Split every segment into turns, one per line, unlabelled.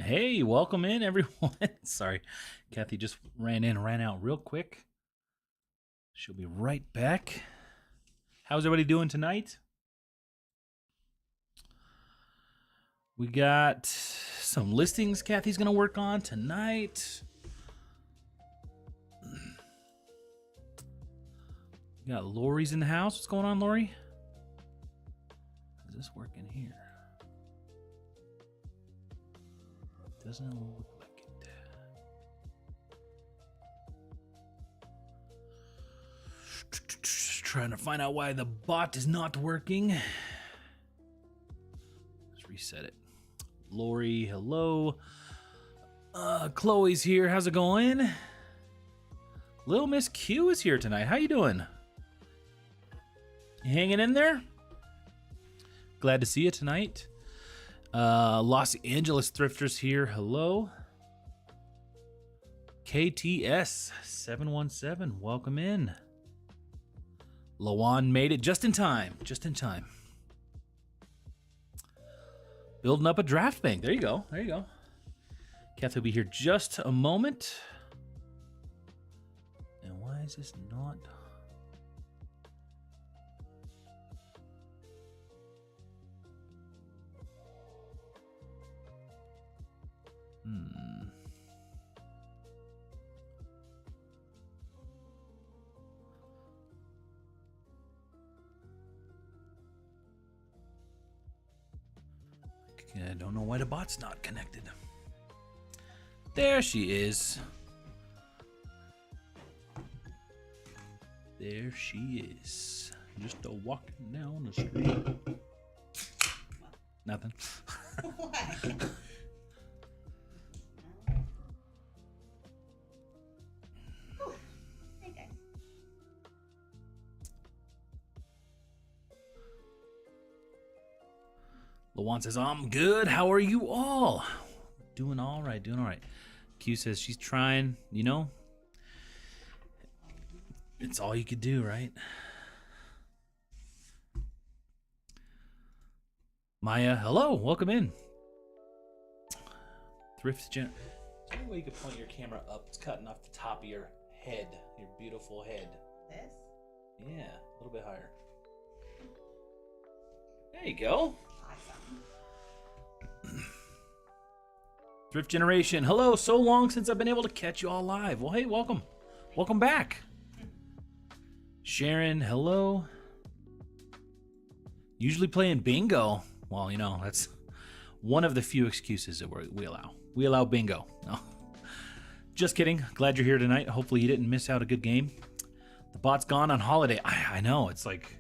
Hey, welcome in, everyone. Sorry, Kathy just ran in and ran out real quick. She'll be right back. How's everybody doing tonight? We got some listings Kathy's going to work on tonight. We got Lori's in the house. What's going on, Lori? Is this working here? Doesn't look like it. Trying to find out why the bot is not working. Let's reset it. Lori, hello. Chloe's here. How's it going? Little Miss Q is here tonight. How you doing? You hanging in there? Glad to see you tonight. Los Angeles Thrifters here. Hello. KTS 717. Welcome in. Lawan made it just in time. Just in time. Building up a draft bank. There you go. There you go. Kathy will be here just a moment. And why is this not? I don't know why the bot's not connected. There she is. There she is. Just a walking down the street. Nothing. Lawan says, I'm good. How are you all? Doing all right, doing all right. Q says she's trying, you know. It's all you could do, right? Maya, hello. Welcome in. Thrift Gen. Is there any way you could point your camera up? It's cutting off the top of your head, your beautiful head.
This?
Yeah, a little bit higher. There you go. Thrift Generation, hello. So long since I've been able to catch you all live. Well, hey, welcome. Welcome back. Sharon, hello. Usually playing bingo. Well, you know, that's one of the few excuses that we allow. We allow bingo. No. Just kidding. Glad you're here tonight. Hopefully you didn't miss out a good game. The bot's gone on holiday. I know. It's like,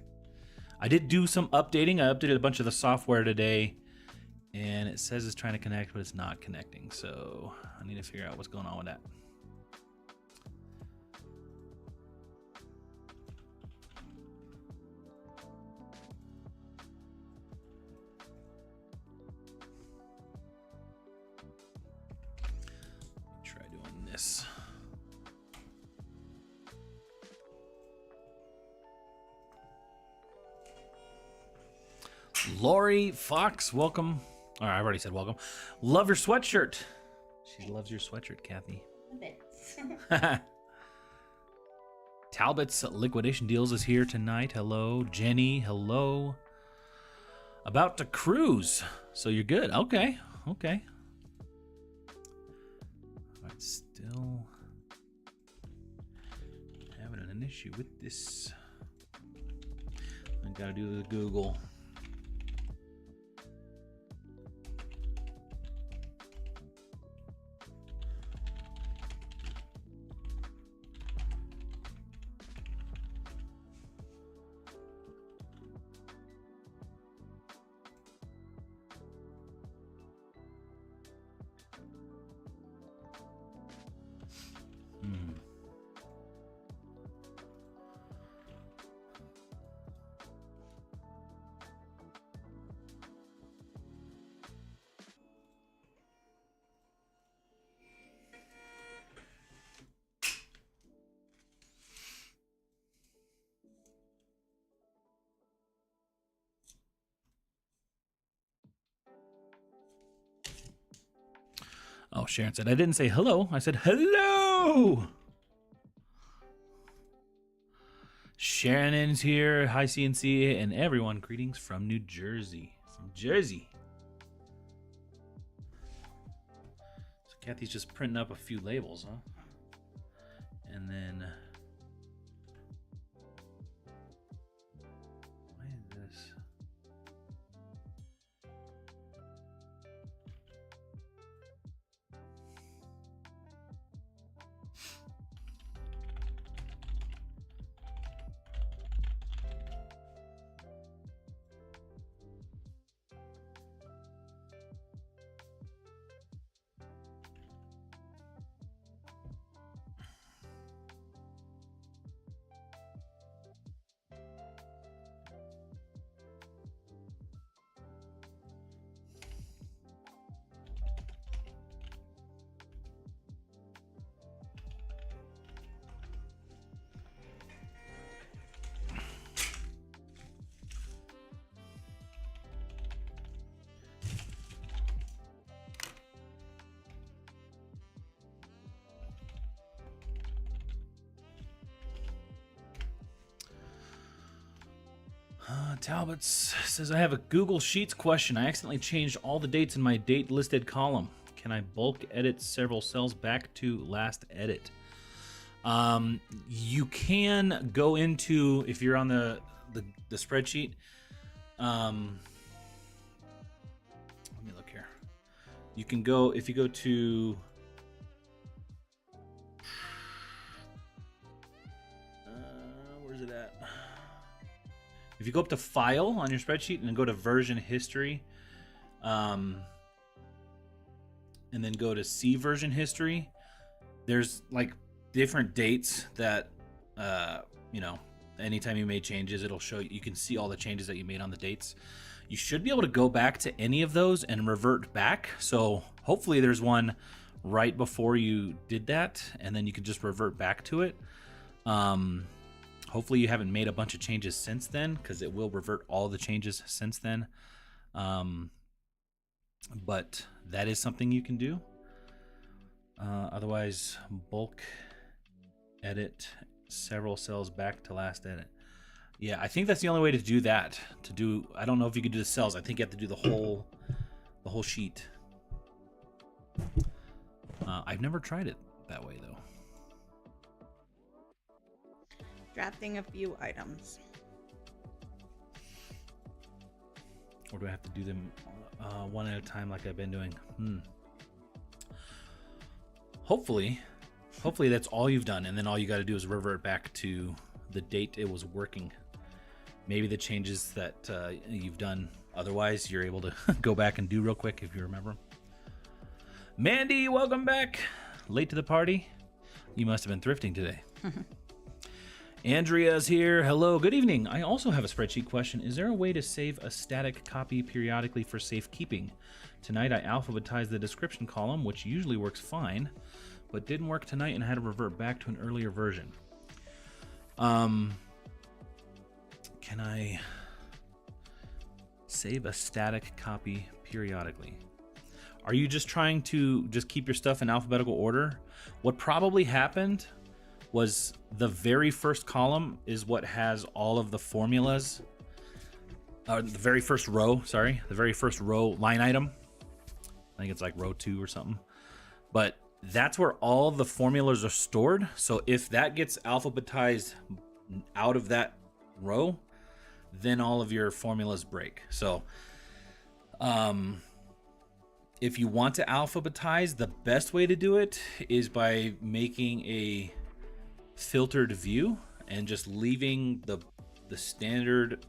I did do some updating. I updated a bunch of the software today. And it says it's trying to connect, but it's not connecting. So I need to figure out what's going on with that. Try doing this. Lori Fox, welcome. All right, I've already said welcome. Love your sweatshirt. She loves your sweatshirt, Kathy. Talbot's liquidation deals is here tonight. Hello, Jenny. Hello. About to cruise. So you're good. Okay. Okay. All right, still having an issue with this. I gotta do the Google. Oh, Sharon said, I didn't say hello. I said hello. Shannon's here. Hi, CNC, and everyone. Greetings from New Jersey. From Jersey. So Kathy's just printing up a few labels, huh? And then... why is this? Talbot says, I have a Google Sheets question. I accidentally changed all the dates in my date listed column. Can I bulk edit several cells back to last edit? You can go into, if you're on the spreadsheet, let me look here. You can go, if you go to, where's it at? If you go up to File on your spreadsheet and then go to Version History, and then go to See Version History, there's like different dates that, you know, anytime you made changes, it'll show you can see all the changes that you made on the dates. You should be able to go back to any of those and revert back. So hopefully there's one right before you did that, and then you can just revert back to it. Hopefully you haven't made a bunch of changes since then, because it will revert all the changes since then. But that is something you can do. Otherwise, bulk edit several cells back to last edit. Yeah, I think that's the only way to do that. I don't know if you could do the cells. I think you have to do the whole sheet. I've never tried it that way though.
Drafting a few items.
Or do I have to do them one at a time like I've been doing? Hopefully that's all you've done, and then all you got to do is revert back to the date it was working. Maybe the changes that you've done otherwise you're able to go back and do real quick if you remember them. Mandy, welcome back. Late to the party? You must have been thrifting today. Andrea's here. Hello, good evening. I also have a spreadsheet question. Is there a way to save a static copy periodically for safekeeping? Tonight I alphabetized the description column, which usually works fine, but didn't work tonight and I had to revert back to an earlier version. Can I save a static copy periodically? Are you just trying to just keep your stuff in alphabetical order? What probably happened was the very first column is what has all of the formulas. The very first row, sorry. The very first row line item. I think it's like row 2 or something. But that's where all the formulas are stored. So if that gets alphabetized out of that row, then all of your formulas break. So if you want to alphabetize, the best way to do it is by making a filtered view and just leaving the standard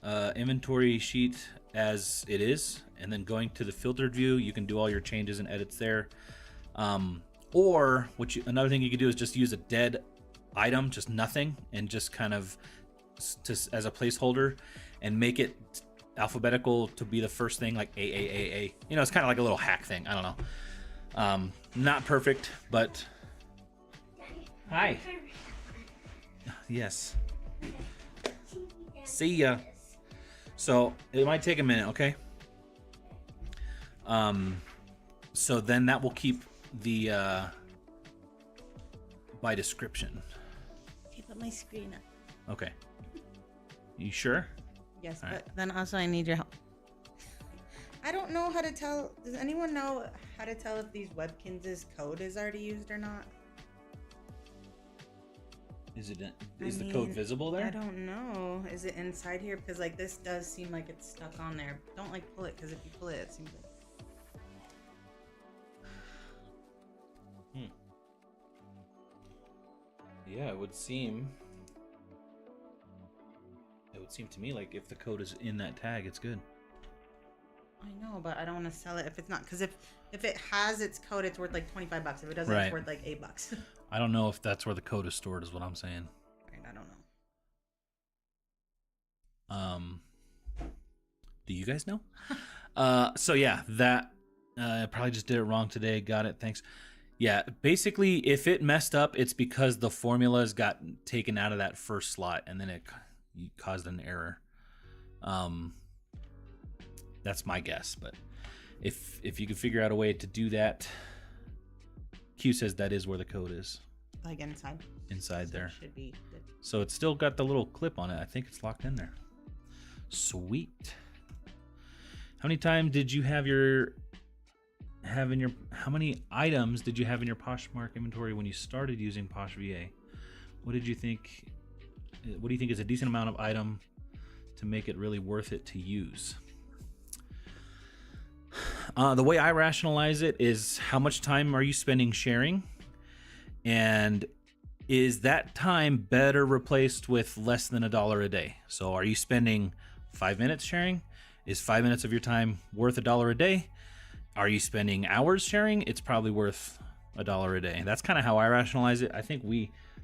inventory sheet as it is, and then going to the filtered view. You can do all your changes and edits there. Or another thing you could do is just use a dead item, just nothing, and just kind of just as a placeholder, and make it alphabetical to be the first thing, like A. You know, it's kind of like a little hack thing. I don't know. Not perfect, but hi. Yes. See ya. So it might take a minute, okay? So then that will keep the by description.
Okay, put my screen up.
Okay. You sure?
Yes,
All
but
right.
then also I need your help. I don't know how to tell. Does anyone know how to tell if these Webkins' code is already used or not?
Is the code visible there?
I don't know. Is it inside here? Because like this does seem like it's stuck on there. Don't like pull it, because if you pull it, it seems like.
Yeah, it would seem to me like if the code is in that tag, it's good.
I know, but I don't want to sell it if it's not. Because if it has its code, it's worth like $25. If it doesn't,
Right.
it's worth like $8.
I don't know if that's where the code is stored, is what I'm saying.
Right, I don't know.
Do you guys know? So yeah, that I probably just did it wrong today. Got it. Thanks. Yeah, basically, if it messed up, it's because the formulas got taken out of that first slot, and then it caused an error. That's my guess, but if you can figure out a way to do that, Q says that is where the code is.
Like inside.
Inside
So
there.
it should be good.
So it's still got the little clip on it. I think it's locked in there. Sweet. How many times did you have how many items did you have in your Poshmark inventory when you started using Posh VA? What do you think is a decent amount of item to make it really worth it to use? The way I rationalize it is how much time are you spending sharing, and is that time better replaced with less than $1 a day? So are you spending 5 minutes sharing? Is 5 minutes of your time worth $1 a day? Are you spending hours sharing? It's probably worth $1 a day. That's kind of how I rationalize it. I think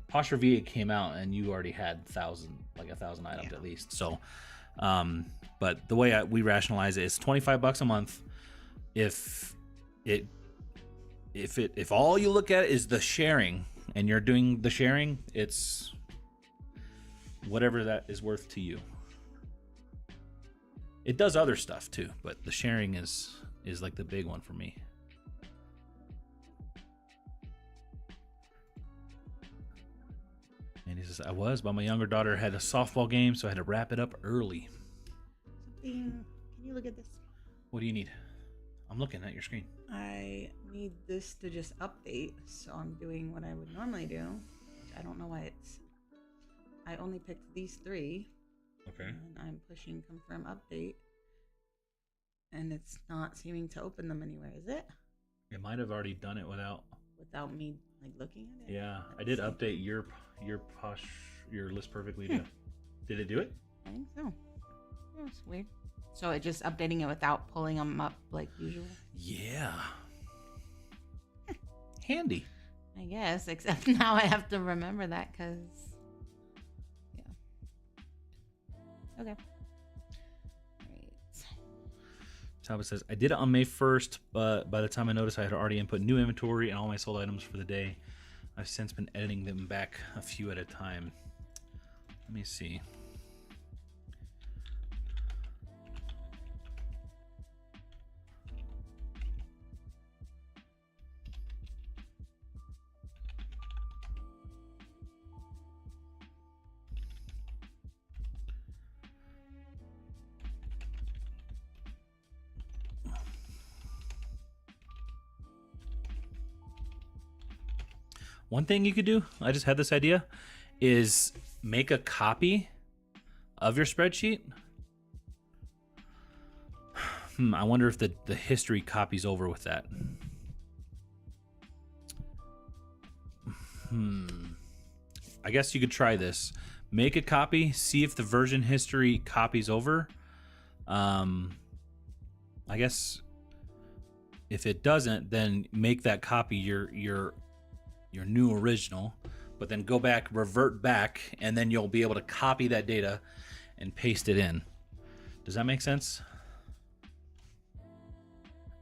Posh VA came out and you already had 1,000 items at least. So, but the way we rationalize it is $25 a month. If all you look at is the sharing and you're doing the sharing, it's whatever that is worth to you. It does other stuff too, but the sharing is like the big one for me. And he says, but my younger daughter had a softball game, so I had to wrap it up early.
Can you look at this?
What do you need? I'm looking at your screen.
I need this to just update, so I'm doing what I would normally do. I don't know why I only picked these 3.
Okay.
And I'm pushing confirm update. And it's not seeming to open them anywhere, is it?
It might have already done it without
me like looking at it.
Yeah, I did update your list perfectly too. Did it do it?
I think so. Yeah, it's weird. So it just updating it without pulling them up like usual?
Yeah. Handy.
I guess, except now I have to remember that because, yeah. Okay. Right.
Talbot says, I did it on May 1st, but by the time I noticed I had already input new inventory and all my sold items for the day. I've since been editing them back a few at a time. Let me see. One thing you could do, I just had this idea, is make a copy of your spreadsheet. I wonder if the history copies over with that. I guess you could try this. Make a copy, see if the version history copies over. I guess if it doesn't, then make that copy your new original, but then go back, revert back, and then you'll be able to copy that data and paste it in. Does that make sense?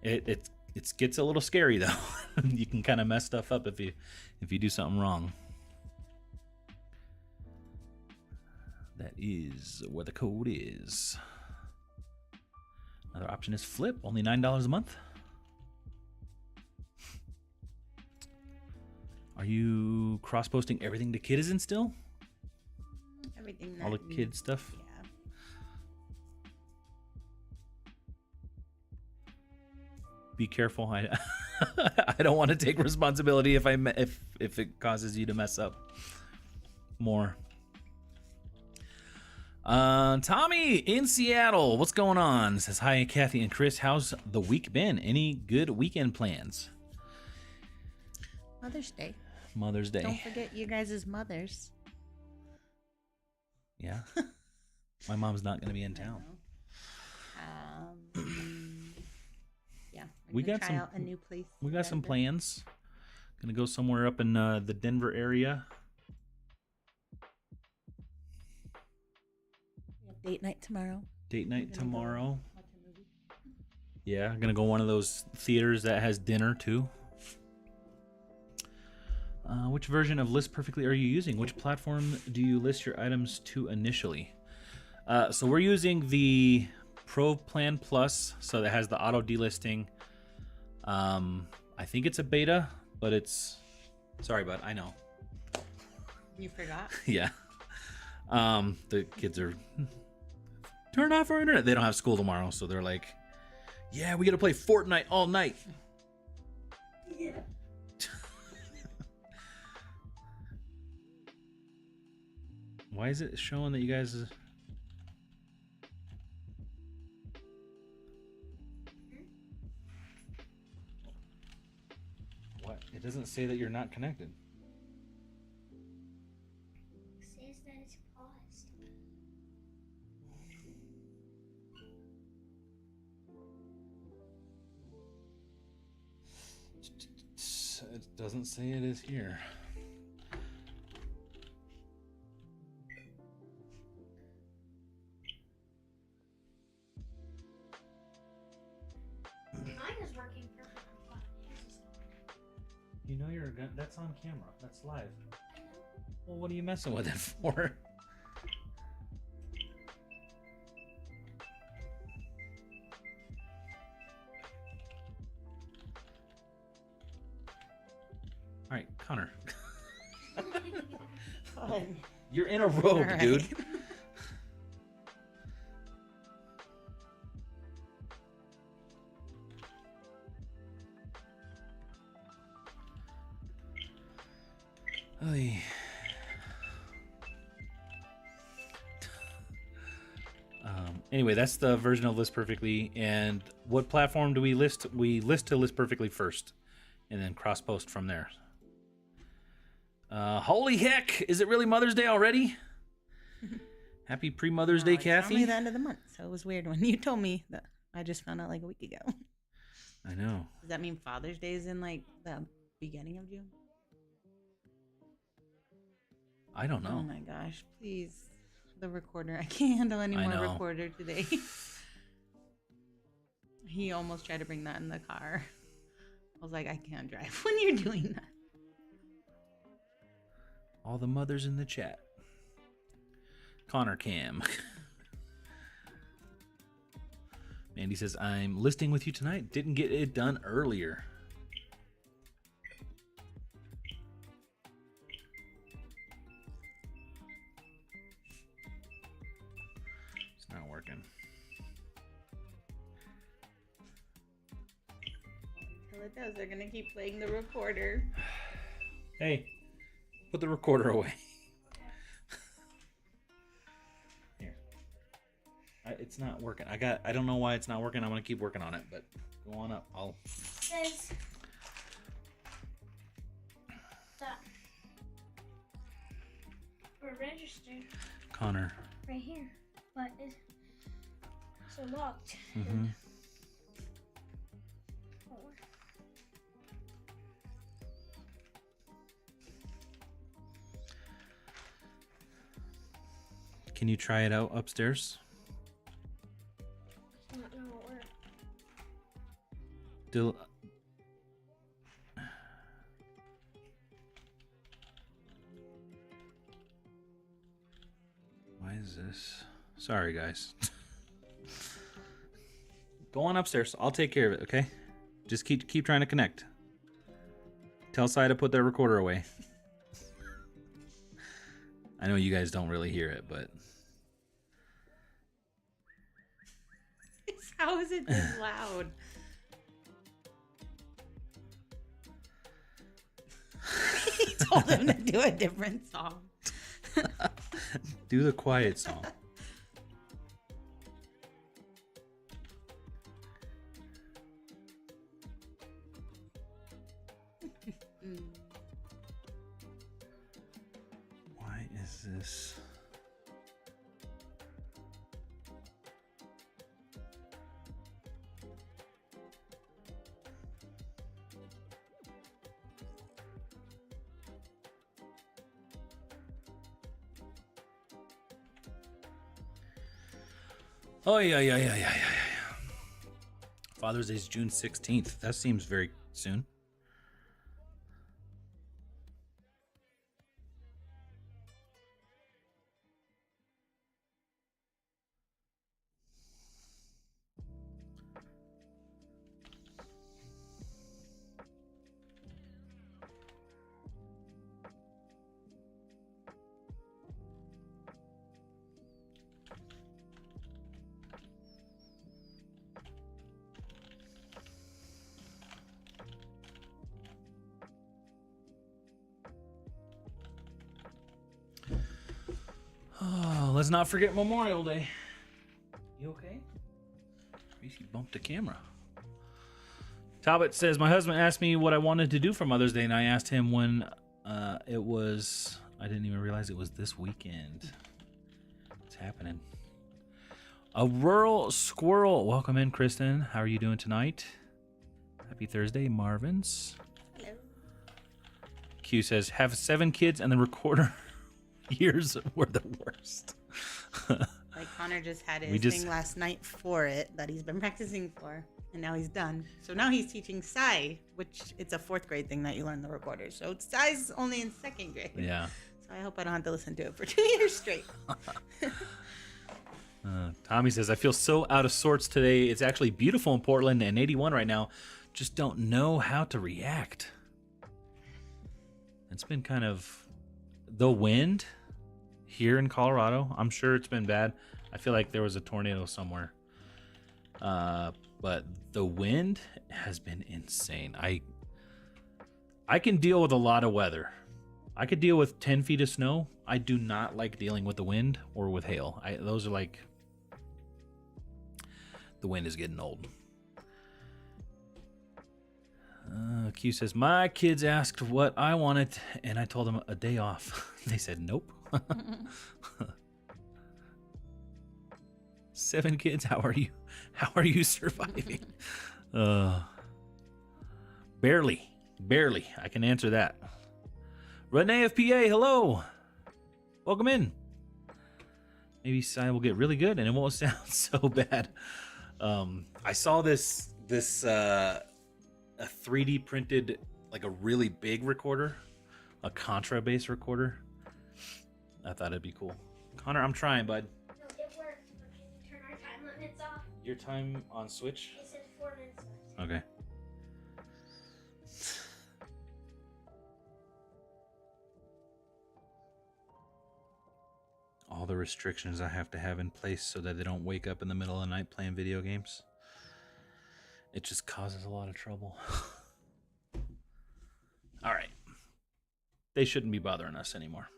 It gets a little scary though. You can kind of mess stuff up if you do something wrong. That is where the code is. Another option is flip, only $9 a month. Are you cross-posting everything to Kidizen still?
Everything that
All the kid stuff?
Yeah.
Be careful. I don't want to take responsibility if if it causes you to mess up more. Tommy in Seattle, what's going on? Says hi, Kathy and Chris. How's the week been? Any good weekend plans?
Mother's Day.
Mother's Day.
Don't forget you guys' mothers.
Yeah. My mom's not going to be in town.
Yeah.
We got
try
some
out a new place.
We got some plans. Gonna go somewhere up in the Denver area.
We have date night tomorrow.
Date night tomorrow.
Watch a movie.
Yeah, I'm gonna go one of those theaters that has dinner too. Which version of List Perfectly are you using? Which platform do you list your items to initially? So we're using the Pro Plan Plus, so that has the auto delisting. I think it's a beta, but it's... Sorry, bud, I know.
You forgot?
Yeah. The kids are... Turn off our internet. They don't have school tomorrow, so they're like, yeah, we gotta play Fortnite all night.
Yeah.
Why is it showing that you guys... What? It doesn't say that you're not connected.
It says that it's paused.
It doesn't say it is here.
Mine is working perfectly fine.
You know you're gonna... That's on camera. That's live.
I know.
Well, what are you messing with it for? All right, Connor.
Fun.
You're in a robe,
All right.
dude. Oy. Anyway, that's the version of List Perfectly. And what platform do we list? We list to List Perfectly first, and then cross post from there. Holy heck! Is it really Mother's Day already? Happy pre-Mother's Day,
It's
Kathy.
only the end of the month, so it was weird when you told me that. I just found out like a week ago.
I know.
Does that mean Father's Day is in like the beginning of June?
I don't
Oh
know.
my gosh! Please, the recorder. I can't handle any
I
more
know.
recorder today. He almost tried to bring that in the car. I was like, I can't drive when you're doing that.
All the mothers in the chat. Connor Cam. Mandy says, I'm listing with you tonight. Didn't get it done earlier. It's not working.
Until it does, they're gonna keep playing the recorder.
Hey, put the recorder away. Here. It's not working. I don't know why it's not working. I'm gonna keep working on it, but go on up.
It says that we're registered
Connor.
right here, but it's so locked.
Mm-hmm. Can you try it out upstairs?
Not know where.
Still. Why is this? Sorry, guys. Go on upstairs. I'll take care of it. Okay. Just keep trying to connect. Tell Sai to put their recorder away. I know you guys don't really hear it, but
How is it this loud? He told him to do a different song.
do the quiet song. Why is this? Oh, yeah. Father's Day is June 16th. That seems very soon. Oh, let's not forget Memorial Day. You okay? He bumped the camera. Talbot says, my husband asked me what I wanted to do for Mother's Day, and I asked him when it was. I didn't even realize it was this weekend. It's happening. A rural squirrel. Welcome in, Kristen. How are you doing tonight? Happy Thursday, Marvin's.
Hello.
Q says, have 7 kids and the recorder years were the worst.
Like Connor just had his thing last night for it that he's been practicing for, and now he's done. So now he's teaching Sai, which it's a 4th grade thing that you learn the recorder. So Sai's only in 2nd grade.
Yeah.
So I hope I don't have to listen to it for 2 years straight.
Tommy says, I feel so out of sorts today. It's actually beautiful in Portland and 81 right now. Just don't know how to react. It's been kind of the wind here in Colorado. I'm sure it's been bad. I feel like there was a tornado somewhere. But the wind has been insane. I can deal with a lot of weather. I could deal with 10 feet of snow. I do not like dealing with the wind or with hail. Those are like, the wind is getting old. Q says, my kids asked what I wanted, and I told them a day off. They said, nope. 7 kids, how are you? How are you surviving? Barely. I can answer that. Renee FPA, hello. Welcome in. Maybe Sai will get really good and it won't sound so bad. I saw this a 3D printed, like a really big recorder, a Contra bass recorder. I thought it'd be cool. Connor, I'm trying, bud.
No, it works, but can you turn our time limits off?
Your time on Switch?
It says 4 minutes left.
Okay. All the restrictions I have to have in place so that they don't wake up in the middle of the night playing video games. It just causes a lot of trouble. All right. They shouldn't be bothering us anymore.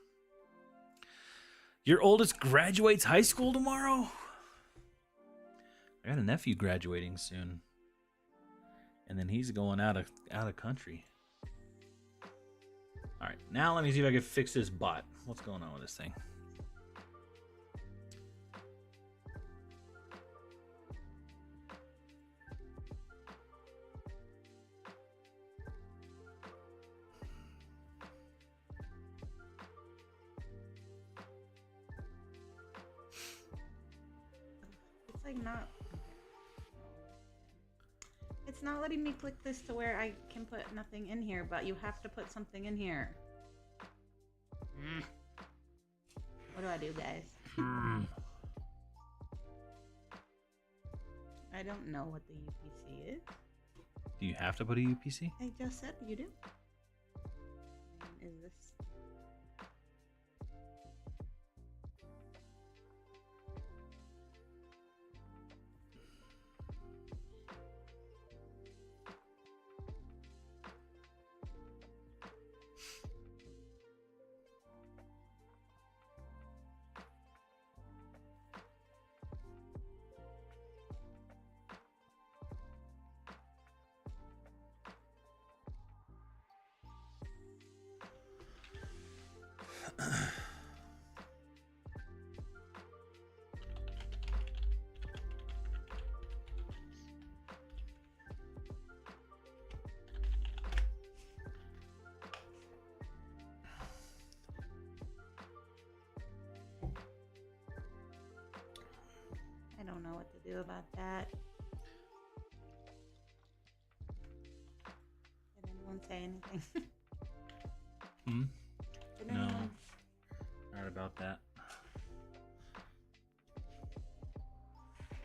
Your oldest graduates high school tomorrow? I got a nephew graduating soon. And then he's going out of country. All right. Now let me see if I can fix this bot. What's going on with this thing?
It's not letting me click this to where I can put nothing in here, but you have to put something in here. What do I do, guys? I don't know what the UPC is.
Do you have to put a UPC?
I just said you do. is this? I don't know what to do about that. Did anyone say anything? Did
No.
anyone-
Not about that.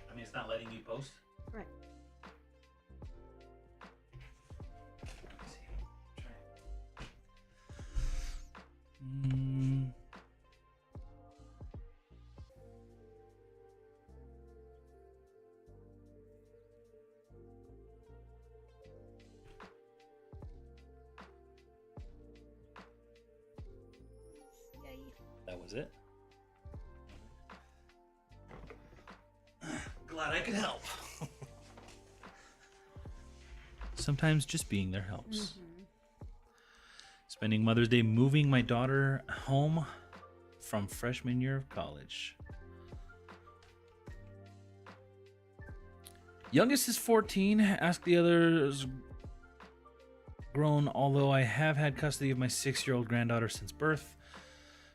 I mean, it's not letting you post?
Correct.
Let me see. Try. That was it. Glad I could help. Sometimes just being there helps.
Mm-hmm.
Spending Mother's Day moving my daughter home from freshman year of college. Youngest is 14. Ask the others grown, although I have had custody of my 6-year-old granddaughter since birth.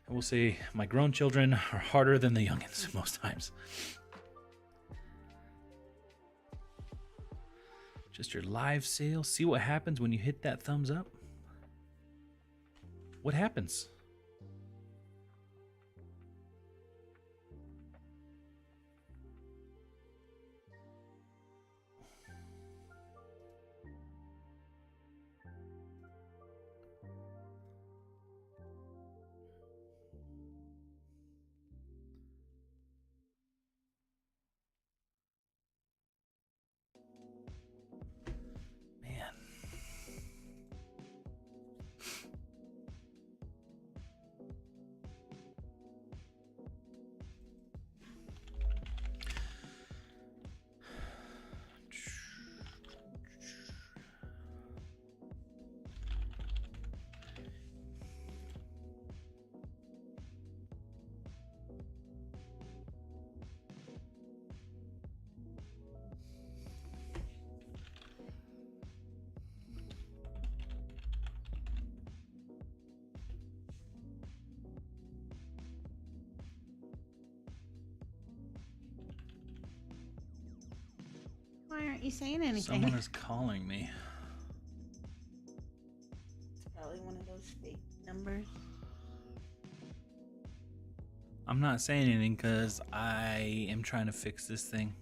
I will say my grown children are harder than the youngins most times. Just your live sale. See what happens when you hit that thumbs up? What happens? Man.
Why aren't you saying anything?
Someone is calling me.
It's probably one of those fake numbers.
I'm not saying anything because I am trying to fix this thing.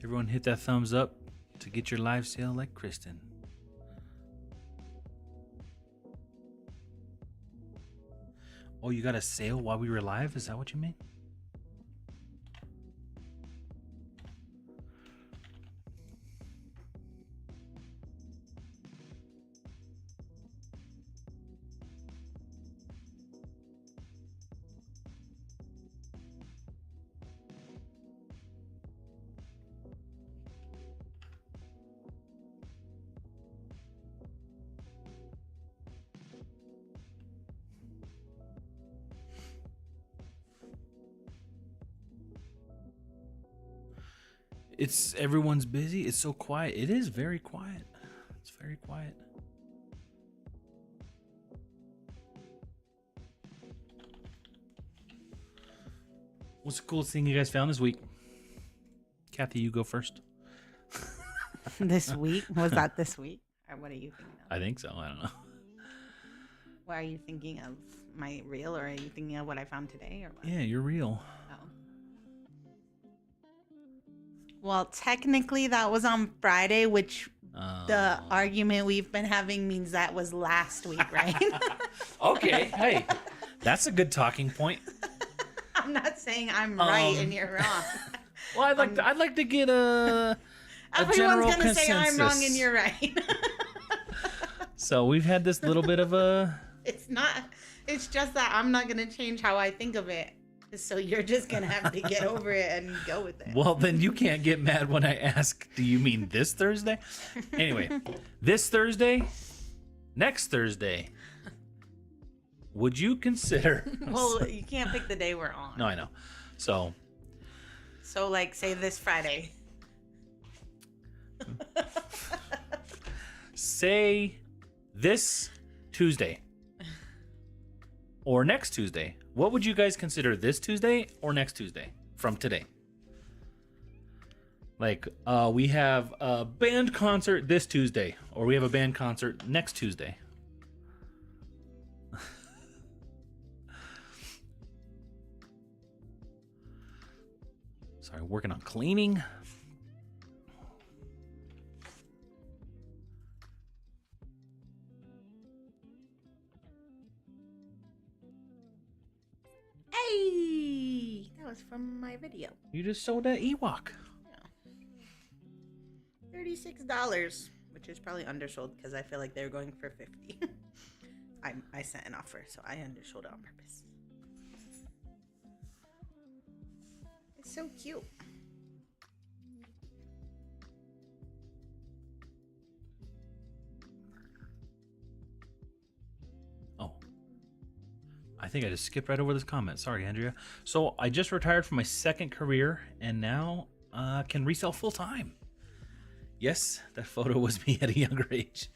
Everyone hit that thumbs up to get your live sale like Kristen. Oh, you got a sale while we were live? Is that what you mean? It's everyone's busy. It's so quiet. It is very quiet. It's very quiet. What's the coolest thing you guys found this week? Kathy, you go first.
This week? Was that this week? Or what are you thinking of?
I think so. I don't know.
What are you thinking of? My reel, or are you thinking of what I found today, or what?
Yeah, you're real.
Oh. Well, technically that was on Friday, which The argument we've been having means that was last week, right?
Okay, hey, that's a good talking point.
I'm not saying I'm right and you're wrong.
Well, I'd like to get a general
Everyone's gonna
consensus.
say I'm wrong and you're right.
So we've had this little bit of a.
It's not. It's just that I'm not gonna change how I think of it. So you're just gonna have to get over it and go with it.
Well, then you can't get mad when I ask, do you mean this Thursday? Anyway, this Thursday, next Thursday, would you consider...
Well, you can't pick the day we're on.
No, I know. So
like, say this Friday.
Say this Tuesday. Or next Tuesday. What would you guys consider this Tuesday or next Tuesday from today? Like, we have a band concert this Tuesday, or we have a band concert next Tuesday. Sorry, working on cleaning.
Hey, that was from my video.
You just sold that Ewok.
Yeah. $36, which is probably undersold because I feel like they were going for $50. I sent an offer, so I undersold it on purpose. It's so cute.
I think I just skipped right over this comment. Sorry, Andrea. So I just retired from my second career and now can resell full time. Yes, that photo was me at a younger age.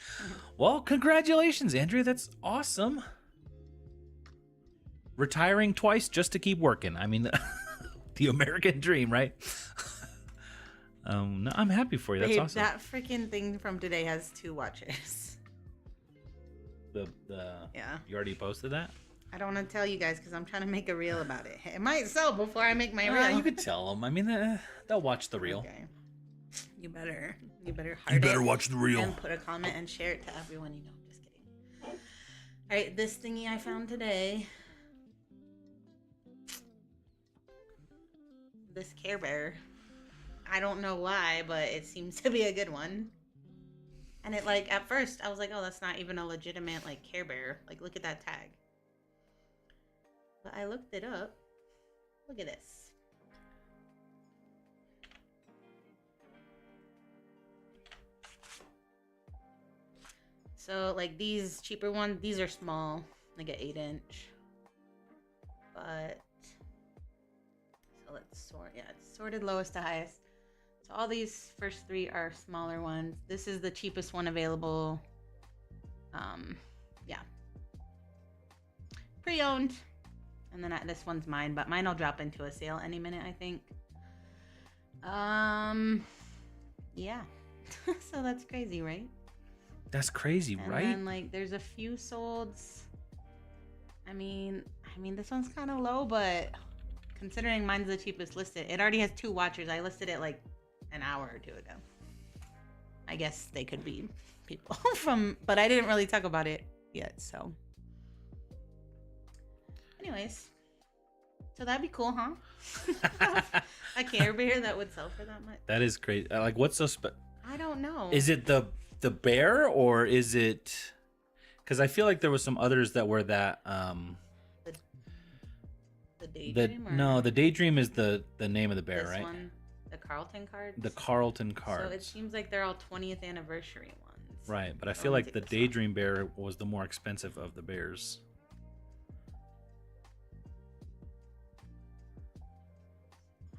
Well, congratulations, Andrea. That's awesome. Retiring twice just to keep working. I mean, the American dream, right? No, I'm happy for you. That's awesome.
That freaking thing from today has 2 watchers. Yeah.
You already posted that?
I don't want to tell you guys because I'm trying to make a reel about it. It might sell before I make my reel.
You could tell them. I mean, they'll watch the reel.
Okay. You better
watch the reel
and put a comment and share it to everyone you know. Just kidding. All right, this thingy I found today. This Care Bear. I don't know why, but it seems to be a good one. And it, like, at first I was like, oh, that's not even a legitimate, like, Care Bear. Like, look at that tag. But I looked it up. Look at this. So, like, these cheaper ones, these are small, like an 8-inch. But, so let's sort, yeah, it's sorted lowest to highest. So all these first 3 are smaller ones. This is the cheapest one available. Yeah. Pre-owned. And then this one's mine, but mine will drop into a sale any minute, I think. Yeah. So that's crazy, right?
That's crazy, right?
And then, like, there's a few solds. I mean, this one's kind of low, but considering mine's the cheapest listed, it already has 2 watchers. I listed it like an hour or 2 ago. I guess they could be people from, but I didn't really talk about it yet, so. Anyways, so that'd be cool, huh? A Care Bear that would sell for that much.
That is great. Like, what's so
I don't know.
Is it the bear or is it? Because I feel like there was some others that were that.
The Daydream.
The Daydream is the name of the bear,
this
right?
One, the Carlton cards.
The Carlton cards.
So it seems like they're all 20th anniversary ones.
Right, but I feel like the Daydream bear was the more expensive of the bears.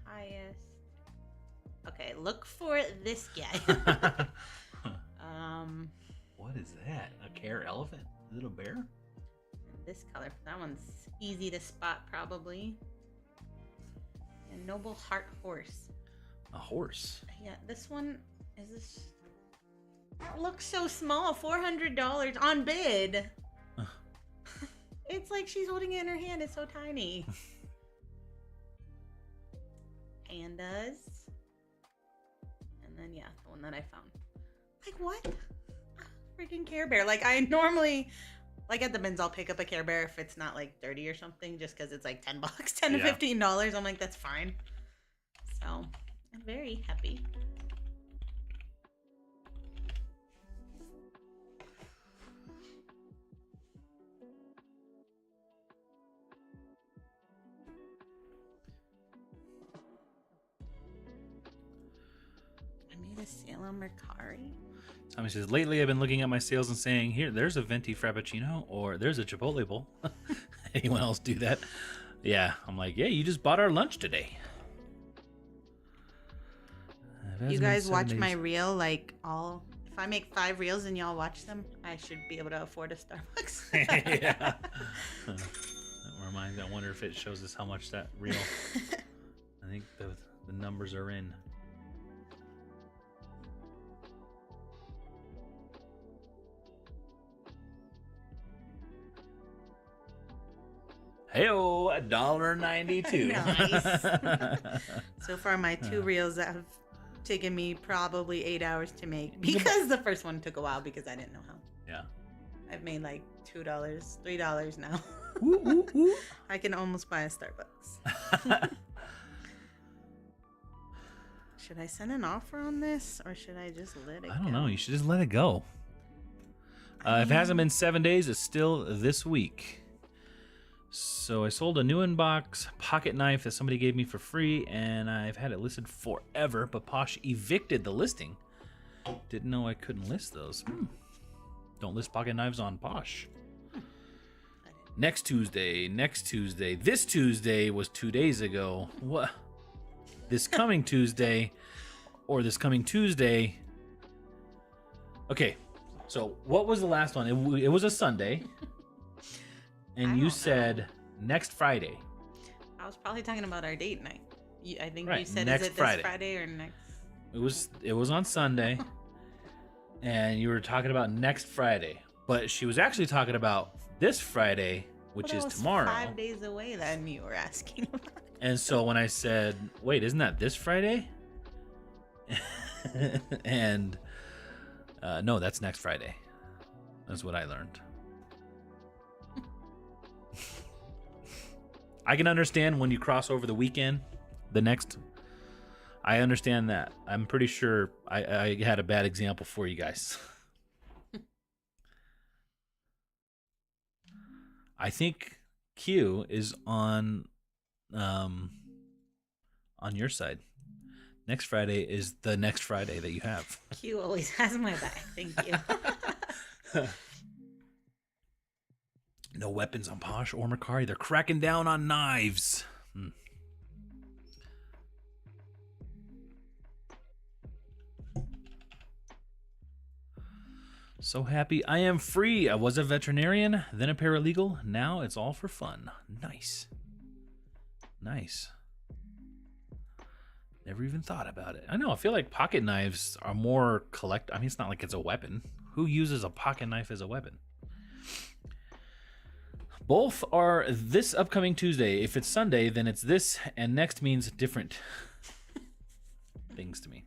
Highest. Okay, look for this guy.
What is that? A care elephant? Is it a bear?
This color. That one's easy to spot, probably. A Noble Heart Horse.
A horse?
Yeah, this one is this. It looks so small. $400 on bid. It's like she's holding it in her hand. It's so tiny. Pandas. And then, yeah, the one that I found. Like, what? Freaking Care Bear. Like, I normally, like at the bins, I'll pick up a Care Bear if it's not like 30 or something, just because it's like $10, $10 to $15. I'm like, that's fine. So, I'm very happy. Sale on Mercari.
Tommy says, lately I've been looking at my sales and saying, here, there's a venti frappuccino, or there's a Chipotle bowl. Anyone else do that? Yeah, I'm like, yeah, you just bought our lunch today.
You guys watch my reel, like if I make 5 reels and y'all watch them, I should be able to afford a Starbucks.
Yeah. That reminds me, I wonder if it shows us how much that reel. I think the numbers are in. Hey-oh, $1.92.
Nice. So far, my 2 reels that have taken me probably 8 hours to make, because the first one took a while because I didn't know how.
Yeah.
I've made like $2, $3 now.
Ooh, ooh, ooh.
I can almost buy a Starbucks. Should I send an offer on this, or should I just let it go?
I don't know. You should just let it go. If it hasn't been 7 days, it's still this week. So I sold a new inbox pocket knife that somebody gave me for free, and I've had it listed forever, but Posh evicted the listing. Didn't know I couldn't list those. Don't list pocket knives on Posh. Next Tuesday. This Tuesday was 2 days ago. What? This coming Tuesday, or this coming Tuesday. Okay, so what was the last one? It was a Sunday. And you said next Friday.
I was probably talking about our date night. I think
right.
You said,
next
is it
Friday.
This Friday or next?
It was on Sunday. And you were talking about next Friday. But she was actually talking about this Friday, which is tomorrow.
5 days away then you were asking about.
And so when I said, wait, isn't that this Friday? And no, that's next Friday. That's what I learned. I can understand when you cross over the weekend, the next. I understand that. I'm pretty sure I had a bad example for you guys. I think Q is on your side. Next Friday is the next Friday that you have.
Q always has my back. Thank you.
No weapons on Posh or Mercari. They're cracking down on knives. So happy I am free. I was a veterinarian, then a paralegal. Now it's all for fun. Nice. Nice. Never even thought about it. I know. I feel like pocket knives are more I mean, it's not like it's a weapon. Who uses a pocket knife as a weapon? Both are this upcoming Tuesday. If it's Sunday, then it's this, and next means different things to me.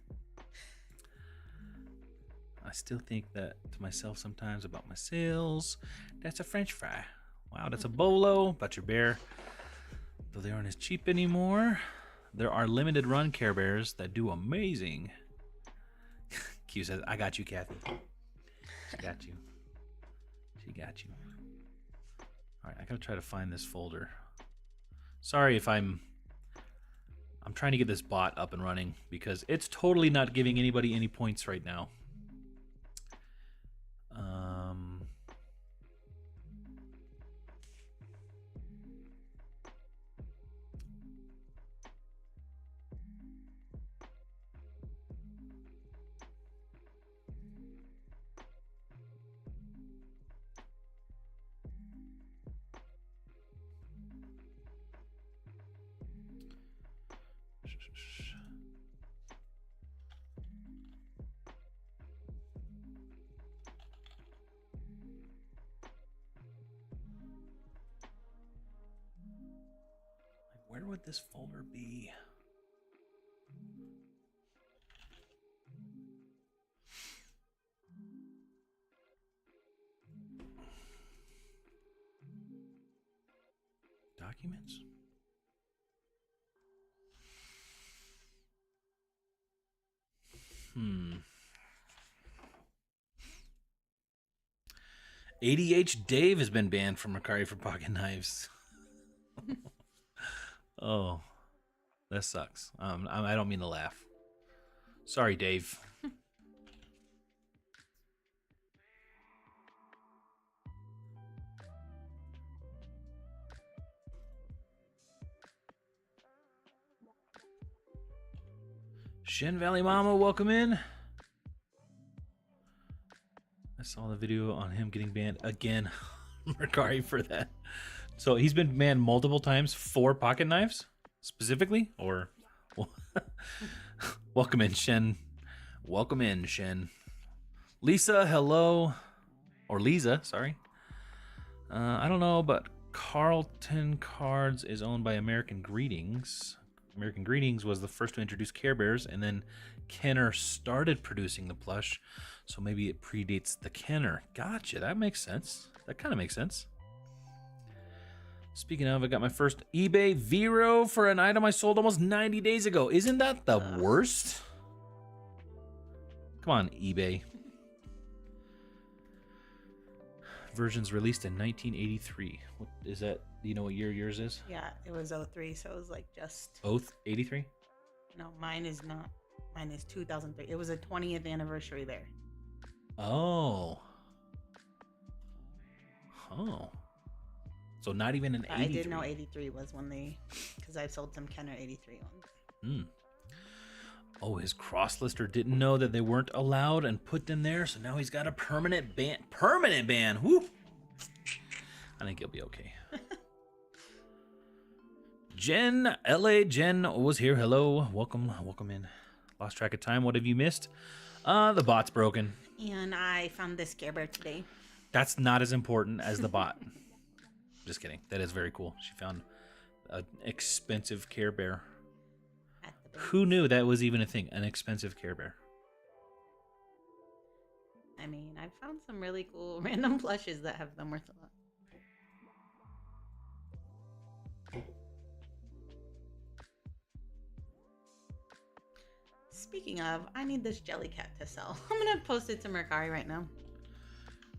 I still think that to myself sometimes about my sales. That's a French fry. Wow, that's a bolo. But your bear, though they aren't as cheap anymore. There are limited run Care Bears that do amazing. Q says, I got you, Kathy. She got you. She got you. All right, I gotta try to find this folder. Sorry if I'm trying to get this bot up and running because it's totally not giving anybody any points right now. Where would this folder be? Documents. ADH Dave has been banned from Mercari for pocket knives. Oh, that sucks. I don't mean to laugh. Sorry, Dave. Shen Valley Mama, welcome in. I saw the video on him getting banned again. Mercari for that. So he's been banned multiple times for pocket knives, specifically? Or welcome in, Shen. Welcome in, Shen. Lisa, hello. Or Lisa, sorry. I don't know, but Carlton Cards is owned by American Greetings. American Greetings was the first to introduce Care Bears, and then Kenner started producing the plush, so maybe it predates the Kenner. Gotcha, that makes sense. That kind of makes sense. Speaking of, I got my first eBay Vero for an item I sold almost 90 days ago. Isn't that the worst? Come on, eBay. Versions released in 1983. What is that? Do you know what year yours is?
Yeah, it was 03, so it was like just...
Oath 83?
No, mine is not. Mine is 2003. It was a 20th anniversary there.
Oh. Oh. So not even an 83.
I did know 83 was when they... Because I sold some Kenner 83 ones.
Hmm. Oh, his cross-lister didn't know that they weren't allowed and put them there, so now he's got a permanent ban. Permanent ban! Whoo! I think he'll be okay. Jen, LA Jen was here. Hello. Welcome in. Lost track of time. What have you missed? The bot's broken.
And I found this Care Bear today.
That's not as important as the bot. Just kidding. That is very cool. She found an expensive Care Bear. Who knew that was even a thing? An expensive Care Bear.
I mean, I found some really cool random plushes that have them worth a lot. Speaking of, I need this jelly cat to sell. I'm gonna post it to Mercari right now.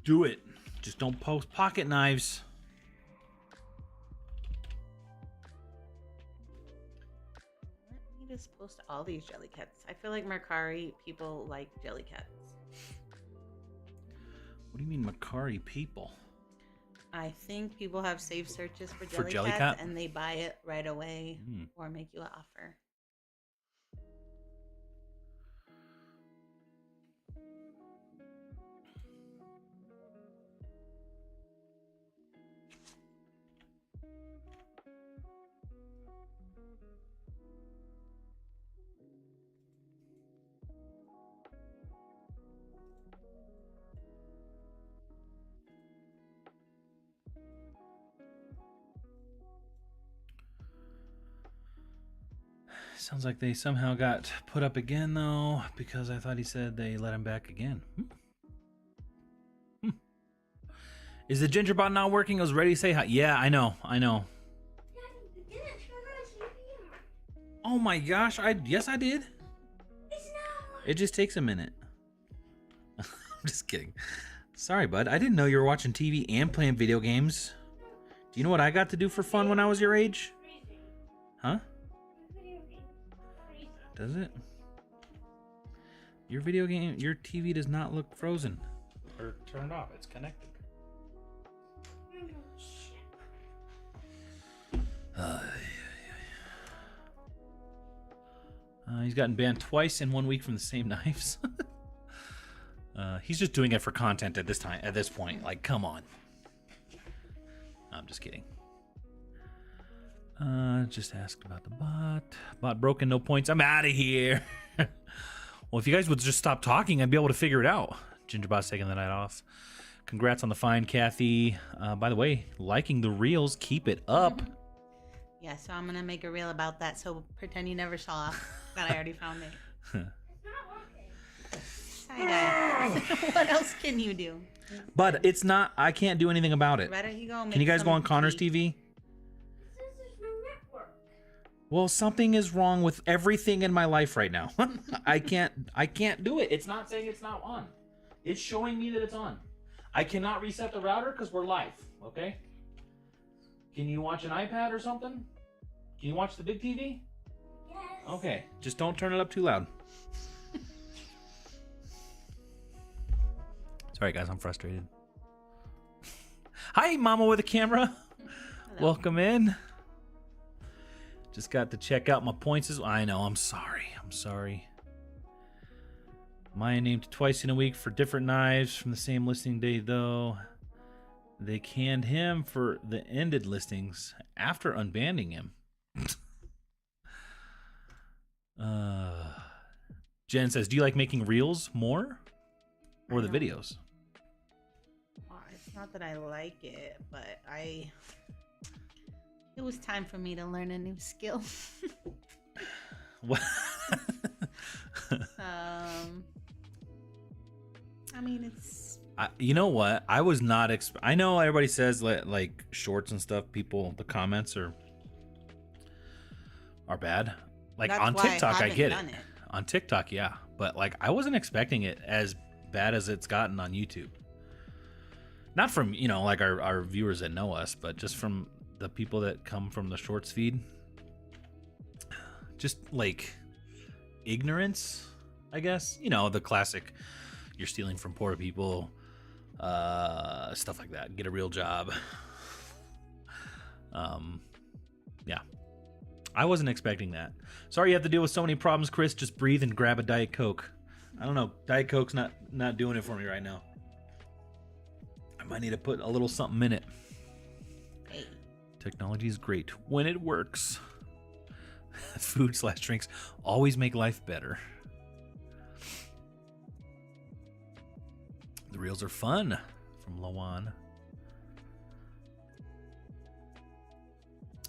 Do it. Just don't post pocket knives.
Let me just post all these jelly cats. I feel like Mercari people like jelly cats.
What do you mean Mercari people?
I think people have saved searches for jelly,
jelly
cats
cat?
and they buy it right away or make you an offer.
Sounds like they somehow got put up again, though, because I thought he said they let him back again. Is the Gingerbot not working? I was ready to say hi. Yeah, I know. Oh my gosh, yes I did. It just takes a minute. I'm just kidding. Sorry, bud. I didn't know you were watching TV and playing video games. Do you know what I got to do for fun when I was your age? Huh? Does it? Your TV does not look frozen or turned off. It's connected. He's gotten banned twice in 1 week from the same knives. He's just doing it for content at this point. Like, come on. I'm just kidding. Just asked about the bot. Bot broken, no points. I'm out of here. Well, if you guys would just stop talking, I'd be able to figure it out. Gingerbot's taking the night off. Congrats on the find, Kathy. By the way, liking the reels. Keep it up.
Yeah, so I'm going to make a reel about that. So pretend you never saw that I already found it.
It's not working.
Side-eye. What else can you do?
But it's not. I can't do anything about it.
Why don't you go
Can you guys go on Connor's TV? Well, something is wrong with everything in my life right now. I can't do it. It's not saying it's not on. It's showing me that it's on. I cannot reset the router because we're live, okay? Can you watch an iPad or something? Can you watch the big TV?
Yes.
Okay, just don't turn it up too loud. Sorry guys, I'm frustrated. Hi, Mama with a camera.
Hello.
Welcome in. Just got to check out my points. I know, I'm sorry. Maya named twice in a week for different knives from the same listing day, though. They canned him for the ended listings after unbanning him. Jen says, do you like making reels more? Or the videos?
Well, it's not that I like it, but it was time for me to learn a new skill.
What?
I mean, it's...
you know what? I was not... I know everybody says like shorts and stuff, the comments are bad. Like
That's
on
why
TikTok, I get it.
done it.
On TikTok, yeah. But like I wasn't expecting it as bad as it's gotten on YouTube. Not from, like our viewers that know us, but just from the people that come from the shorts feed. Just like ignorance, I guess. The classic, you're stealing from poor people, stuff like that. Get a real job. Yeah. I wasn't expecting that. Sorry you have to deal with so many problems, Chris. Just breathe and grab a Diet Coke. I don't know. Diet Coke's not doing it for me right now. I might need to put a little something in it.
Hey.
Technology is great when it works. Food/drinks always make life better. The reels are fun. From Lawan.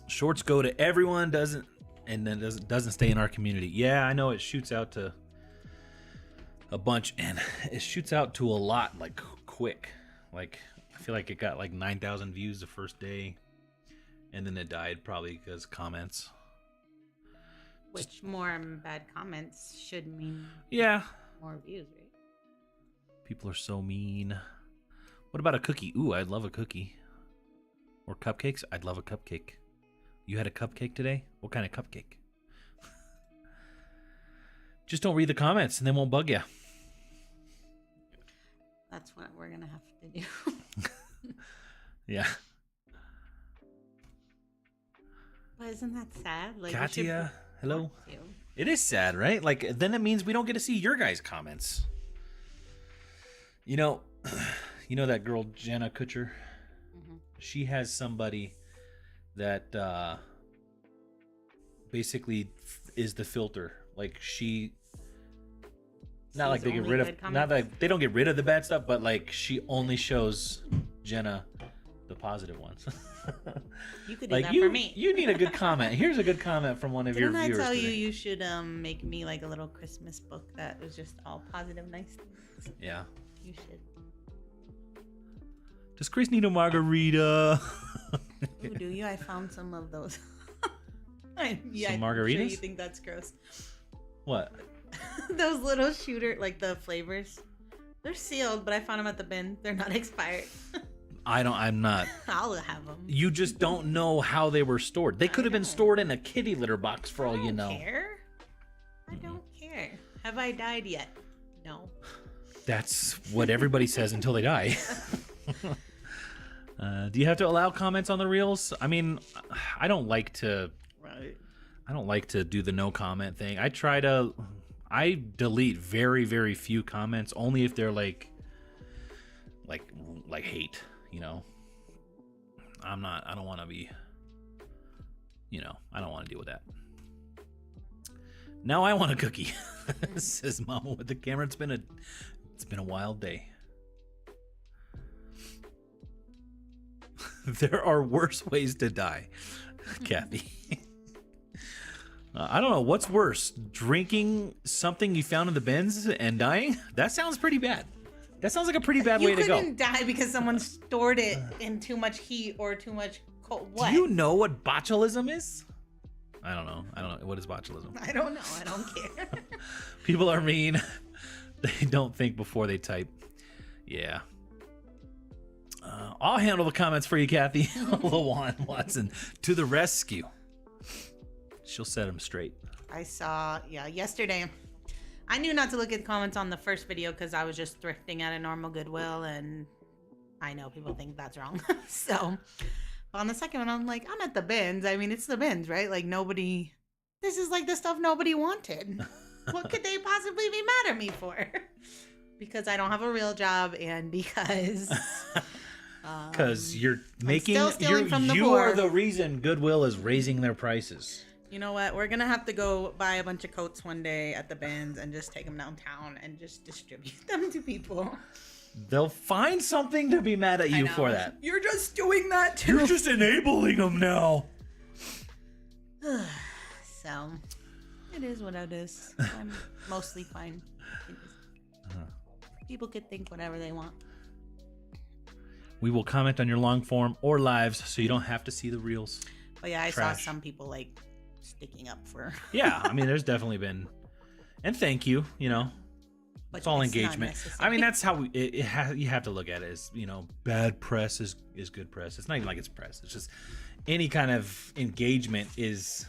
Shorts go to everyone, doesn't stay in our community. Yeah, I know it shoots out to a bunch, and it shoots out to a lot, like quick. Like I feel like it got like 9,000 views the first day, and then it died probably because comments.
Which more bad comments should mean more views, right?
People are so mean. What about a cookie? Ooh, I'd love a cookie. Or cupcakes? I'd love a cupcake. You had a cupcake today? What kind of cupcake? Just don't read the comments and they won't bug you.
That's what we're going to have to do.
Yeah.
But isn't that sad? Like,
Katia, hello. It is sad, right? Like, then it means we don't get to see your guys' comments. You know that girl, Jenna Kutcher?
Mm-hmm.
She has somebody that basically is the filter. Like she, not like they get rid of, not like they don't get rid of the bad stuff, but like she only shows Jenna the positive ones.
You could do that for me.
You need a good comment. Here's a good comment from one of your viewers.
Didn't I tell
today.
you should make me like a little Christmas book that was just all positive, nice things?
Yeah.
You should.
Does Chris need a margarita?
Ooh, do you? I found some of those.
Some margaritas?
Sure you think that's gross?
What?
Those little shooter, like the flavors. They're sealed, but I found them at the bin. They're not expired.
I'm not.
I'll have them.
You just don't know how they were stored. They could have been stored in a kitty litter box for all you know.
I don't care. Have I died yet? No.
That's what everybody says until they die. Do you have to allow comments on the reels? I mean, I don't like to.
Right.
I don't like to do the no comment thing. I delete very, very few comments, only if they're like hate. I don't want to be. I don't want to deal with that. Now I want a cookie, says Mama with the camera. It's been a wild day. There are worse ways to die, Kathy. I don't know what's worse, drinking something you found in the bins and dying. That sounds pretty bad. That sounds like a pretty bad way to go.
You couldn't die because someone stored it in too much heat or too much cold. What?
Do you know what botulism is? I don't know. What is botulism?
I don't know. I don't care.
People are mean. They don't think before they type. Yeah. I'll handle the comments for you, Kathy. LaJuan Watson to the rescue. She'll set them straight.
I saw, yesterday. I knew not to look at the comments on the first video because I was just thrifting at a normal Goodwill, and I know people think that's wrong. So on the second one, I'm like, I'm at the bins. I mean, it's the bins, right? Like this is like the stuff nobody wanted. What could they possibly be mad at me for? Because I don't have a real job and because
you're making
still stealing from the
you
poor.
are the reason Goodwill is raising their prices.
You know what? We're gonna have to go buy a bunch of coats one day at the bins and just take them downtown and just distribute them to people.
They'll find something to be mad at you for that.
You're just doing that too.
You're just enabling them now.
So it is what it is. I'm mostly fine. People could think whatever they want.
We will comment on your long form or lives so you don't have to see the reels.
But yeah, I saw some people like sticking up for.
Yeah, I mean, there's definitely been, and thank you.
But
it's all engagement. I mean, that's how you have to look at it. As bad press is good press. It's not even like it's press. It's just any kind of engagement is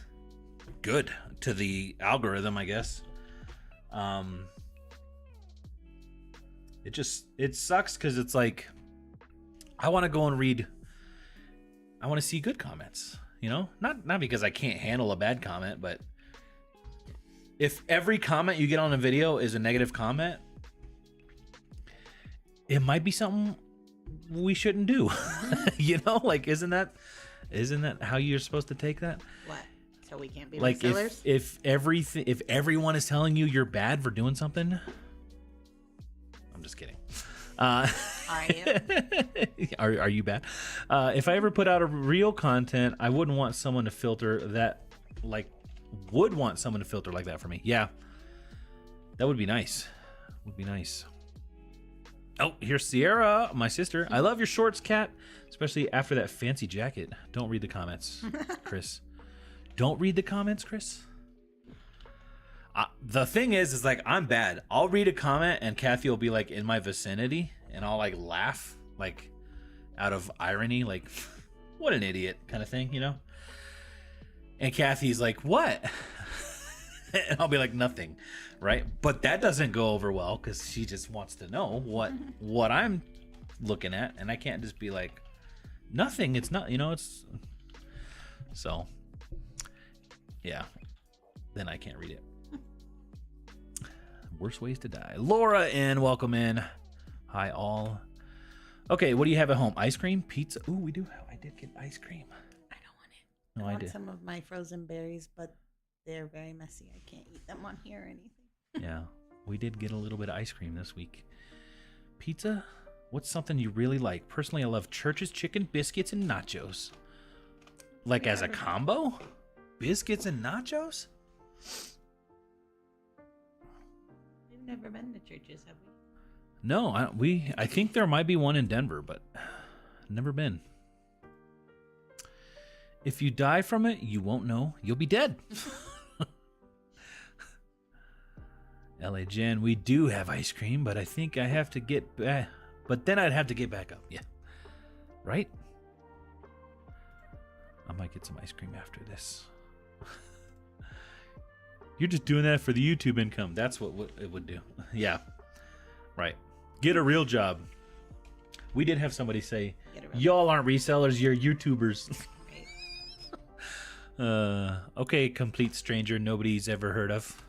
good to the algorithm, I guess. It sucks because it's like I want to go and read. I want to see good comments. Not because I can't handle a bad comment, but if every comment you get on a video is a negative comment, it might be something we shouldn't do. Like isn't that how you're supposed to take that?
What? So we can't be
like
resellers?
if everyone is telling you you're bad for doing something. I'm just kidding.
Are you?
Are you bad? If I ever put out a real content, I wouldn't want someone to filter that like that for me. Yeah. That would be nice. Oh, here's Sierra, my sister. I love your shorts, Kat, especially after that fancy jacket. Don't read the comments, Chris. Don't read the comments, Chris. The thing is like I'm bad. I'll read a comment and Kathy will be like in my vicinity and I'll like laugh like out of irony, like what an idiot kind of thing, And Kathy's like, what? And I'll be like, nothing, right? But that doesn't go over well because she just wants to know what I'm looking at, and I can't just be like, nothing. It's not, it's so. Yeah, then I can't read it. Worst ways to die. Laura in, welcome in. Hi all. Okay, what do you have at home? Ice cream, pizza. Ooh, we do have. I did get ice cream.
I don't want it.
No,
I want
did.
some of my frozen berries, but they're very messy. I can't eat them on here or anything.
Yeah, we did get a little bit of ice cream this week. Pizza? What's something you really like? Personally, I love Church's chicken, biscuits, and nachos. Like as a combo? Biscuits and nachos?
We've never been to Church's, have we?
No, I think there might be one in Denver, but never been. If you die from it, you won't know. You'll be dead. LA Jen, we do have ice cream, but I think I have to get back. But then I'd have to get back up. Yeah. Right? I might get some ice cream after this. You're just doing that for the YouTube income. That's what it would do. Yeah. Right. Get a real job. We did have somebody say, y'all aren't resellers, you're YouTubers. Okay, complete stranger nobody's ever heard of.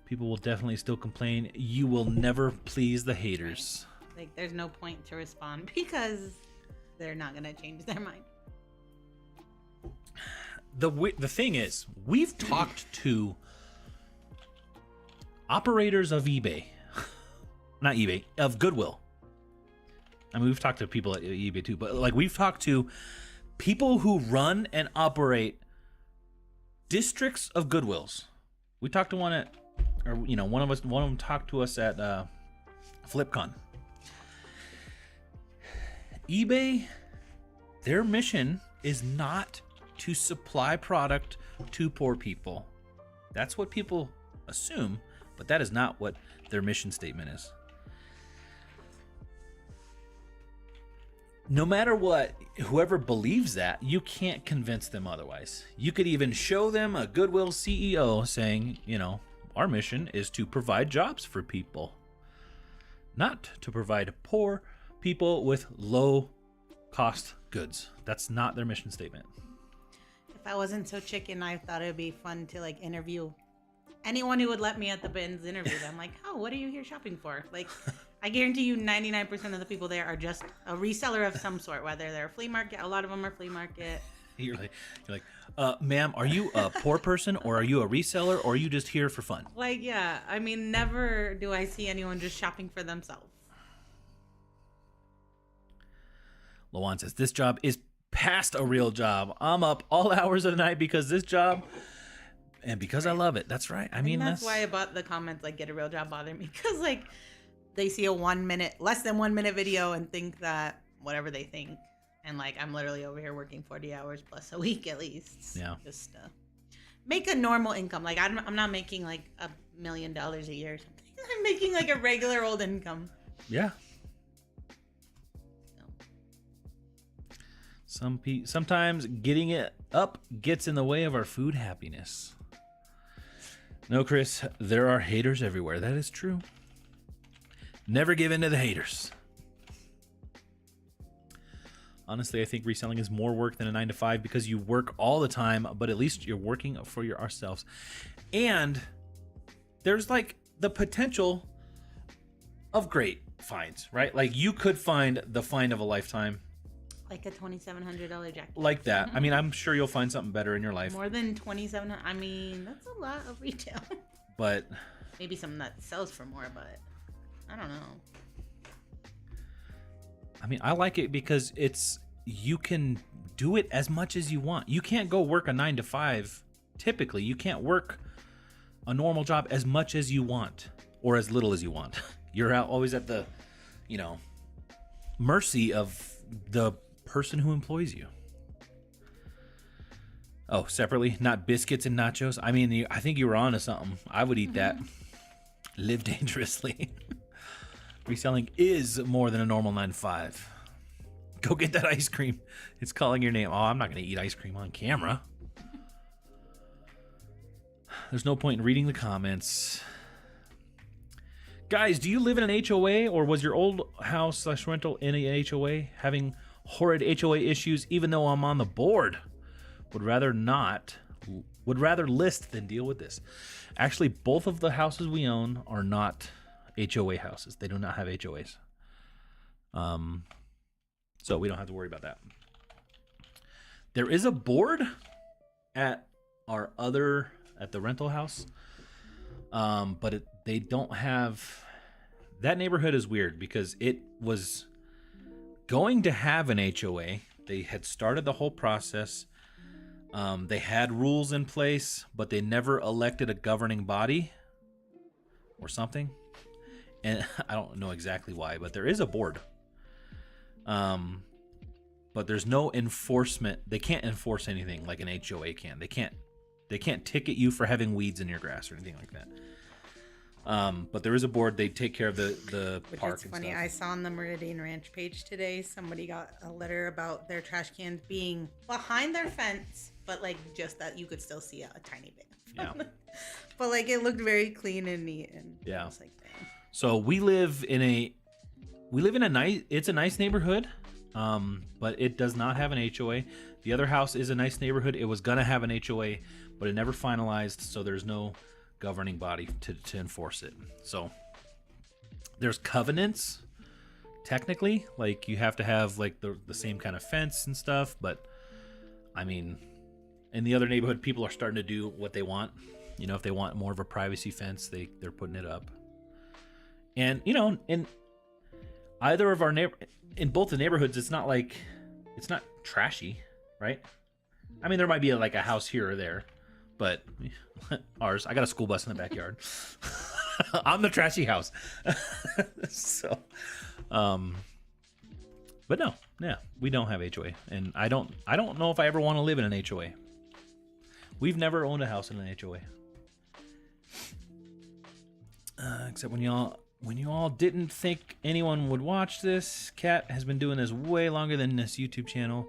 People will definitely still complain. You will never please the haters.
Like, there's no point to respond because they're not going to change their mind.
The thing is, we've talked to operators of eBay. Not eBay, of Goodwill. I mean, we've talked to people at eBay too, but like we've talked to people who run and operate districts of Goodwills. We talked to one at, or one of them talked to us at FlipCon. eBay, their mission is not to supply product to poor people. That's what people assume, but that is not what their mission statement is. No matter what, whoever believes that, you can't convince them otherwise. You could even show them a Goodwill CEO saying, you know, our mission is to provide jobs for people, not to provide poor people with low cost goods. That's not their mission statement.
If I wasn't so chicken, I thought it would be fun to like interview anyone who would let me at the bins interview them. Like, oh, what are you here shopping for? Like, I guarantee you 99% of the people there are just a reseller of some sort, whether they're a flea market. A lot of them are flea market.
You're like, ma'am, are you a poor person or are you a reseller or are you just here for fun?
Like, yeah. I mean, never do I see anyone just shopping for themselves.
Lawan says, this job is past a real job. I'm up all hours of the night because this job and because I love it. That's right. I mean,
that's why about the comments like get a real job bother me, because like they see a less than 1 minute video and think that whatever they think, and like I'm literally over here working 40 hours plus a week at least.
Yeah.
Just to make a normal income. Like I'm not making like $1 million a year or something. I'm making like a regular old income.
Yeah. Sometimes getting it up gets in the way of our food happiness. No, Chris, there are haters everywhere. That is true. Never give in to the haters. Honestly, I think reselling is more work than a 9-to-5 because you work all the time, but at least you're working for ourselves. And there's like the potential of great finds, right? Like you could find the find of a lifetime.
Like a $2,700 jacket.
Like that. I mean, I'm sure you'll find something better in your life.
More than $2,700. I mean, that's a lot of retail.
But
maybe something that sells for more, but I don't know.
I mean, I like it because you can do it as much as you want. You can't go work a 9-to-5. Typically, you can't work a normal job as much as you want or as little as you want. You're always at the, mercy of the person who employs you. Oh, separately, not biscuits and nachos. I mean, I think you were onto something. I would eat that. Live dangerously. Reselling is more than a normal 9-to-5. Go get that ice cream. It's calling your name. Oh, I'm not going to eat ice cream on camera. There's no point in reading the comments. Guys, do you live in an HOA or was your old house / rental in a HOA? Having horrid HOA issues even though I'm on the board. Would rather list than deal with this. Actually, both of the houses we own are not HOA houses. They do not have HOAs. So we don't have to worry about that. There is a board at the rental house. But they don't have, that neighborhood is weird because it was going to have an HOA. They had started the whole process. They had rules in place, but they never elected a governing body or something. And I don't know exactly why, but there is a board. But there's no enforcement. They can't enforce anything like an HOA can. They can't ticket you for having weeds in your grass or anything like that. But there is a board. They take care of the park. It's funny.
I saw on the Meridian Ranch page today, somebody got a letter about their trash cans being behind their fence, but like just that you could still see a tiny bit.
Yeah.
But like it looked very clean and neat. And
yeah.
I was like, dang.
So we live in a nice neighborhood, but it does not have an HOA. The other house is a nice neighborhood. It was gonna have an HOA, but it never finalized. So there's no governing body to enforce it. So there's covenants technically, like you have to have like the same kind of fence and stuff, but I mean in the other neighborhood people are starting to do what they want. If they want more of a privacy fence, they're putting it up. And in either of in both the neighborhoods, it's not trashy, right? I mean there might be a house here or there, but ours, I got a school bus in the backyard. I'm the trashy house. So, But no, yeah, we don't have HOA, and I don't know if I ever want to live in an HOA. We've never owned a house in an HOA, except when you all didn't think anyone would watch this. Kat has been doing this way longer than this YouTube channel,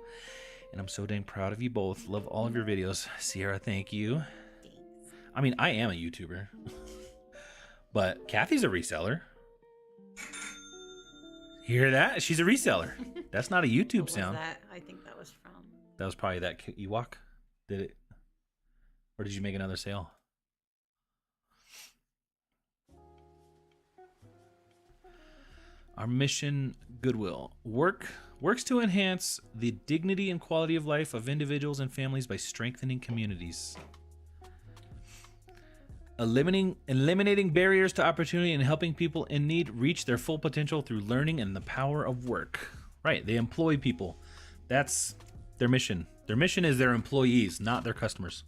and I'm so dang proud of you both. Love all of your videos. Sierra, thank you. I mean, I am a YouTuber, but Kathy's a reseller. You hear that? She's a reseller. That's not a YouTube
What
sound.
was that? I think that was from.
That was probably that Ewok. Did it? Or did you make another sale? Our mission, Goodwill. Works to enhance the dignity and quality of life of individuals and families by strengthening communities. Eliminating barriers to opportunity and helping people in need reach their full potential through learning and the power of work. Right, they employ people. That's their mission. Their mission is their employees, not their customers.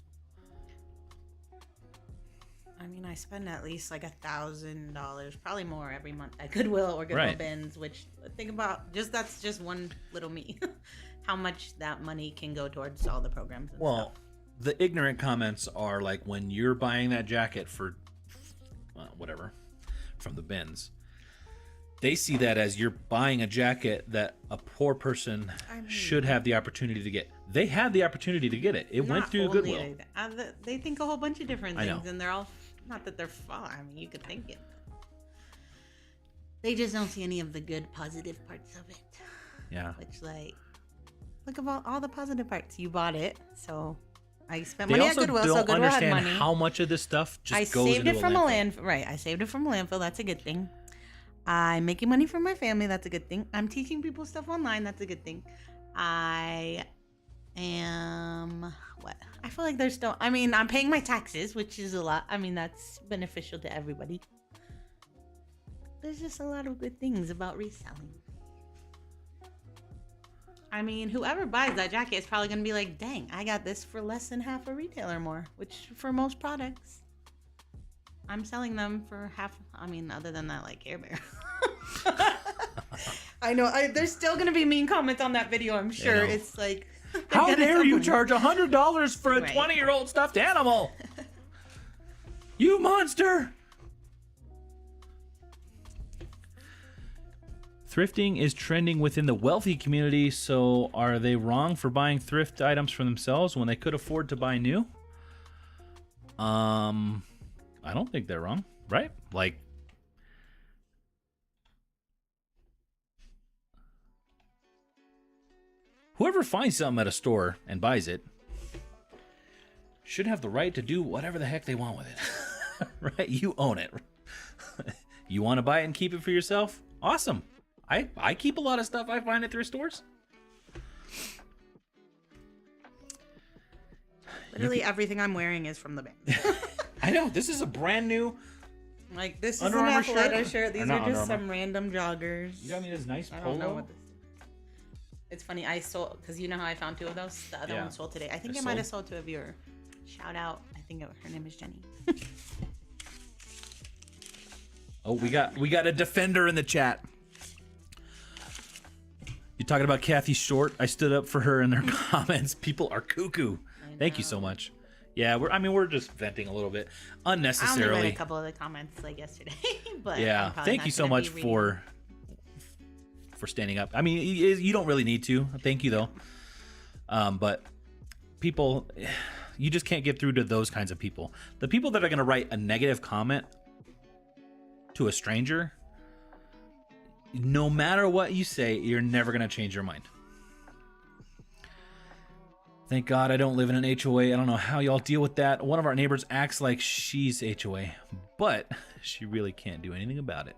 I mean, I spend at least like $1,000, probably more every month at Goodwill or Goodwill
Right.
bins. Which think about, that's just one little me. How much that money can go towards all the programs. And
Well,
stuff.
the ignorant comments are like when you're buying that jacket for whatever from the bins. They see that as you're buying a jacket that a poor person should have the opportunity to get. They had the opportunity to get it. It went
Not
through
only
Goodwill.
they think a whole bunch of different
I know.
things, and they're all not that they're far. I mean, you could think it. They just don't see any of the good, positive parts of it.
Yeah.
Which, like, look about all the positive parts. You bought it, so I spent
They
money at
also
Goodwill. So
don't
Goodwill had
understand
money.
how much of this stuff just
I
goes
saved
into
it from
a
a
landfill.
landfill. Right, I saved it from a landfill. That's a good thing. I'm making money for my family. That's a good thing. I'm teaching people stuff online. That's a good thing. I am what? I feel like there's still. I mean, I'm paying my taxes, which is a lot. I mean, that's beneficial to everybody. There's just a lot of good things about reselling. I mean, whoever buys that jacket is probably gonna be like, "Dang, I got this for less than half a retail or more," which for most products. I'm selling them for half. I mean, other than that, like Care Bear. I know. There's still gonna be mean comments on that video. I'm sure.
Yeah.
It's like,
How dare you charge $100 for a
Right.
20-year-old stuffed animal? You monster! Thrifting is trending within the wealthy community, so are they wrong for buying thrift items for themselves when they could afford to buy new? I don't think they're wrong, right? Like, whoever finds something at a store and buys it should have the right to do whatever the heck they want with it. Right? You own it. You want to buy it and keep it for yourself? Awesome. I keep a lot of stuff I find at thrift stores.
Literally everything I'm wearing is from the band.
I know. This is a brand new.
Like, this is
Under
an
Armour
Athleta
shirt?
shirt.
Or
These
not
are
Under
just
Armour.
some random joggers.
You got me this nice
I
polo.
don't know what this is. It's funny. I sold, because you know how I found 2 of those? The other
Yeah.
one sold today. I think
They're
I might
sold?
have sold to a viewer. Shout out. I think her name is Jenny.
Oh, we got a defender in the chat. You talking about Kathy Short? I stood up for her in their comments. People are cuckoo. Thank you so much. Yeah, we're just venting a little bit
I only
unnecessarily.
read a couple of the comments like yesterday, but
Yeah,
I'm probably
thank
not
you so
gonna
much
be reading
for standing up. I mean, you don't really need to. Thank you though. But people, you just can't get through to those kinds of people. The people that are going to write a negative comment to a stranger, no matter what you say, you're never going to change your mind. Thank God I don't live in an HOA. I don't know how y'all deal with that. One of our neighbors acts like she's HOA, but she really can't do anything about it.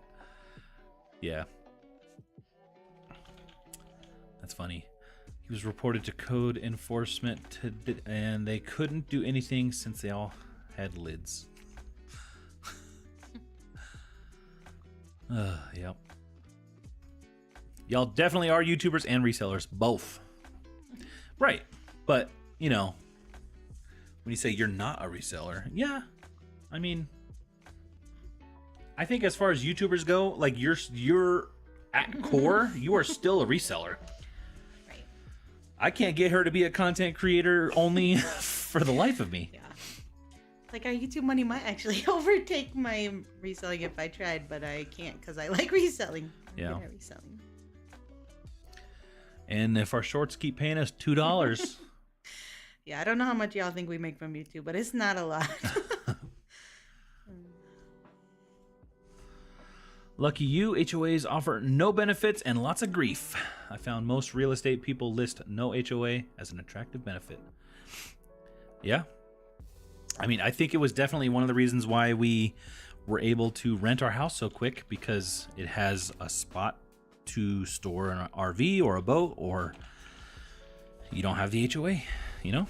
Yeah. That's funny. He was reported to code enforcement and they couldn't do anything since they all had lids. Yep. Y'all definitely are YouTubers and resellers, both. Right. But, you know, when you say you're not a reseller, yeah. I mean, I think as far as YouTubers go, like you're At core, you are still a reseller.
Right.
I can't get her to be a content creator only for the life of me.
Yeah. Like our YouTube money might actually overtake my reselling if I tried, but I can't because I like reselling. I'm
Yeah.
good at reselling.
And if our shorts keep paying us $2,
Yeah, I don't know how much y'all think we make from YouTube, but it's not a lot.
lucky you, HOAs offer no benefits and lots of grief. I found most real estate people list no HOA as an attractive benefit. Yeah. I mean, I think it was definitely one of the reasons why we were able to rent our house so quick, because it has a spot to store an RV or a boat, or you don't have the HOA, you know?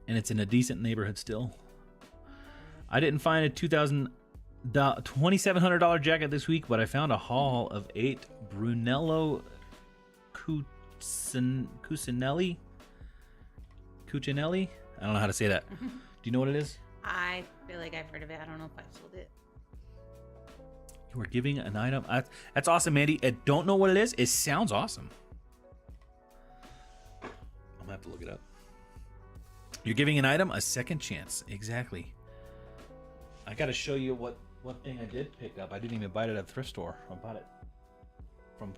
And it's in a decent neighborhood still. I didn't find a $2,700 jacket this week, but I found a haul of 8 Brunello Cucinelli. Cucinelli? I don't know how to say that. Do you know what it is?
I feel like I've heard of it. I don't know if I've sold it.
You are giving an item. That's awesome, Mandy. I don't know what it is. It sounds awesome. I'm going to have to look it up. You're giving an item a second chance. Exactly. I got to show you what thing I did pick up. I didn't even buy it at a thrift store. I bought it from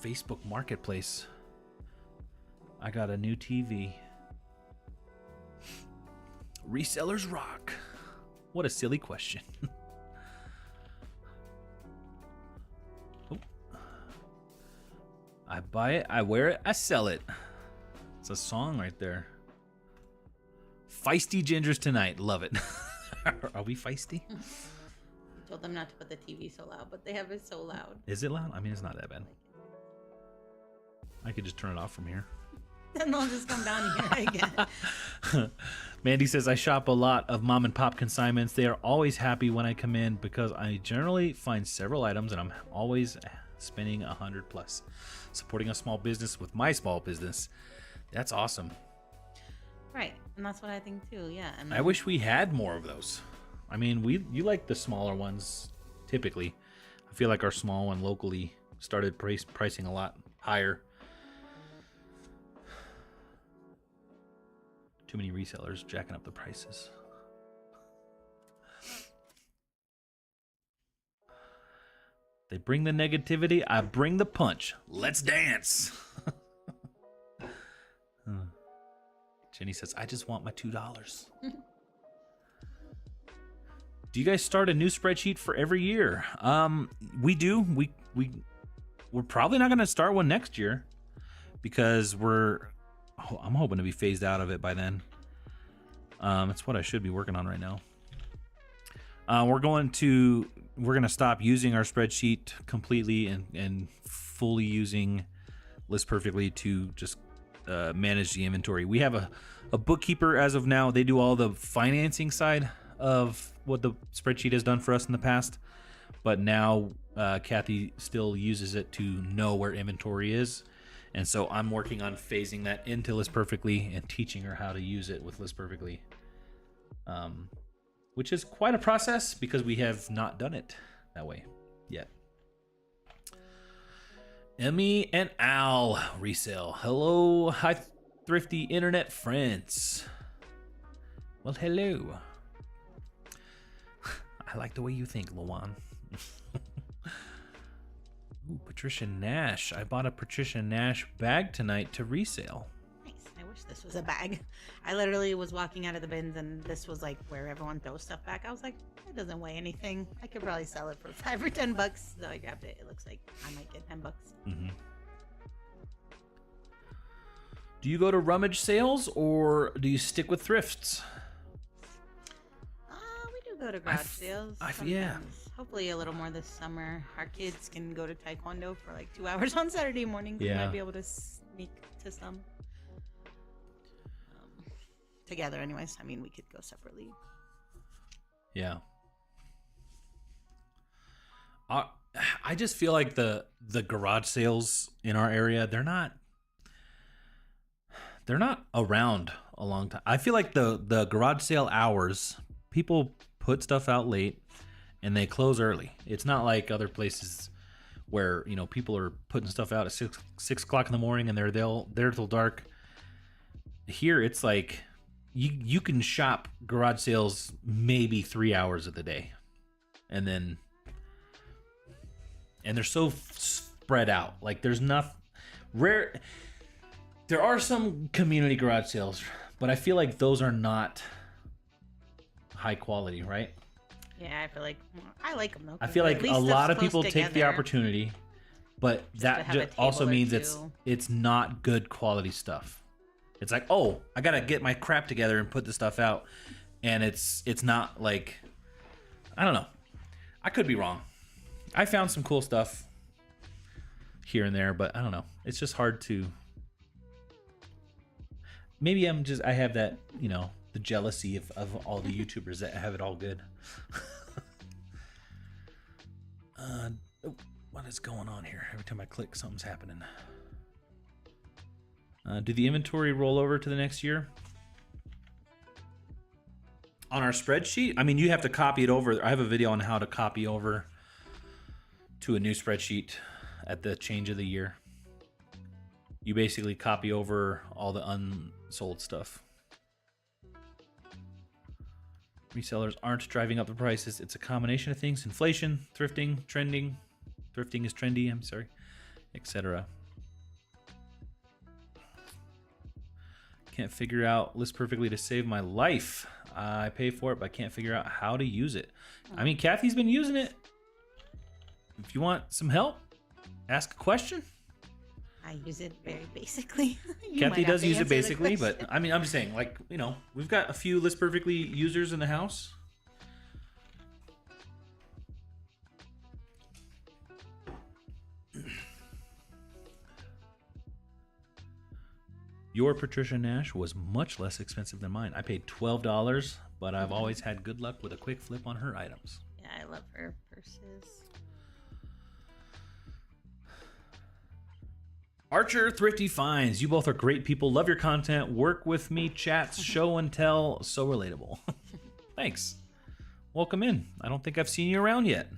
Facebook Marketplace. I got a new TV. Resellers rock. What a silly question. Oh. I buy it, I wear it, I sell it. It's a song right there. Feisty gingers tonight. Love it. Are we feisty?
I told them not to put the TV so loud, but they have it so loud.
Is it loud? I mean, it's not that bad. I could just turn it off from here.
Then they'll just come down here again.
Mandy says, I shop a lot of mom and pop consignments. They are always happy when I come in because I generally find several items and I'm always spending $100+. Supporting a small business with my small business. That's awesome.
Right. And that's what I think too. Yeah. And
I wish we had more of those. I mean, you like the smaller ones typically. I feel like our small one locally started pricing a lot higher. Too many resellers jacking up the prices. They bring the negativity, I bring the punch. Let's dance. Jenny says, I just want my $2. Do you guys start a new spreadsheet for every year? We do. We're probably not going to start one next year because I'm hoping to be phased out of it by then. It's what I should be working on right now. We're going to stop using our spreadsheet completely and fully using List Perfectly to just manage the inventory. We have a bookkeeper as of now. They do all the financing side of what the spreadsheet has done for us in the past, but now Kathy still uses it to know where inventory is. And so I'm working on phasing that into List Perfectly and teaching her how to use it with List Perfectly, which is quite a process because we have not done it that way yet. Emmy and Al resale. Hello, hi, thrifty internet friends. Well, hello. I like the way you think, Luan. Ooh, Patricia Nash. I bought a Patricia Nash bag tonight to resale.
Nice. I wish this was a bag. I literally was walking out of the bins and this was like where everyone throws stuff back. I was like, it doesn't weigh anything. I could probably sell it for $5 or $10. So I grabbed it. It looks like I might get $10.
Mm-hmm. Do you go to rummage sales or do you stick with thrifts?
We do go to garage sales.
Yeah.
Hopefully a little more this summer. Our kids can go to Taekwondo for like 2 hours on Saturday mornings.
Yeah.
We might be able to sneak to some. Together anyways. I mean, we could go separately.
Yeah. I just feel like the garage sales in our area, they're not around a long time. I feel like the garage sale hours, people put stuff out late and they close early. It's not like other places where, you know, people are putting stuff out at 6 o'clock in the morning and they're there till dark. Here, it's like you can shop garage sales maybe 3 hours of the day, and they're so spread out. Like there's enough rare. There are some community garage sales, but I feel like those are not high quality, right?
Yeah, I feel like I like them though.
I feel like a lot of people take the opportunity, but that just also means it's not good quality stuff. It's like, oh, I gotta get my crap together and put this stuff out, and it's not like, I don't know. I could be wrong. I found some cool stuff here and there, but I don't know. It's just hard to. Maybe I have that, you know, the jealousy of all the YouTubers that have it all good. What is going on here? Every time I click, something's happening. Do the inventory roll over to the next year? On our spreadsheet? I mean, you have to copy it over. I have a video on how to copy over to a new spreadsheet at the change of the year. You basically copy over all the unsold stuff. Resellers aren't driving up the prices. It's a combination of things. Inflation, thrifting, trending. Thrifting is trendy, I'm sorry, etc. Can't figure out list perfectly to save my life. I pay for it, but I can't figure out how to use it. I mean, Kathy's been using it. If you want some help, ask a question.
I use it very basically.
Kathy does use it basically, but I mean, I'm just saying, like, you know, we've got a few List Perfectly users in the house. Your Patricia Nash was much less expensive than mine. I paid $12, but I've always had good luck with a quick flip on her items.
Yeah, I love her purses.
Archer Thrifty Finds. You both are great people. Love your content. Work with me. Chats, show and tell. So relatable. Thanks. Welcome in. I don't think I've seen you around yet.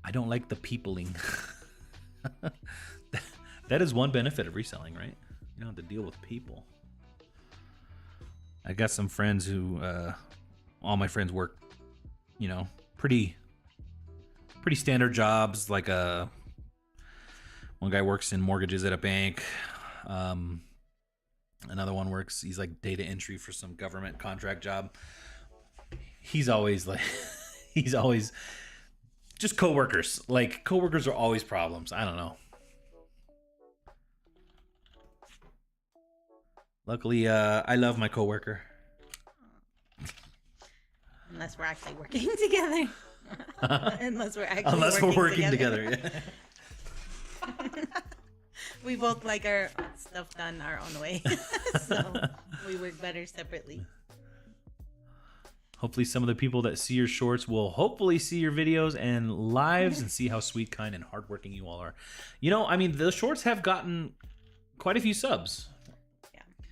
I don't like the peopling. That is one benefit of reselling, right? You don't have to deal with people. I got some friends who, all my friends work, you know, pretty standard jobs. Like one guy works in mortgages at a bank. Another one works, he's like data entry for some government contract job. He's always just coworkers. Like coworkers are always problems. I don't know. Luckily, I love my coworker.
Unless we're actually working together. Unless we're working together. Yeah. We both like our stuff done our own way. So we work better separately.
Hopefully some of the people that see your shorts will hopefully see your videos and lives and see how sweet, kind, and hardworking you all are. You know, I mean, the shorts have gotten quite a few subs.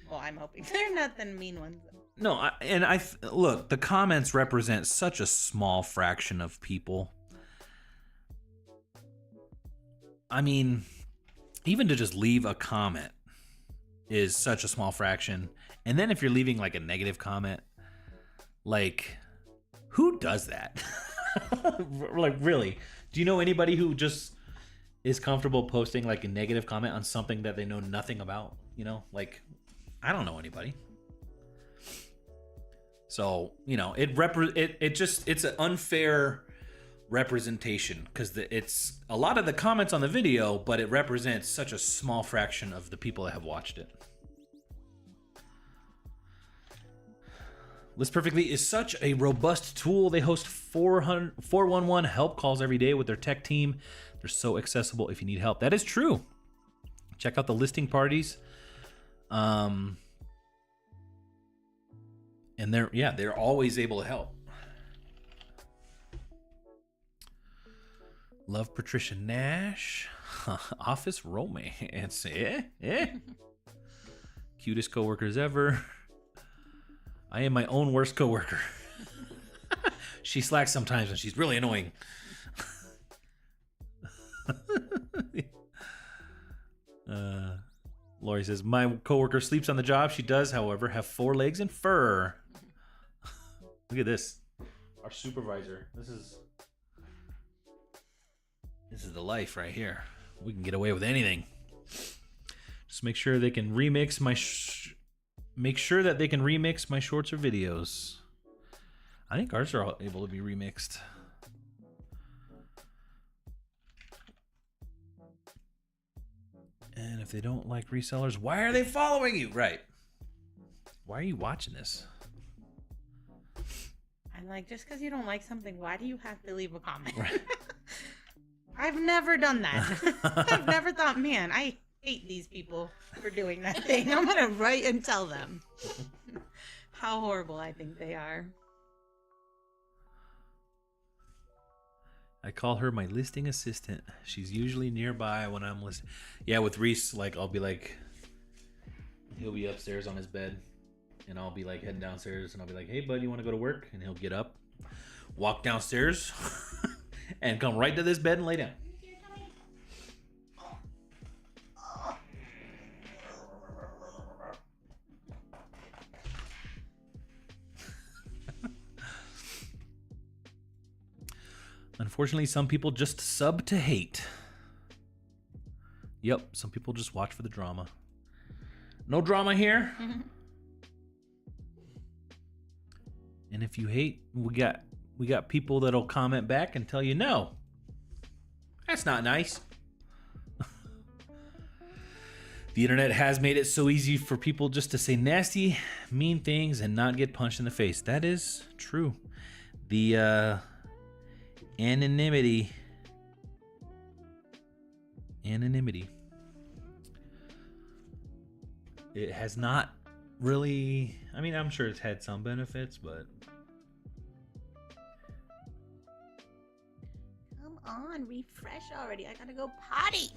Well, I'm hoping they're not the mean ones.
No, look, the comments represent such a small fraction of people. I mean, even to just leave a comment is such a small fraction. And then if you're leaving like a negative comment, like, who does that? Like, really? Do you know anybody who just is comfortable posting like a negative comment on something that they know nothing about? You know, like, I don't know anybody. So, you know, it's an unfair representation because it's a lot of the comments on the video, but it represents such a small fraction of the people that have watched it. List Perfectly is such a robust tool. They host 411 help calls every day with their tech team. They're so accessible if you need help. That is true. Check out the listing parties. And they're always able to help. Love Patricia Nash. Office romance. Cutest coworkers ever. I am my own worst coworker. She slacks sometimes and she's really annoying. Lori says, my coworker sleeps on the job. She does, however, have 4 legs and fur. Look at this. Our supervisor. This is the life right here. We can get away with anything. Just make sure they can remix my shorts or videos. I think ours are all able to be remixed. And if they don't like resellers, why are they following you? Right. Why are you watching this?
I'm like, just because you don't like something, why do you have to leave a comment?
Right.
I've never done that. I've never thought, man, I hate these people for doing that thing. I'm going to write and tell them how horrible I think they are.
I call her my listing assistant. She's usually nearby when I'm listing. Yeah, with Reese, like, I'll be like, he'll be upstairs on his bed, and I'll be like heading downstairs, and I'll be like, hey, bud, you want to go to work? And he'll get up, walk downstairs, and come right to this bed and lay down. Unfortunately, some people just sub to hate. Yep, some people just watch for the drama. No drama here. And if you hate, we got people that'll comment back and tell you, no, that's not nice. The internet has made it so easy for people just to say nasty, mean things and not get punched in the face. That is true. The anonymity. It has not really, I mean, I'm sure it's had some benefits, but
Come on, refresh already. I gotta go potty.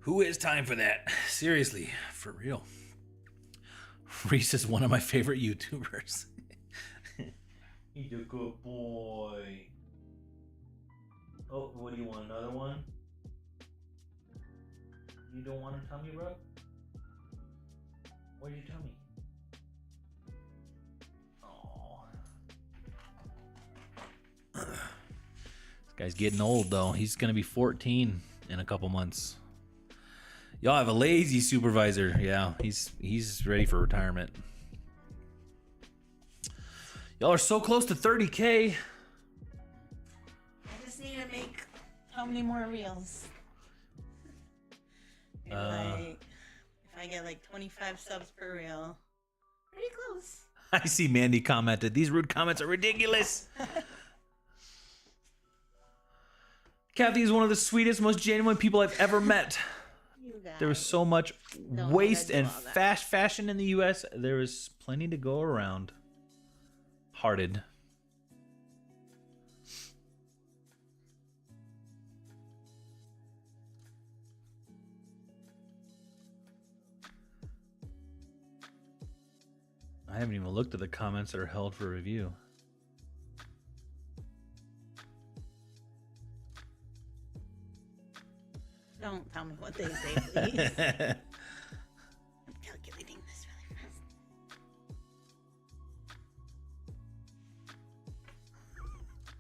who has time for that? Seriously, for real. Reese is one of my favorite YouTubers. He's a good boy. Oh, what do you want? Another one? You don't want a tummy rub? Where's your tummy? Oh. This guy's getting old though. He's gonna be 14 in a couple months. Y'all have a lazy supervisor. Yeah, he's ready for retirement. Y'all are so close to 30K.
I just need to make how many more reels? If I get like 25 subs per reel, pretty close.
I see Mandy commented, these rude comments are ridiculous. Kathy is one of the sweetest, most genuine people I've ever met. There was so much waste and fast fashion in the U.S. There is plenty to go around. Hearted. I haven't even looked at the comments that are held for review.
Don't tell me what they say, please. I'm calculating this really fast.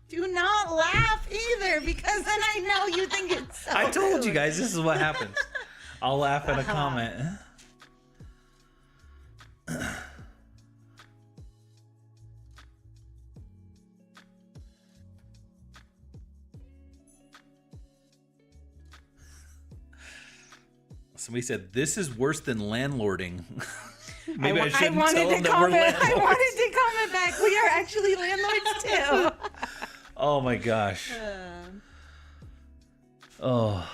Do not laugh either, because then I know you think it's so
I told
rude.
you guys, this is what happens. I'll laugh at a comment. Somebody said, this is worse than landlording. Maybe I shouldn't tell them that we're landlords.
I wanted to comment back. We are actually landlords too.
Oh my gosh. Oh,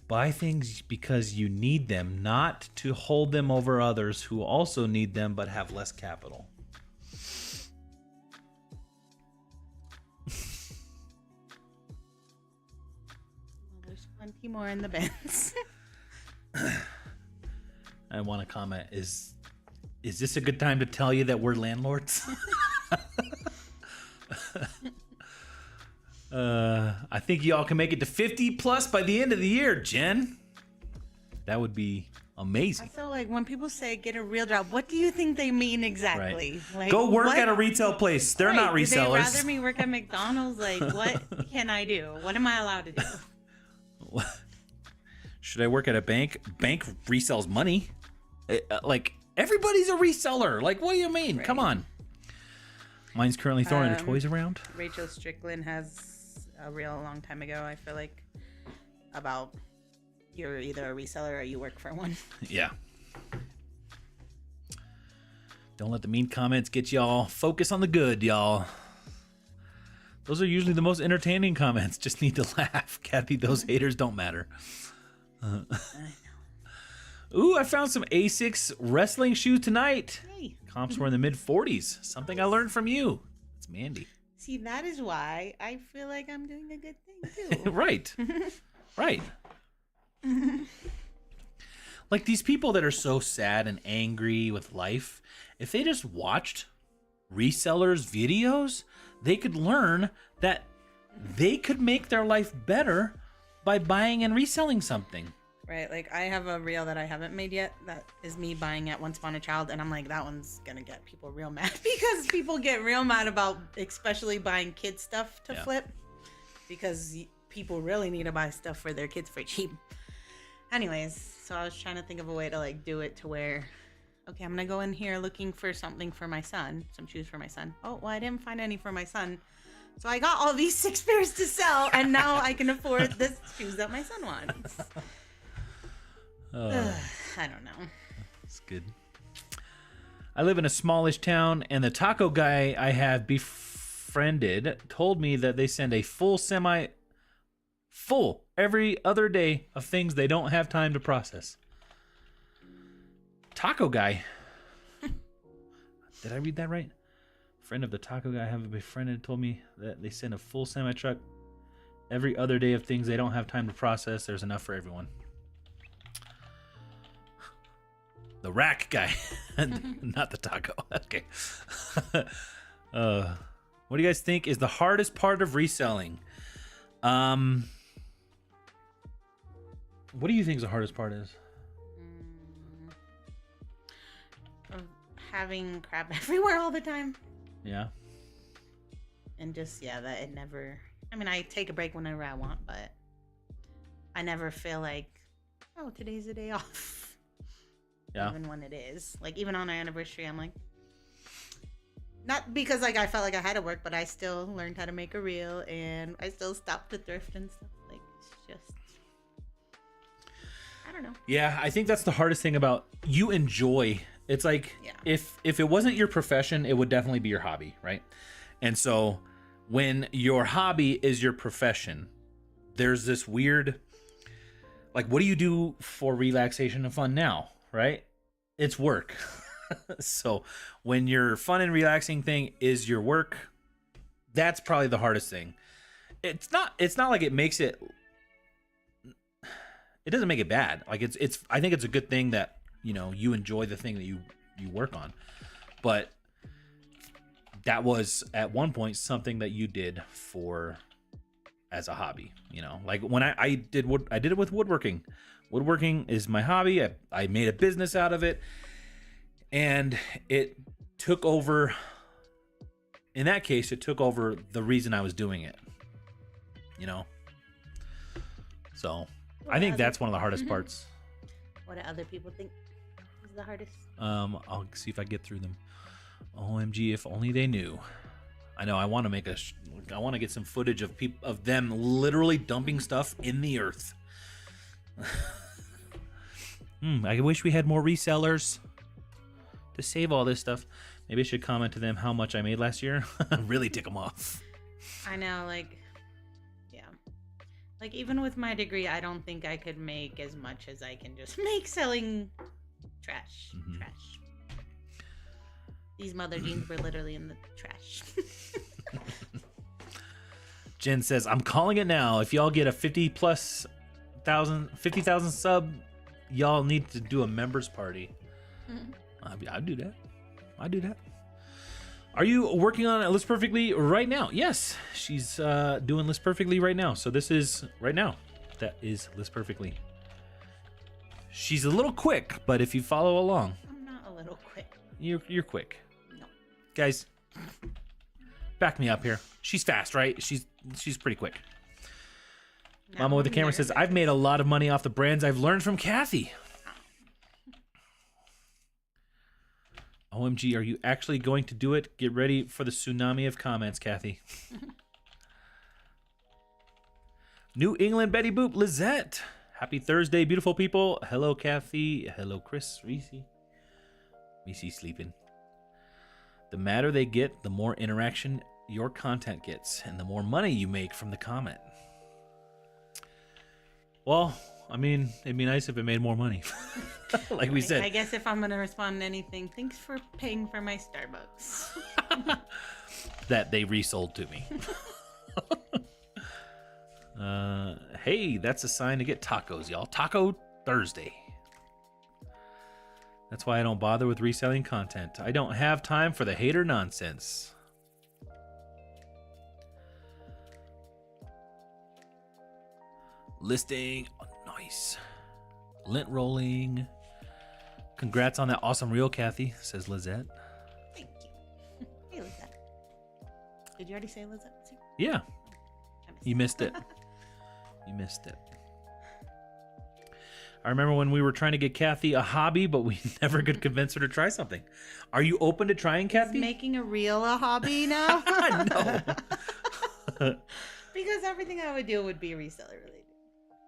Buy things because you need them, not to hold them over others who also need them but have less capital.
Well, there's plenty more in the bins.
I want to comment, is this a good time to tell you that we're landlords? I think y'all can make it to 50 plus by the end of the year, Jen. That would be amazing.
So, like, when people say get a real job, what do you think they mean exactly?
Right.
Like,
go work
what?
at a retail place. They're not resellers.
Would they rather me work at McDonald's? Like, what can I do? What am I allowed to do?
Should I work at a bank? Bank resells money. Like, everybody's a reseller. Like, what do you mean?
Right.
Come on. Mine's currently throwing her toys around.
Rachel Strickland has a reel a long time ago, I feel like, about you're either a reseller or you work for one.
Yeah. Don't let the mean comments get y'all. Focus on the good, y'all. Those are usually the most entertaining comments. Just need to laugh. Kathy, those haters don't matter.
I know.
Ooh, I found some Asics wrestling shoes tonight.
Hey.
Comps were in the mid 40s. Something I learned from you. It's Mandy.
See, that is why I feel like I'm doing a good thing too.
Right. Right. Like, these people that are so sad and angry with life, if they just watched resellers' videos, they could learn that they could make their life better by buying and reselling something.
Right, like I have a reel that I haven't made yet that is me buying at Once Upon a Child, and I'm like, that one's gonna get people real mad because people get real mad about especially buying kid stuff to flip, because people really need to buy stuff for their kids for cheap. Anyways, so I was trying to think of a way to like do it to where, okay, I'm gonna go in here looking for something for my son, some shoes for my son. Oh, well, I didn't find any for my son. So I got all these 6 pairs to sell, and now I can afford the shoes that my son wants. I don't know.
It's good. I live in a smallish town, and the taco guy I have befriended told me that they send a full every other day of things they don't have time to process. Taco guy. Did I read that right? Friend of the taco guy I have befriended told me that they send a full semi truck every other day of things they don't have time to process. There's enough for everyone. The rack guy, not the taco. Okay. What do you guys think is the hardest part of reselling? What do you think the hardest part is?
Having crap everywhere all the time.
Yeah.
And just, that it never, I mean, I take a break whenever I want, but I never feel like, oh, today's the day off.
Yeah.
Even when it is. Like, even on our anniversary, I'm like, not because, like, I felt like I had to work, but I still learned how to make a reel, and I still stopped to thrift and stuff. Like, it's just, I don't know.
Yeah, I think that's the hardest thing about, you enjoy. It's like, if it wasn't your profession, it would definitely be your hobby, right? And so, when your hobby is your profession, there's this weird, like, what do you do for relaxation and fun now? Right? It's work. So when your fun and relaxing thing is your work, that's probably the hardest thing. It's not like it makes it, it doesn't make it bad. Like it's I think it's a good thing that, you enjoy the thing that you work on. But that was at one point something that you did as a hobby, like when I did it with woodworking. Woodworking is my hobby. I made a business out of it, and it took over. In that case, it took over the reason I was doing it. So I think that's one of the hardest parts.
What do other people think is the hardest?
I'll see if I get through them. OMG, if only they knew. I know. I want to make I want to get some footage of them literally dumping stuff in the earth. I wish we had more resellers to save all this stuff. Maybe I should comment to them how much I made last year. Really tick them off.
I know, Like, even with my degree, I don't think I could make as much as I can just make selling trash.
Mhm.
Trash. These mother jeans were literally in the trash.
Jen says, I'm calling it now. If y'all get a 50,000 sub, y'all need to do a members party. I'd do that. I'd do that. Are you working on List Perfectly right now? Yes, she's doing List Perfectly right now. So this is right now. That is List Perfectly. She's a little quick, but if you follow along,
I'm not a little quick.
you're quick.
No.
Guys, back me up here. She's fast, right? She's pretty quick.
No,
Mama with the
I'm
camera says,
nervous.
I've made a lot of money off the brands I've learned from Kathy. OMG, are you actually going to do it? Get ready for the tsunami of comments, Kathy. New England Betty Boop, Lizette. Happy Thursday, beautiful people. Hello, Kathy. Hello, Chris. Reese. Reese sleeping. The madder they get, the more interaction your content gets, and the more money you make from the comment. Well, I mean, it'd be nice if it made more money. Like we said.
I guess if I'm going to respond to anything, thanks for paying for my Starbucks.
That they resold to me. Hey, that's a sign to get tacos, y'all. Taco Thursday. That's why I don't bother with reselling content. I don't have time for the hater nonsense. Listing. Oh, nice. Lint rolling. Congrats on that awesome reel, Kathy, says Lizette.
Thank you. Hey, Lizette. Did you already say Lizette was here?
Yeah,
I missed
you missed it. You missed it. I remember when we were trying to get Kathy a hobby, but we never could convince her to try something. Are you open to trying, Kathy?
Making a reel a hobby now?
No.
Because everything I would do would be reseller related.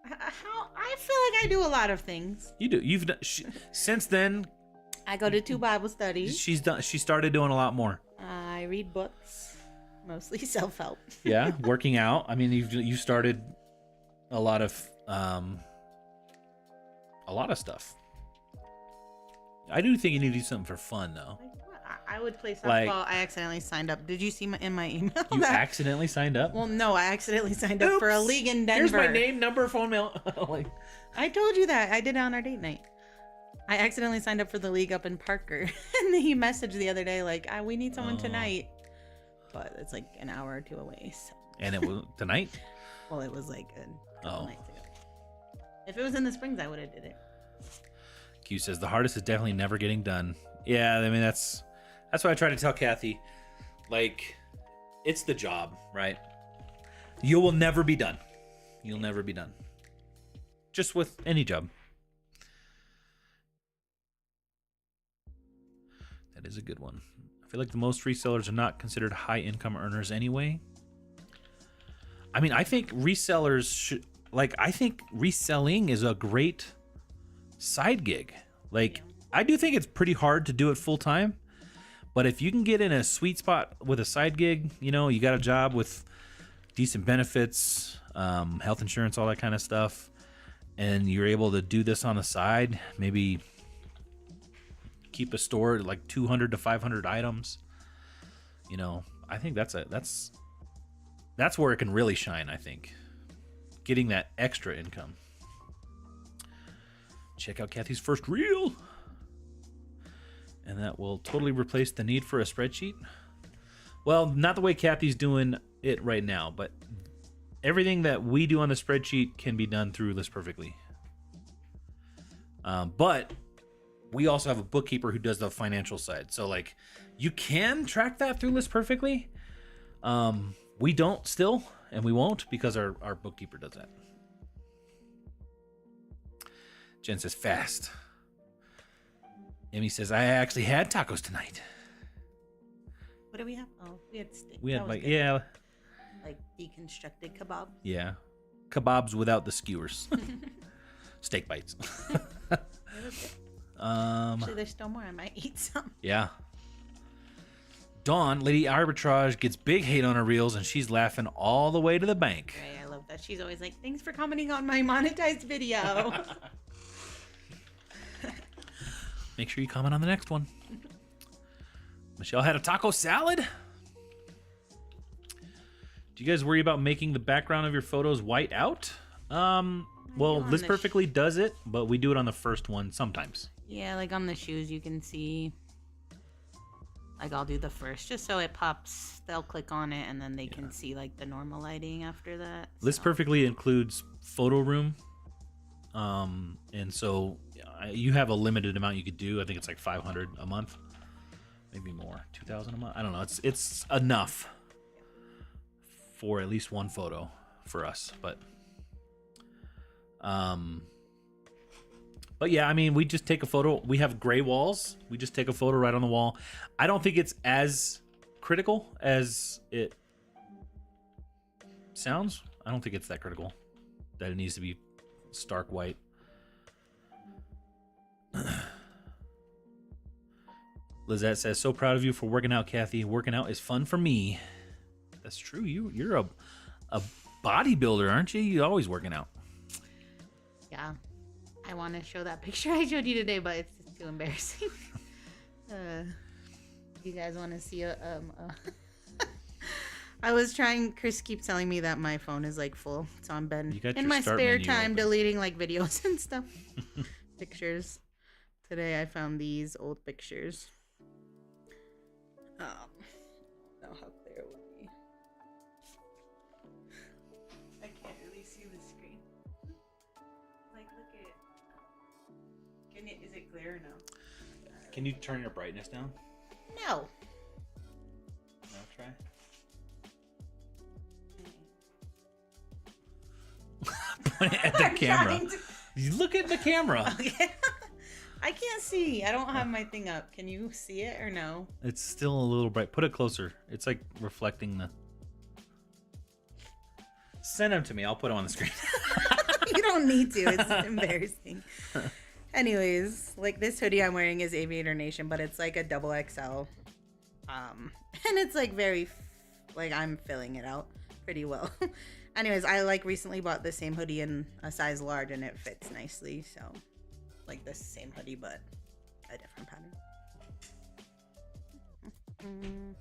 How I feel like I do a lot of things.
You do. You've done since then.
I go to 2 Bible studies.
She's done. She started doing a lot more.
I read books, mostly self-help.
Yeah, working out. I mean, you started a lot of stuff. I do think you need to do something for fun, though.
Like what? I would play softball.
Like-
I accidentally signed up. Did you see in my email?
You
that-
accidentally signed up.
Well, no, I accidentally signed up for a
Oops.
league in Denver.
Here's my name, number, phone, mail. Like,
I told you that. I did it on our date night. I accidentally signed up for the league up in Parker. And then he messaged the other day, like, we need someone tonight. But it's like an hour or two away. So.
and it was tonight.
Well, it was like a couple
Oh.
nights ago. If it was in the Springs, I would have did it.
Q says the hardest is definitely never getting done. Yeah, I mean that's what I try to tell Kathy. Like, it's the job, right? You will never be done. You'll never be done. Just with any job. That is a good one. I feel like the most resellers are not considered high income earners anyway. I mean, I think resellers should, like, I think reselling is a great side gig. Like, I do think it's pretty hard to do it full time, but if you can get in a sweet spot with a side gig, you know, you got a job with decent benefits, health insurance, all that kind of stuff, and you're able to do this on the side, maybe keep a store at like 200 to 500 items, you know, I think that's where it can really shine. I think getting that extra income. Check out Kathy's first reel. And that will totally replace the need for a spreadsheet. Well, not the way Kathy's doing it right now, but everything that we do on the spreadsheet can be done through List Perfectly. But we also have a bookkeeper who does the financial side. So, like, you can track that through List Perfectly. We don't still, and we won't because our bookkeeper does that. Jen says fast. Emmy says I actually had tacos tonight.
What do we have? Oh, we had steak.
We
That
had
was
like
good. Like deconstructed kebab.
yeah, kebabs without the skewers, steak bites.
It was good. Actually, there's still more. I might eat some.
Yeah. Dawn, Lady Arbitrage, gets big hate on her reels, and she's laughing all the way to the bank.
Right, I love that. She's always like, thanks for commenting on my monetized video.
Make sure you comment on the next one. Michelle had a taco salad. Do you guys worry about making the background of your photos white out? Well, This Perfectly does it, but we do it on the first one sometimes.
Yeah, like on the shoes you can see. Like I'll do the first just so it pops. They'll click on it and then they can see like the normal lighting after that.
List Perfectly includes photo room. And so you have a limited amount you could do. I think it's like 500 a month, maybe more, 2,000 a month. I don't know. It's enough for at least one photo for us, but yeah, I mean, we just take a photo. We have gray walls. We just take a photo right on the wall. I don't think it's as critical as it sounds. I don't think it's that critical that it needs to be stark white. Lizette says, so proud of you for working out, Kathy. Working out is fun for me. That's true. You're a bodybuilder, aren't you? You're always working out.
Yeah. I want to show that picture I showed you today, but it's just too embarrassing. You guys want to see I was trying. Chris keeps telling me that my phone is like full, so I'm been in my spare time deleting like videos and stuff. Pictures. Today I found these old pictures. Know how clear it would be. I can't really see the screen. Like, look at it. Is it clear or no?
Can you turn your brightness down?
No.
No, try. Point it at the camera. You look at the camera.
Okay. I can't see. I don't have my thing up. Can you see it or no?
It's still a little bright. Put it closer. It's like reflecting the... Send them to me. I'll put them on the screen.
You don't need to. It's embarrassing. Anyways, like this hoodie I'm wearing is Aviator Nation, but it's like a double XL. And it's like very, like I'm filling it out pretty well. Anyways, I like recently bought the same hoodie in a size large and it fits nicely. So like the same hoodie, but a different pattern.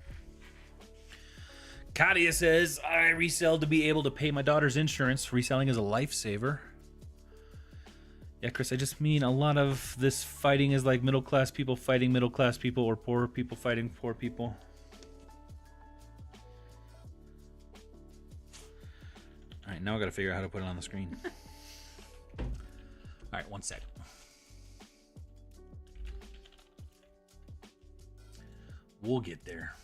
Katia says, I resell to be able to pay my daughter's insurance. Reselling is a lifesaver. Yeah, Chris, I just mean a lot of this fighting is like middle-class people fighting middle-class people or poor people fighting poor people. All right, now I got to figure out how to put it on the screen. All right, one sec. We'll get there.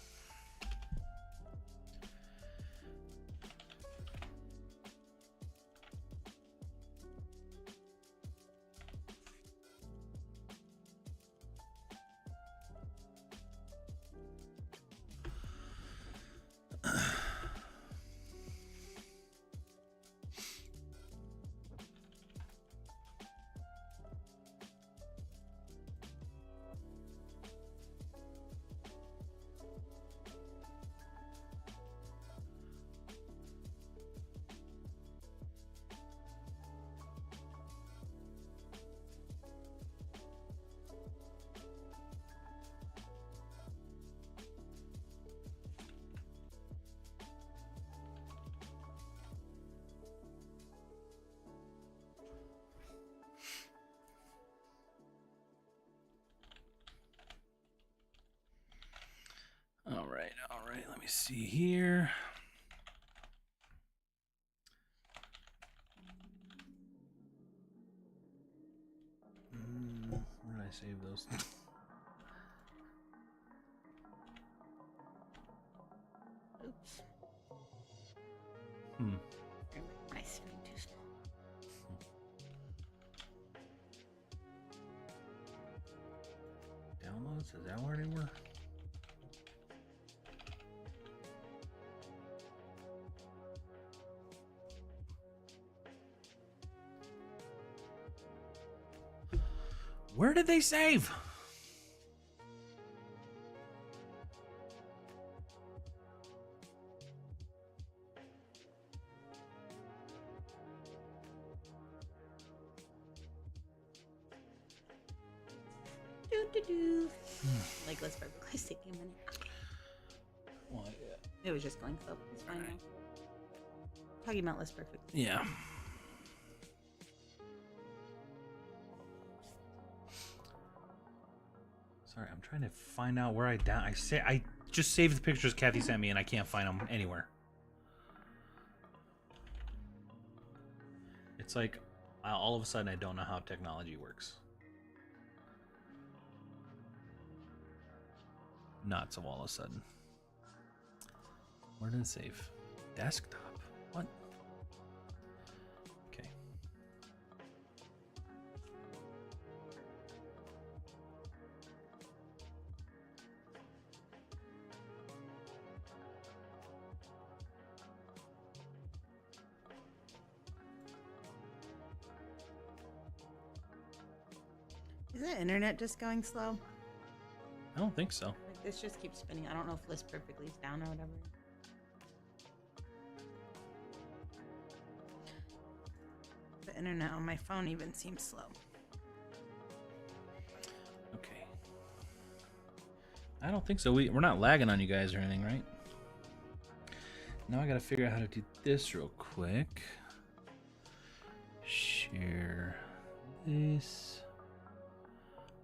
All right, let me see here. Where did I save those?
Oops. My screen too small.
Downloads? Is that where they were? Where did they save?
Like, let's perfectly taking a minute.
Well, yeah.
It was just going slow. It's fine now. Talking about less perfect.
Yeah. Sorry, I'm trying to find out where I just saved the pictures Kathy sent me and I can't find them anywhere. It's like all of a sudden I don't know how technology works. Nuts of all of a sudden. Where did it save? Desktop. What? Okay.
Is the internet just going slow?
I don't think so.
Like, this just keeps spinning. I don't know if List Perfectly is down or whatever. The internet on my phone even seems slow.
Okay. I don't think so. We're not lagging on you guys or anything, right? Now I gotta figure out how to do this real quick. Share this.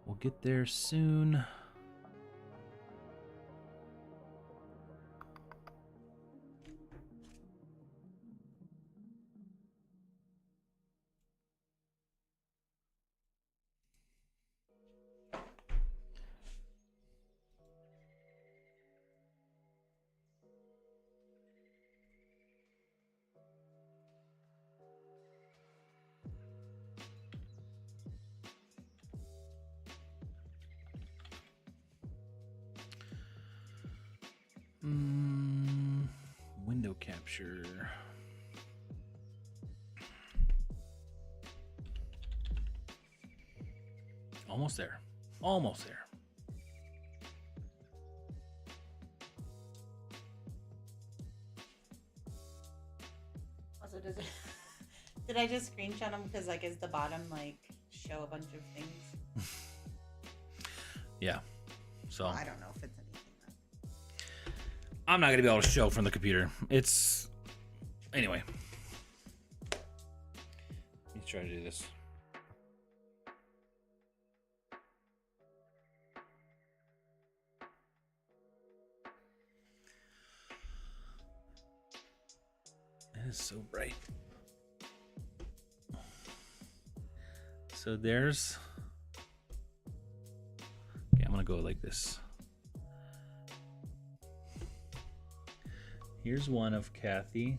We'll get there soon. Window capture. Almost there. Almost there.
Also, does it? Did I just screenshot them because, like, is the bottom like show a bunch of things?
Yeah. So
Well, I don't know if it's anything.
I'm not gonna be able to show from the computer. It's anyway. Let me try to do this. It is so bright. So there's. Okay, I'm gonna go like this. Here's one of Kathy.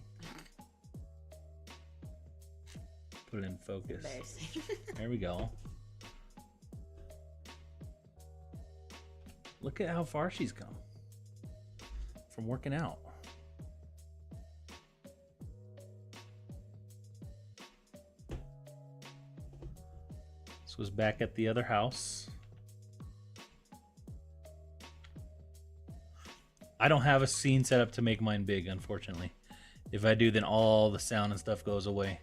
Put it in focus. There we go. Look at how far she's come from working out. This was back at the other house. I don't have a scene set up to make mine big, unfortunately. If I do, then all the sound and stuff goes away.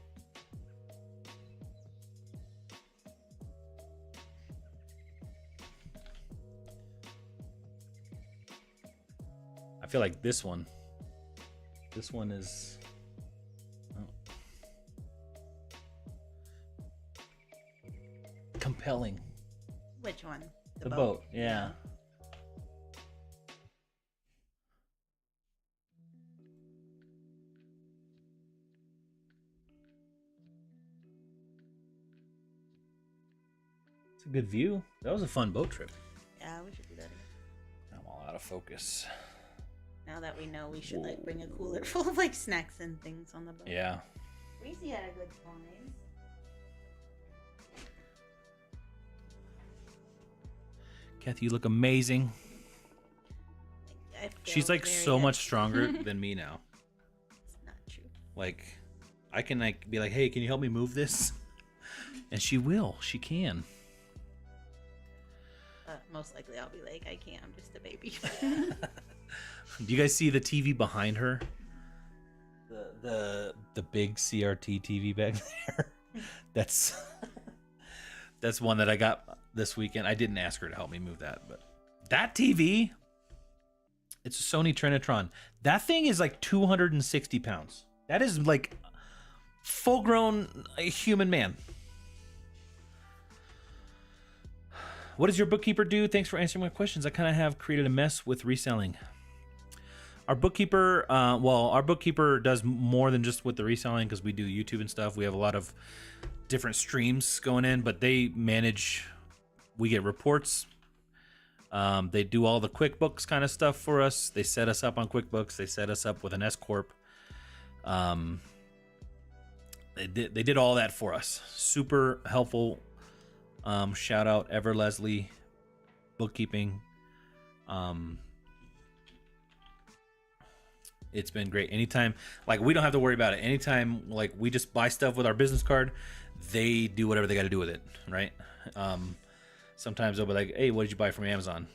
I feel like this one is... oh, compelling.
Which one?
The boat, yeah. It's a good view. That was a fun boat trip.
Yeah, we should do that again.
I'm all out of focus.
Now that we know, we should like bring a cooler full of like snacks and things on the boat.
Yeah.
Reese had a good time.
Kathy, you look amazing. She's like so much stronger than me now.
It's not true.
Like, I can like be like, hey, can you help me move this? And she will. She can.
Most likely I'll be like, I can't. I'm just a baby.
Do you guys see the TV behind her? The big CRT TV back there. That's one that I got this weekend. I didn't ask her to help me move that, but that TV, it's a Sony Trinitron. That thing is like 260 pounds. That is like full-grown human man. What does your bookkeeper do? Thanks for answering my questions. I kind of have created a mess with reselling. Our bookkeeper, our bookkeeper does more than just with the reselling because we do YouTube and stuff. We have a lot of different streams going in, but they manage, we get reports. They do all the QuickBooks kind of stuff for us. They set us up on QuickBooks. They set us up with an S-Corp. They did all that for us. Super helpful. Shout out Ever Leslie Bookkeeping. It's been great. Anytime, like, we don't have to worry about it. Anytime, like, we just buy stuff with our business card, they do whatever they got to do with it, right? Sometimes they'll be like, hey, what did you buy from Amazon?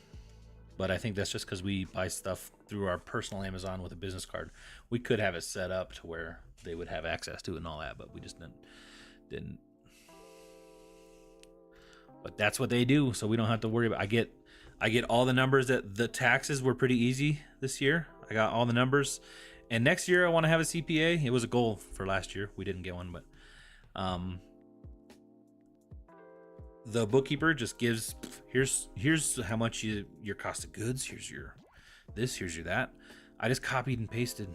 But I think that's just because we buy stuff through our personal Amazon with a business card. We could have it set up to where they would have access to it and all that, but we just didn't. But that's what they do, so we don't have to worry about. I get all the numbers. That the taxes were pretty easy this year. I got all the numbers, and next year I want to have a CPA. It was a goal for last year. We didn't get one, but the bookkeeper just gives, here's how much your cost of goods. Here's your this. Here's your that. I just copied and pasted.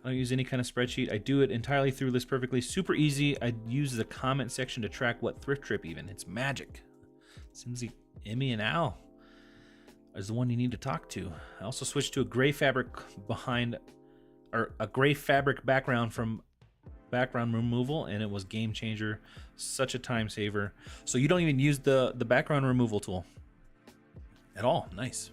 I don't use any kind of spreadsheet. I do it entirely through List Perfectly. Super easy. I use the comment section to track what thrift trip even. It's magic. Simsy, Emmy, and Al is the one you need to talk to. I also switched to a gray fabric background from background removal, and it was game changer. Such a time saver. So you don't even use the background removal tool at all. Nice.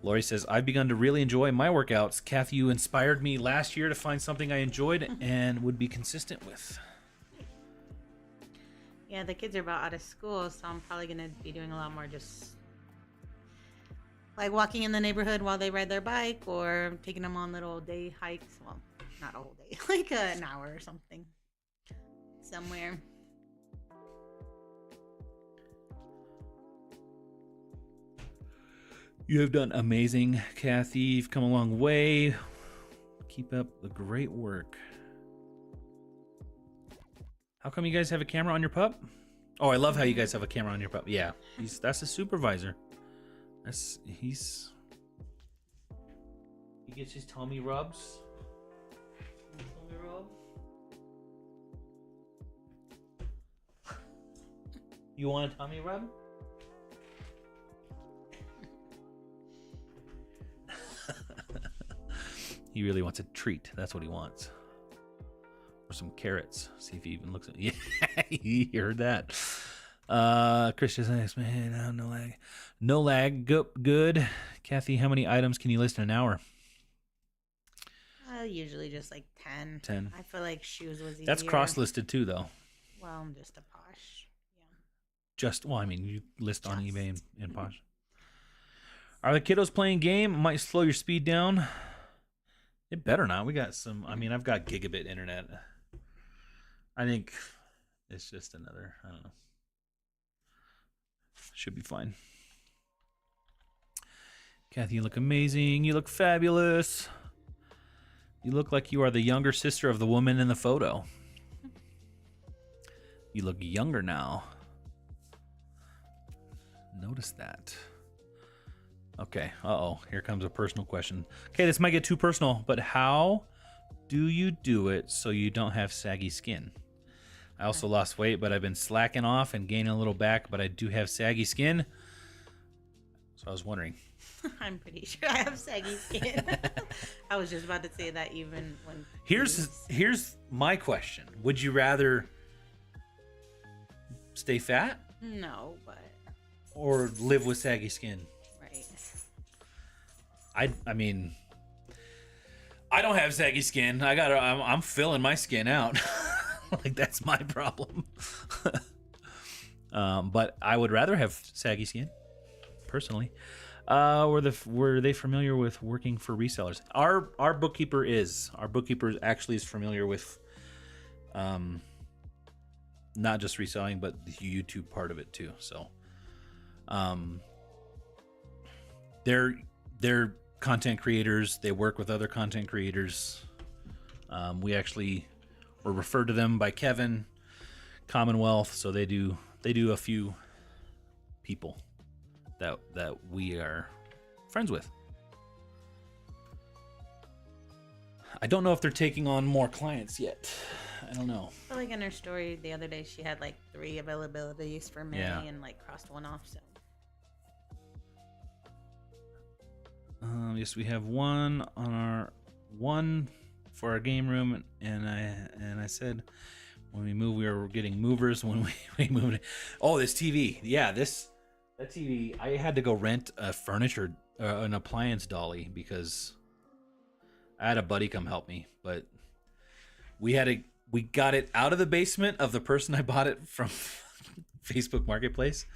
Lori says, I've begun to really enjoy my workouts. Kathy, you inspired me last year to find something I enjoyed and would be consistent with.
Yeah, the kids are about out of school, so I'm probably going to be doing a lot more just like walking in the neighborhood while they ride their bike or taking them on little day hikes. Well, not a whole day, like an hour or something somewhere.
You have done amazing, Kathy. You've come a long way. Keep up the great work. How come you guys have a camera on your pup? Oh, I love how you guys have a camera on your pup. Yeah, that's a supervisor. He gets his tummy rubs. Tummy rub. You want a tummy rub? He really wants a treat. That's what he wants. Or some carrots. See if he even looks at. Yeah, he heard that. Christian says, man, no lag. No lag. Good. Kathy, how many items can you list in an hour?
Usually just like 10.
10.
I feel like shoes was easier.
That's cross-listed too, though.
Well, I'm just a posh.
Yeah. You list on eBay and Posh. Are the kiddos playing game? Might slow your speed down. It better not. We got some. I've got gigabit internet. I think it's just another. I don't know. Should be fine. Kathy, you look amazing. You look fabulous. You look like you are the younger sister of the woman in the photo. You look younger now. Notice that. Okay. Uh-oh. Here comes a personal question. Okay, this might get too personal, but how do you do it so you don't have saggy skin? I also lost weight, but I've been slacking off and gaining a little back, but I do have saggy skin. So I was wondering.
I'm pretty sure I have saggy skin. I was just about to say that even when...
Here's my question. Would you rather stay fat?
No, but...
Or live with saggy skin? I mean, I don't have saggy skin. I'm filling my skin out. Like, that's my problem. But I would rather have saggy skin, personally. Were they familiar with working for resellers? Our bookkeeper actually is familiar with, not just reselling, but the YouTube part of it too. So, they're content creators. They work with other content creators. We actually were referred to them by Kevin, Commonwealth. So they do a few people that we are friends with. I don't know if they're taking on more clients yet. I don't know.
I feel like in her story the other day, she had like 3 availabilities for May and like crossed one off. So.
Yes, we have one for our game room, and I said when we moved, we were getting movers when we moved. Oh, this TV, yeah, that TV. I had to go rent a an appliance dolly because I had a buddy come help me, but we got it out of the basement of the person I bought it from Facebook Marketplace.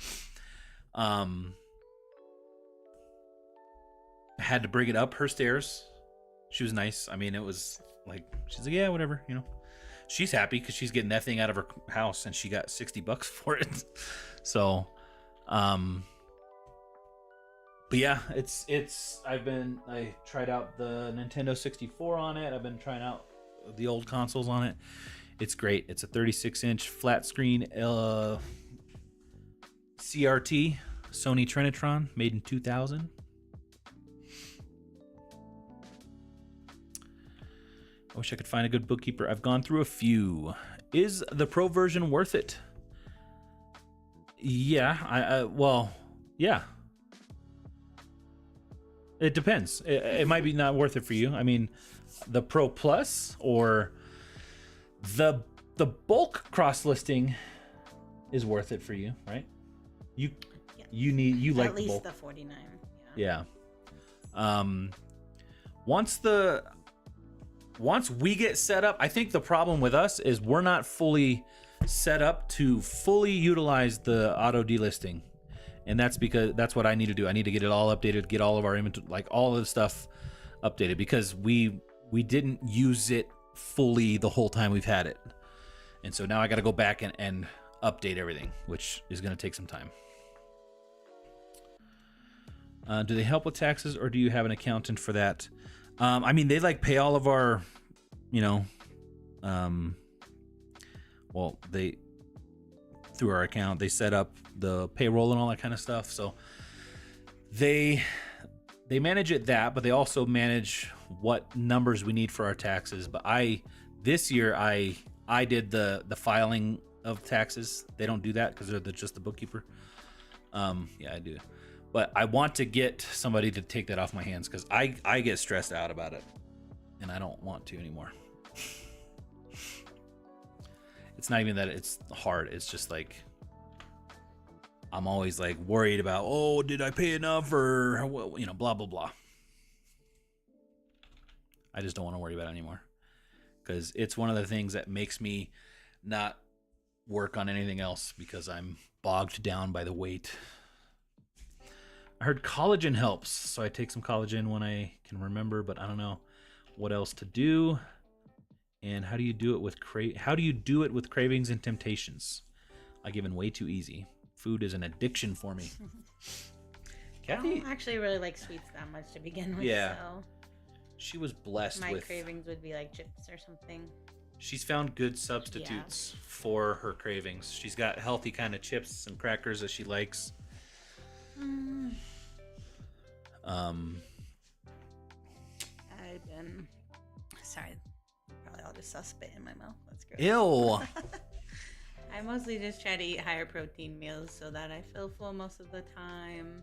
Had to bring it up her stairs. She was nice. I mean, it was like, she's like, yeah, whatever, you know. She's happy because she's getting that thing out of her house, and she got $60 for it. So, but yeah, I tried out the Nintendo 64 on it. I've been trying out the old consoles on it. It's great. It's a 36-inch flat screen CRT Sony Trinitron, made in 2000. I wish I could find a good bookkeeper. I've gone through a few. Is the pro version worth it? Yeah, yeah. It depends. It might be not worth it for you. I mean, the Pro Plus or the bulk cross listing is worth it for you, right? You like
at least
the bulk.
the 49.
Yeah. Once we get set up, I think the problem with us is we're not fully set up to fully utilize the auto delisting. And that's because that's what I need to do. I need to get it all updated, get all of our inventory, like all of the stuff updated, because we didn't use it fully the whole time we've had it. And so now I got to go back and update everything, which is going to take some time. Do they help with taxes, or do you have an accountant for that? I mean, they like pay all of our, through our account, they set up the payroll and all that kind of stuff. So they manage it but they also manage what numbers we need for our taxes. But this year I did the filing of taxes. They don't do that because they're just the bookkeeper. Yeah, I do. But I want to get somebody to take that off my hands because I get stressed out about it, and I don't want to anymore. It's not even that it's hard. It's just like I'm always like worried about, oh, did I pay enough, or blah blah blah. I just don't want to worry about it anymore because it's one of the things that makes me not work on anything else because I'm bogged down by the weight. I heard collagen helps, so I take some collagen when I can remember, but I don't know what else to do. And how do you do it with cravings and temptations? I given way too easy. Food is an addiction for me. Kathy,
I don't actually really like sweets that much to begin with.
Yeah.
So
she was blessed
my
with
cravings would be like chips or something.
She's found good substitutes for her cravings. She's got healthy kind of chips and crackers that she likes.
I've been sorry. Probably I'll just saw spit in my mouth. That's gross.
Ew.
I mostly just try to eat higher protein meals so that I feel full most of the time.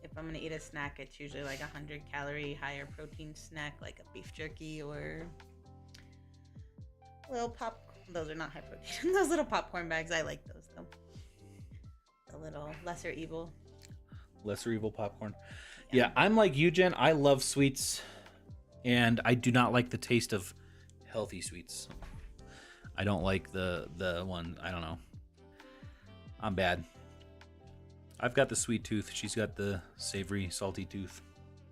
If I'm gonna eat a snack, it's usually like 100 calorie higher protein snack, like a beef jerky or little pop. Those are not high protein. Those little popcorn bags, I like those though. The little lesser evil
Popcorn. Yeah, I'm like you, Jen. I love sweets, and I do not like the taste of healthy sweets. I don't like the one. I don't know. I'm bad. I've got the sweet tooth. She's got the savory, salty tooth.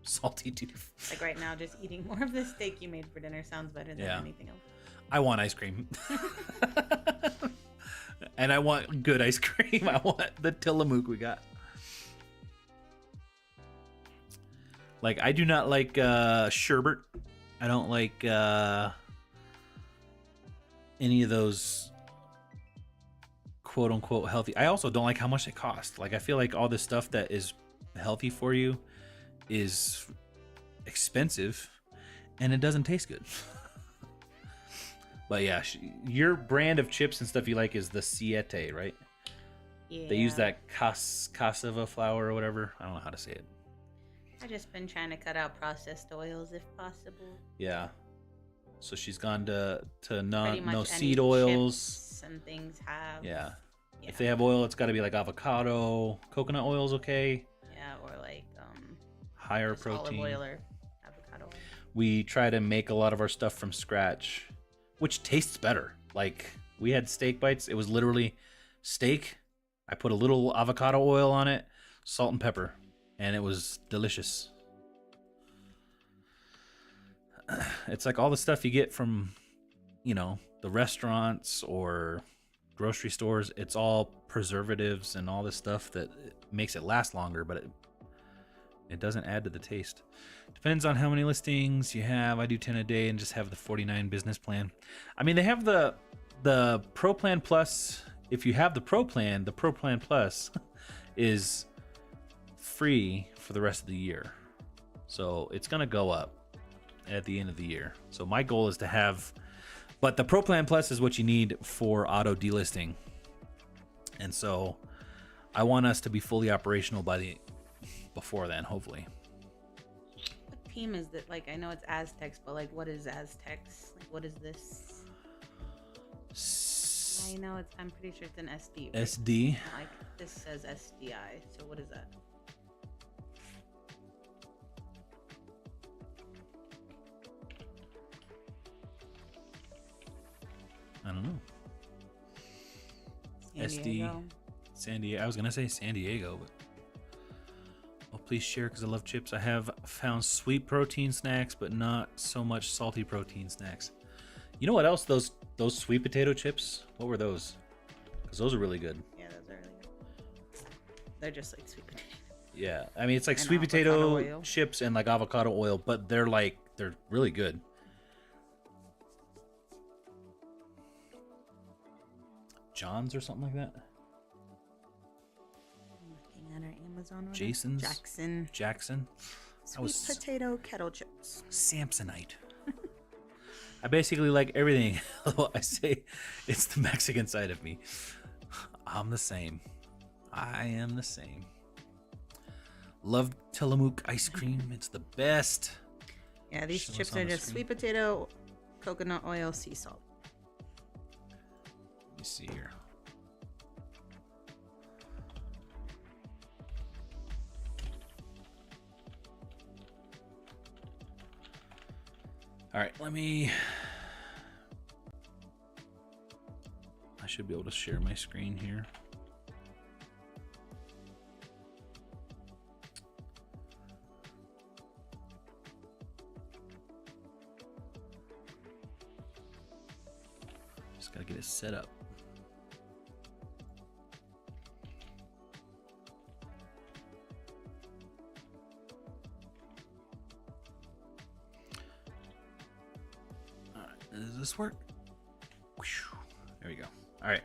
Salty tooth.
Like right now, just eating more of the steak you made for dinner sounds better than anything else.
I want ice cream. And I want good ice cream. I want the Tillamook we got. Like, I do not like sherbet. I don't like any of those quote-unquote healthy. I also don't like how much they cost. Like, I feel like all this stuff that is healthy for you is expensive, and it doesn't taste good. But yeah, your brand of chips and stuff you like is the Siete, right?
Yeah.
They use that cassava flour or whatever. I don't know how to say it.
I've just been trying to cut out processed oils if possible.
Yeah. So she's gone to
Pretty much
no
any
seed oils.
chips and things have.
Yeah. If they have oil, it's got to be like avocado. Coconut oil's okay.
Yeah, or like
higher
just
protein.
olive oil or avocado oil.
We try to make a lot of our stuff from scratch, which tastes better. Like, we had steak bites. It was literally steak. I put a little avocado oil on it, salt and pepper, and it was delicious. It's like all the stuff you get from, the restaurants or grocery stores. It's all preservatives and all this stuff that makes it last longer, but it doesn't add to the taste. Depends on how many listings you have. I do 10 a day and just have the 49 business plan. I mean, they have the Pro Plan Plus. If you have the Pro Plan Plus is free for the rest of the year. So it's going to go up at the end of the year. So my goal is to have, but the Pro Plan Plus is what you need for auto delisting. And so I want us to be fully operational before then, hopefully.
What team is that? Like, I know it's Aztecs, but like, what is Aztecs? Like, what is this? I know I'm pretty sure it's an SD. Right?
SD.
Like, this says SDI. So what is that?
I don't know.
San Diego.
San Diego. I was gonna say San Diego, but please share because I love chips. I have found sweet protein snacks, but not so much salty protein snacks. You know what else? Those sweet potato chips. What were those? Because those are really good.
Yeah, those are really good. They're just like sweet potato.
Yeah, I mean it's like
And
sweet potato
oil.
chips and like avocado oil, but they're really good. John's or something like that.
Looking at our Amazon order.
Jason's. Jackson.
Sweet potato kettle chips.
Samsonite. I basically like everything. I say it's the Mexican side of me. I'm the same. I am the same. Love Tillamook ice cream. It's the best.
Yeah, these chips are just sweet potato, coconut oil, sea salt.
Let me see here. All right, I should be able to share my screen here. Just gotta get it set up. Does this work? There we go. All right.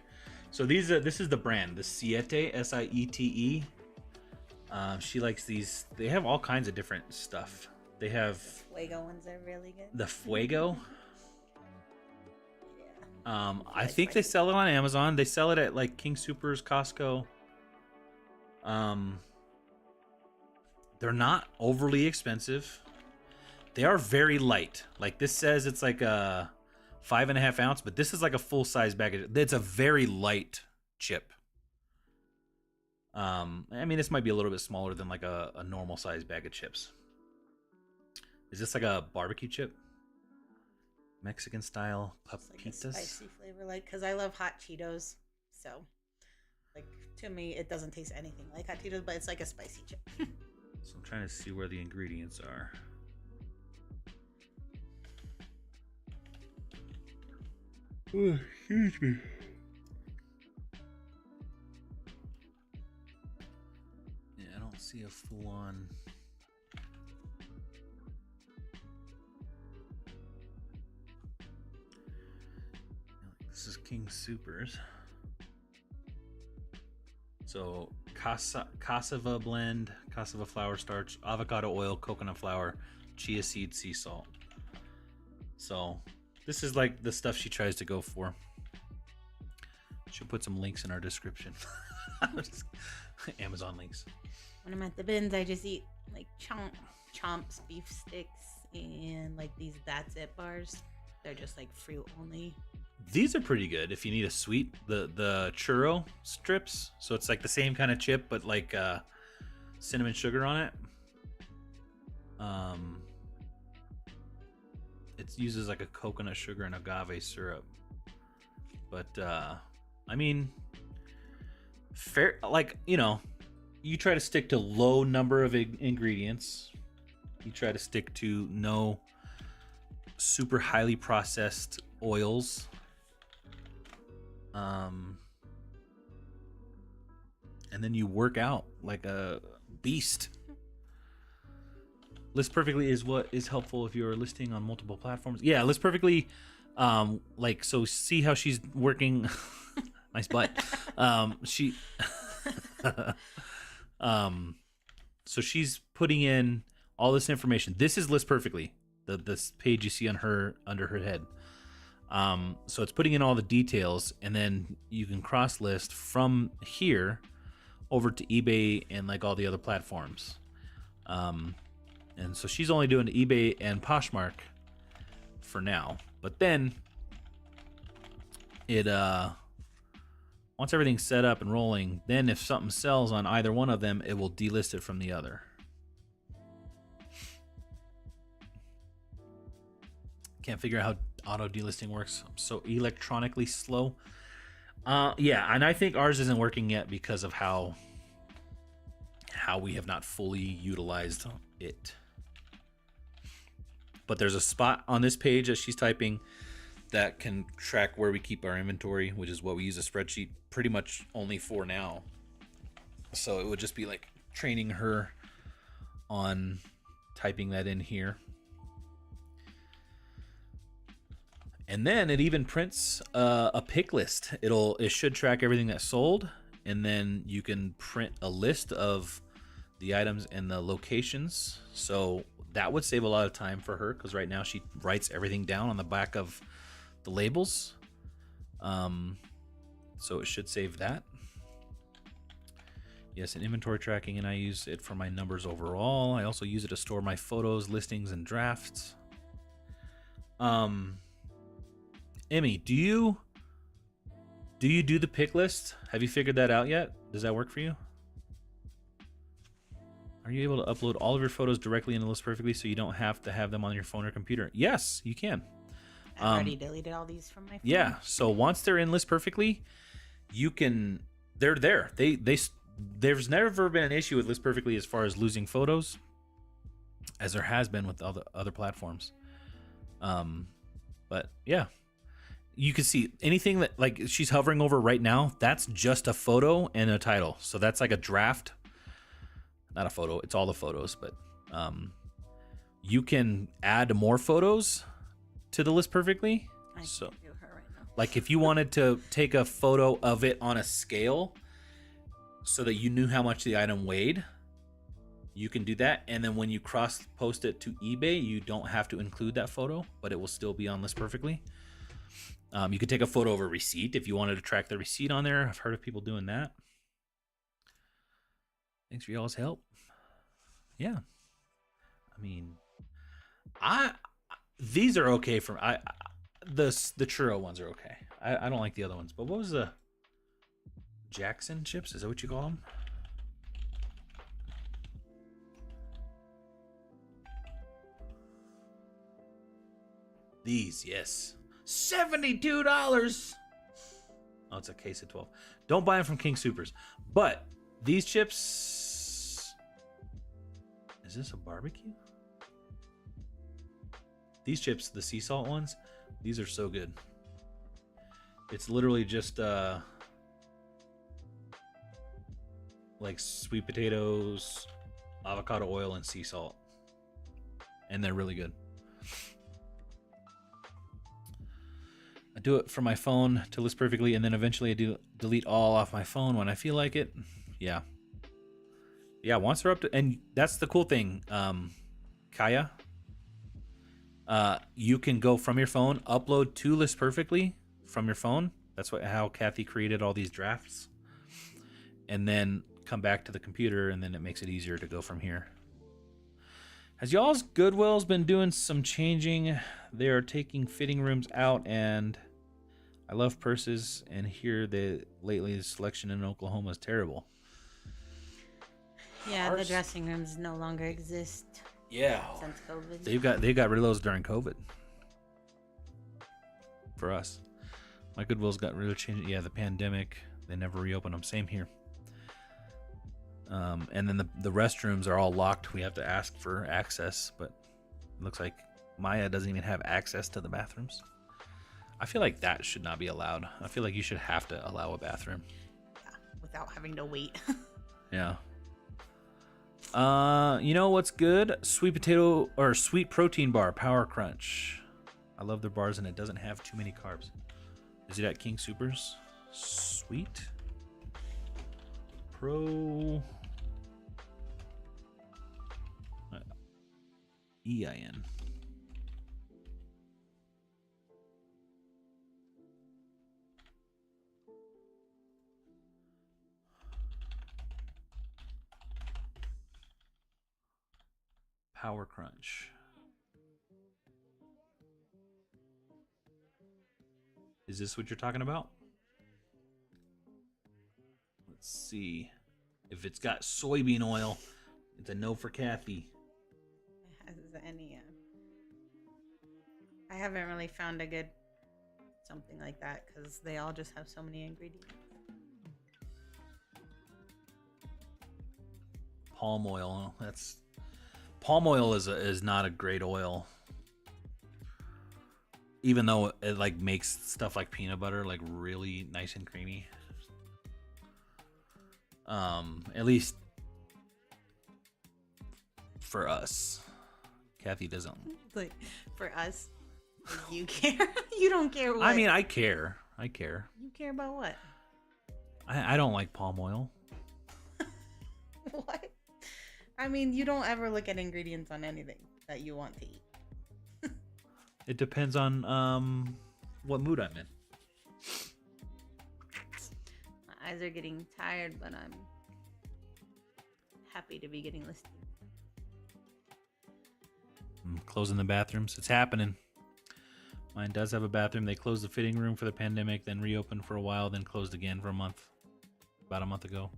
So this is the brand, the Siete, Siete. She likes these. They have all kinds of different stuff. They have
Fuego ones are really good.
the Fuego.
Yeah.
I think they sell it on Amazon. They sell it at like King Soopers, Costco. They're not overly expensive. They are very light. Like this says it's like a 5.5 ounce, but this is like a full size bag. It's a very light chip. I mean, this might be a little bit smaller than like a normal size bag of chips. Is this like a barbecue chip? Mexican style papitas?
It's like a spicy flavor, like because I love hot Cheetos, so Like, to me, it doesn't taste anything like hot Cheetos, but it's like a spicy chip.
So I'm trying to see where the ingredients are. Oh, excuse me. Yeah, I don't see a full-on. This is King Supers. So cassava blend, cassava flour starch, avocado oil, coconut flour, chia seed, sea salt. So this is like the stuff she tries to go for. She'll put some links in our description. Amazon links.
When I'm at the bins, I just eat like chomps, beef sticks, and like these That's It bars. They're just like fruit only.
These are pretty good if you need a sweet. The churro strips, so it's like the same kind of chip but like cinnamon sugar on it. It uses like a coconut sugar and agave syrup, but I mean, fair, like, you know, you try to stick to low number of ingredients. You try to stick to no super highly processed oils. And then you work out like a beast. List perfectly is what is helpful if you're listing on multiple platforms. Yeah, list perfectly. Like, so see how she's working. Nice butt. She. So she's putting in all this information. This is list perfectly. This page you see on her under her head. So it's putting in all the details, and then you can cross list from here over to eBay and like all the other platforms. And so she's only doing eBay and Poshmark for now, but then it once everything's set up and rolling, then if something sells on either one of them, it will delist it from the other. Can't figure out how auto delisting works. I'm so electronically slow. Yeah, and I think ours isn't working yet because of how we have not fully utilized it. But there's a spot on this page as she's typing that can track where we keep our inventory, which is what we use a spreadsheet pretty much only for now. So it would just be like training her on typing that in here. And then it even prints a pick list. It should track everything that's sold, and then you can print a list of the items and the locations. So that would save a lot of time for her, because right now she writes everything down on the back of the labels. So it should save that. Yes, and inventory tracking, and I use it for my numbers overall. I also use it to store my photos, listings, and drafts. Emmy, do you do the pick list? Have you figured that out yet? Does that work for you? Are you able to upload all of your photos directly into List Perfectly so you don't have to have them on your phone or computer? Yes, you can.
I've already deleted all these from my phone.
Yeah, so once they're in List Perfectly, you can. They're there. There's never been an issue with List Perfectly as far as losing photos, as there has been with other platforms. But yeah. You can see anything that, like, she's hovering over right now, that's just a photo and a title. So that's like a draft. Not a photo, it's all the photos, but you can add more photos to the List Perfectly.
I can't do her right now.
Like if you wanted to take a photo of it on a scale so that you knew how much the item weighed, you can do that. And then when you cross post it to eBay, you don't have to include that photo, but it will still be on List Perfectly. You could take a photo of a receipt if you wanted to track the receipt on there. I've heard of people doing that. Thanks for y'all's help. Yeah. I mean, these are okay for the churro ones are okay. I don't like the other ones. But what was the Jackson chips? Is that what you call them? These, yes. $72. Oh, it's a case of 12. Don't buy them from King Supers. But these chips... Is this a barbecue? These chips, the sea salt ones, these are so good. It's literally just like sweet potatoes, avocado oil, and sea salt. And they're really good. I do it from my phone to list perfectly, and then eventually I do delete all off my phone when I feel like it. Yeah. Yeah, once they're up to... And that's the cool thing, Kaya. You can go from your phone, upload to list perfectly from your phone. That's how Kathy created all these drafts. And then come back to the computer, and then it makes it easier to go from here. Has y'all's Goodwill's been doing some changing? They are taking fitting rooms out, and I love purses, and here lately the selection in Oklahoma is terrible.
Yeah, the dressing rooms no longer exist.
Yeah.
Since COVID.
They got rid of those during COVID. For us. My Goodwill's got rid of changing. Yeah, the pandemic. They never reopened them. Same here. And then the restrooms are all locked. We have to ask for access, but it looks like Maya doesn't even have access to the bathrooms. I feel like that should not be allowed. I feel like you should have to allow a bathroom.
Yeah, without having to wait.
Yeah. You know what's good? Sweet potato or sweet protein bar, Power Crunch. I love their bars, and it doesn't have too many carbs. Is it at King Supers? Sweet Pro EIN. Power Crunch. Is this what you're talking about? Let's see. If it's got soybean oil, it's a no for Kathy.
It has any. I haven't really found a good something like that because they all just have so many ingredients.
Palm oil. Palm oil is not a great oil. Even though it like makes stuff like peanut butter like really nice and creamy. At least for us. Kathy doesn't.
Like for us, you care. You don't care what.
I mean, I care. You
care about what?
I don't like palm oil.
What? I mean, you don't ever look at ingredients on anything that you want to eat.
It depends on what mood I'm in.
My eyes are getting tired, but I'm happy to be getting listed.
Closing the bathrooms. It's happening. Mine does have a bathroom. They closed the fitting room for the pandemic, then reopened for a while, then closed again for a month. About a month ago.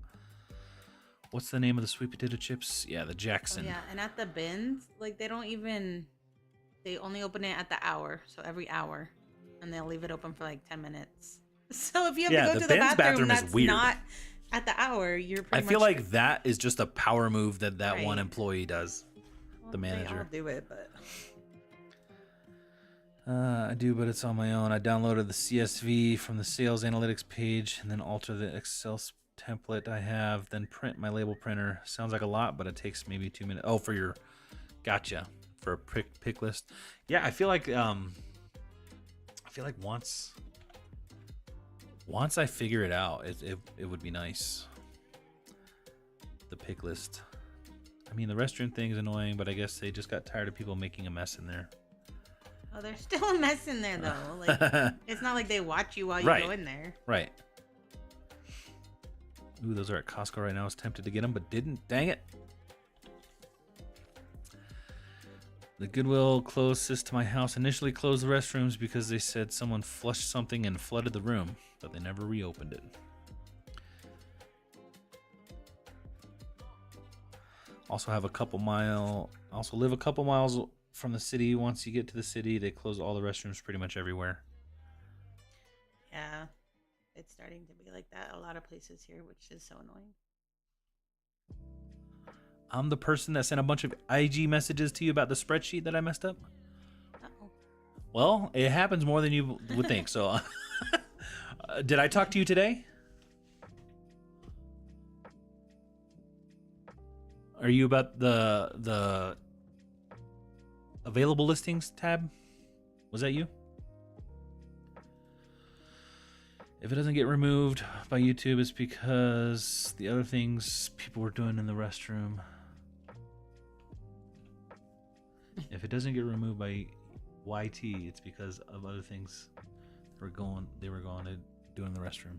What's the name of the sweet potato chips? Yeah, the Jackson.
Oh, yeah, and at the bins, like they only open it at the hour, so every hour, and they'll leave it open for like 10 minutes. So if you have to go to the bathroom that's
is weird.
Not at the hour, you're pretty
I feel like that is just a power move that right. One employee does.
Well,
the manager.
They all do it, but
I do, but it's on my own. I downloaded the CSV from the sales analytics page and then alter the Excel template I have, then print my label printer. Sounds like a lot, but it takes maybe 2 minutes. Oh, for your gotcha. For a pick list. Yeah, I feel like once I figure it out, it would be nice. The pick list. I mean, the restroom thing is annoying, but I guess they just got tired of people making a mess in there.
Oh, there's still a mess in there though. Like it's not like they watch you while you go in there.
Right. Ooh, those are at Costco right now. I was tempted to get them, but didn't. Dang it. The Goodwill closest to my house initially closed the restrooms because they said someone flushed something and flooded the room, but they never reopened it. Also live a couple miles from the city. Once you get to the city, they close all the restrooms pretty much everywhere.
Yeah. it's starting to be like that a lot of places here, which is so annoying.
I'm the person that sent a bunch of IG messages to you about the spreadsheet that I messed up.
Uh-oh.
Well, it happens more than you would think. So, did I talk to you today? Are you about the available listings tab? Was that you? If it doesn't get removed by YouTube, it's because the other things people were doing in the restroom. If it doesn't get removed by YT, it's because of other things they were going to do in the restroom.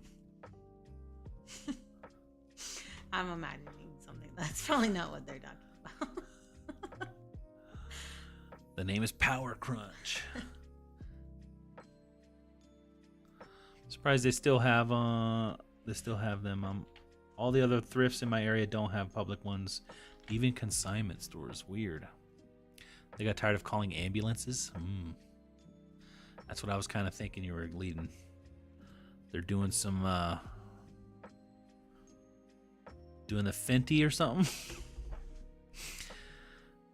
I'm imagining something that's probably not what they're talking about.
The name is Power Crunch. Surprised they still have them. All the other thrifts in my area don't have public ones. Even consignment stores. Weird. They got tired of calling ambulances. That's what I was kind of thinking you were leading. They're doing some doing the Fenty or something.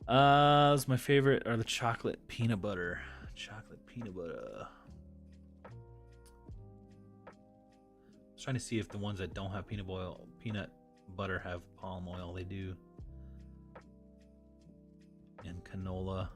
It's my favorite are the chocolate peanut butter. Chocolate peanut butter. I was trying to see if the ones that don't have peanut butter have palm oil. They do. And canola.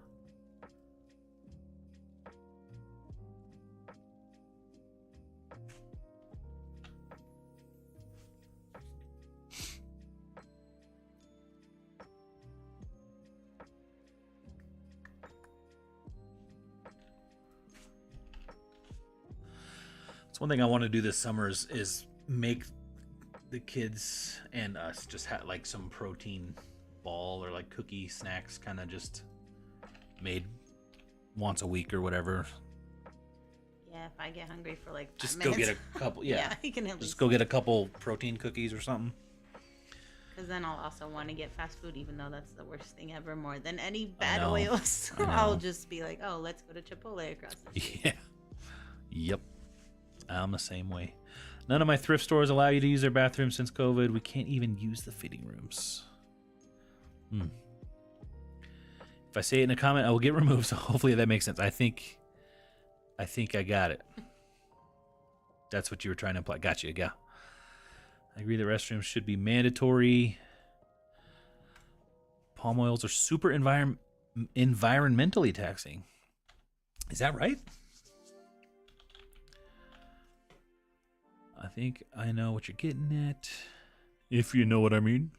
It's one thing I want to do this summer is make the kids and us just have like some protein ball or like cookie snacks, kind of just made once a week or whatever.
Yeah, if I get hungry for like 5
just
minutes.
Go get a couple. Yeah,
you can at
just
least
go get a couple protein cookies or something.
Because then I'll also want to get fast food, even though that's the worst thing ever, more than any bad oils. So I'll just be like, oh, let's go to Chipotle across the street.
Yeah. Yep. I'm the same way. None of my thrift stores allow you to use their bathrooms since COVID. We can't even use the fitting rooms. If I say it in a comment, I will get removed. So hopefully that makes sense. I think I got it. That's what you were trying to imply. Got you. Yeah. I agree that restrooms should be mandatory. Palm oils are super environmentally taxing. Is that right? I think I know what you're getting at. If you know what I mean.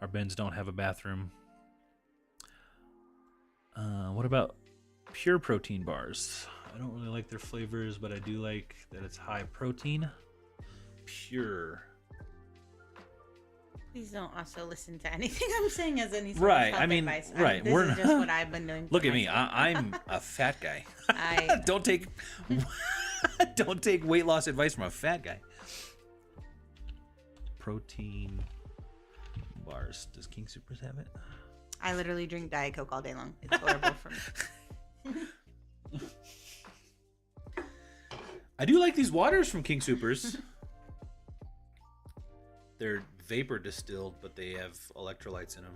Our bins don't have a bathroom. What about pure protein bars? I don't really like their flavors, but I do like that it's high protein. Pure.
Please don't also listen to anything I'm saying as any sort
right.
of health
I mean,
advice.
right.
This is just what I've been doing.
Look at me. I'm a fat guy. Don't take weight loss advice from a fat guy. Protein bars. Does King Soopers have it?
I literally drink Diet Coke all day long. It's horrible for me.
I do like these waters from King Soopers. They're vapor distilled, but they have electrolytes in them.